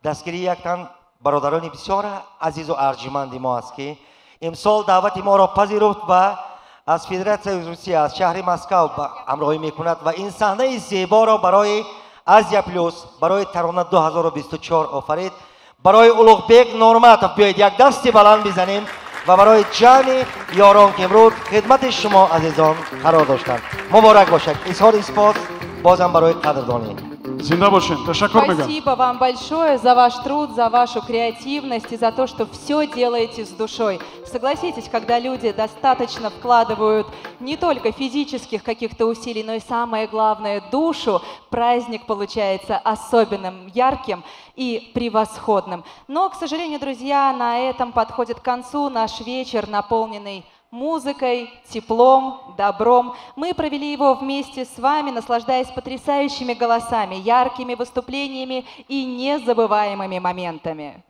дастгирии як тан бародарони бисёр азизу арҷманди мо аст ки имсол даъвати моро пазируфт ва аз Федератсияи Русия, аз шаҳри Москав ҳамроҳӣ мекунад ва ин саҳнаи зеборо барои Азия Плюс, барои Тарона 2024 офарид. барои Улуғбек Нурматов биёед як дасти баланд бизанем ва барои ҷамъи ёрон ки имрӯз хидмати шумо азизон қарор доштанд. Муборак бошад. Изҳори сипос бозам барои қадрдонӣ. Зинда бошед. Ташаккур мегӯям. Спасибо вам большое за ваш труд, за вашу креативность и за то, что все делаете с душой. Согласитесь, когда люди достаточно вкладывают не только физических каких-то усилий, но и самое главное душу, праздник получается особенным, ярким и превосходным. Но, к сожалению, друзья, на этом подходит к концу наш вечер, наполненный музыкой, теплом, добром. Мы провели его вместе с вами, наслаждаясь потрясающими голосами, яркими выступлениями и незабываемыми моментами.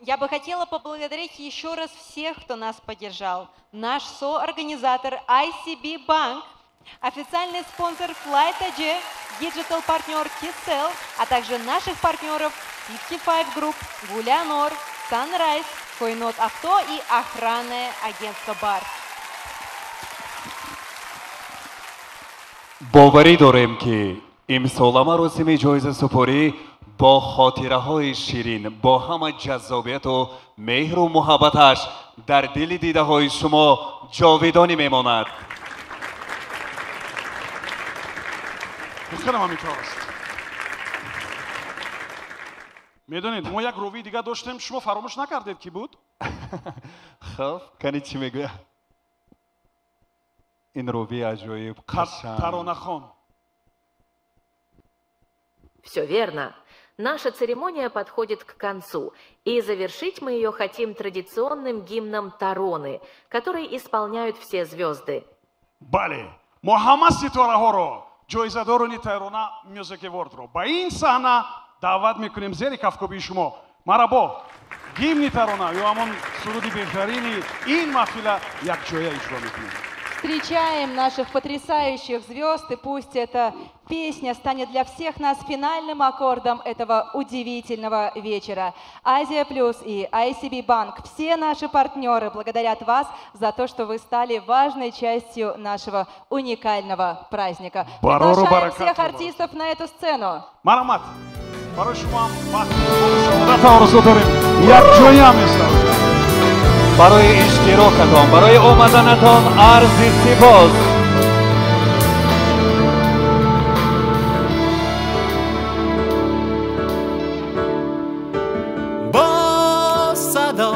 Я бы хотела поблагодарить еще раз всех, кто нас поддержал. Наш соорганизатор ICB Bank, официальный спонсор FlightAG, диджитал-партнер Kissel, а также наших партнеров 55 Group, Гулянор, Sunrise, Койнот Авто и охранное агентство Бар. боварӣ дорем ки имсола маросими ҷоизасупорӣ бо хотираҳои ширин, бо ҳама ҷаззобияту меҳру муҳаббаташ дар дили дидаҳои шумо ҷовидонӣ мемонад. медонед мо як ровии дига доштем, шумо фаромӯш накардед ки буд? хуб, кани чӣ мегӯяд? ин ровии аҷоиб, қашанг. Таронахон. Все верно. Наша церемония подходит к концу, и завершить мы ее хотим традиционным гимном Тароны, который исполняют все звезды. Бале, мо ҳама ситораҳоро, ҷоизадорони Тарона Music Award-ро ба ин саҳна даъват мекунем зери кафкоби шумо. Марабо, гимни Тарона ё ҳамон суруди беҳтарини ин маҳфила якҷоя иҷро мекунем. Встречаем наших потрясающих звезд, и пусть эта песня станет для всех нас финальным аккордом этого удивительного вечера. Азия Плюс и ICB Bank, все наши партнеры благодарят вас за то, что вы стали важной частью нашего уникального праздника. Приглашаем всех артистов на эту сцену. Марамат, барои шумо бахту орзу дорем. Якҷоя местад. барои иштирокатон, барои омаданатон арзи сипос. با صدا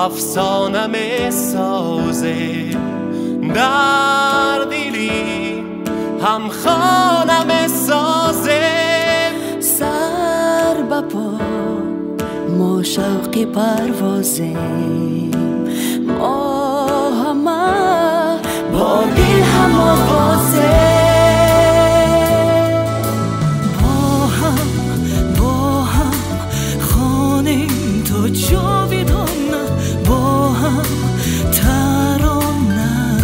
افسانه می سازه در دلی هم خانه می سازه سر بپا ما شوقی پروازیم ما همه با دل هم آوازه با هم خانیم تو جاویدانه با هم ترانه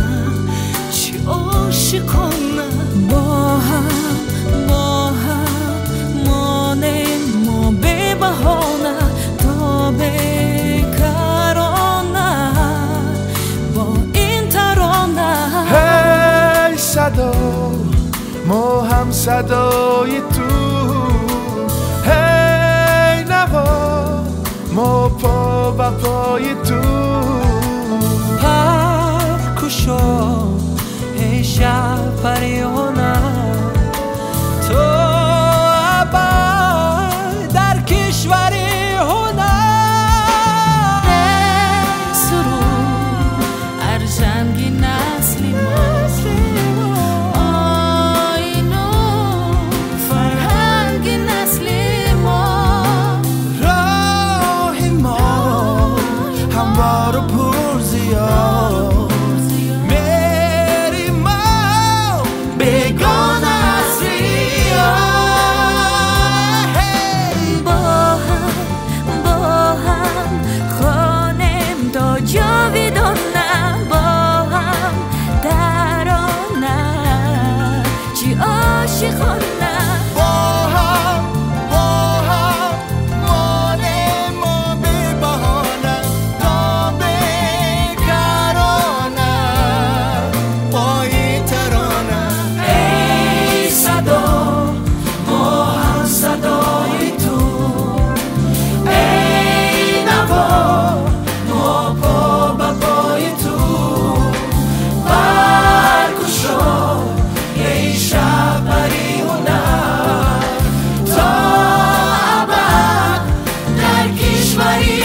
چی عاشقانه با هم مانیم ما به بهانه تا بیکرانه با این ترانه هی صدا ما هم صدای تو هی نوا ما پا و پای تو پر کشا ای شب پریانه تو ابد در کشوری هنر سرود ارژنگی نسلی ما آینو فرهنگی نسلی ما راهی ما هموار و پر زیاد میریم ما بیگانه از ریا با هم خانم تا جاویدانه با هم ترانه چی عاشقانه با هم مانیم ما به بهانه تا بیکرانه با این ترانه ای صدا ما هم صدای تو ای نوا ما پا به پای تو برگشا ای شب پریونه تا ابد در کشوری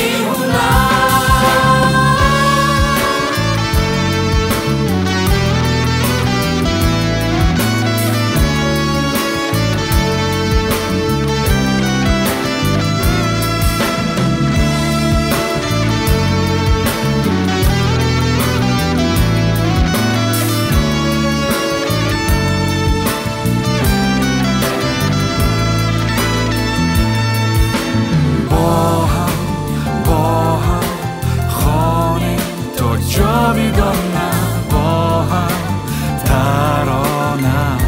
با هم خانیم تو جاویدانه با هم ترانه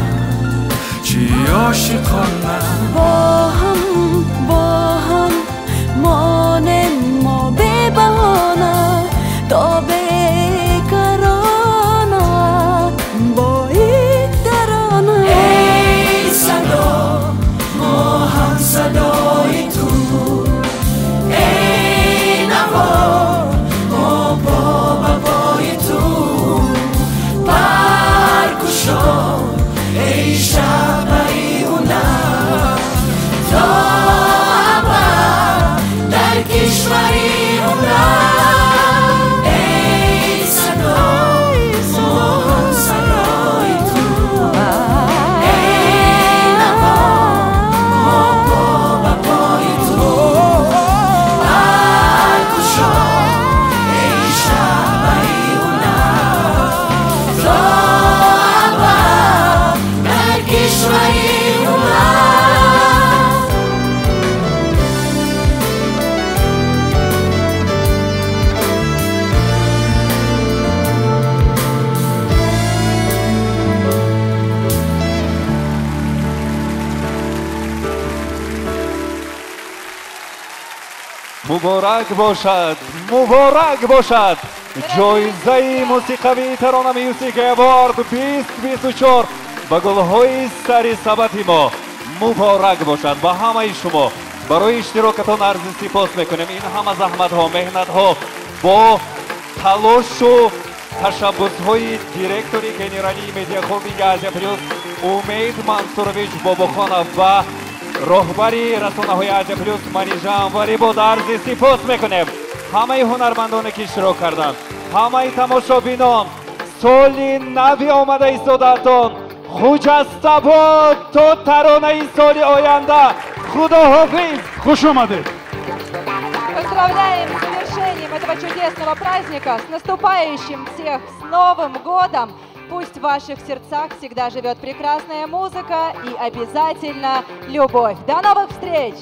چی عاشقانه با هم مانیم ما به بهانه تا بیکرانه با این ترانه ای صدا ما هم صدای تو ای نوا ما پا به پای تو برگشا ای شب پریونه تا ابد در کشوری هنر ای صدا ما هم صدای تو ای نوا ما پا به پای تو برگشا ای شب پریونه تا ابد در کشوری مبارک باشد مبارک باشد جایزه موسیقوی ترانه میوزیک اوارد 2024 به گلهای سری سبت ما مبارک باشد. با همه شما برای اشتراکتان عرض سپاس میکنیم. این همه زحمت ها مهنت ها با تلاش و تشبس های دیرکتوری گنرالي مدیا خولدینگ آزیا پلیوس امید منصورویچ باباخانов و راهبری رسانه های آزیا پلیوس منیژه انوری بود عرض سپاس میکنیم. ҳамаи ҳунармандоне ки иштирок карданд, ҳамаи тамошобинон, соли нави омада истодаатон хуҷаста бод то таронаи соли оянда. Худоҳофиз. Хуш омадед. Поздравляем с завершением этого чудесного праздника, с наступающим всех с Новым годом! Пусть в ваших сердцах всегда живет прекрасная музыка и обязательно любовь. До новых встреч!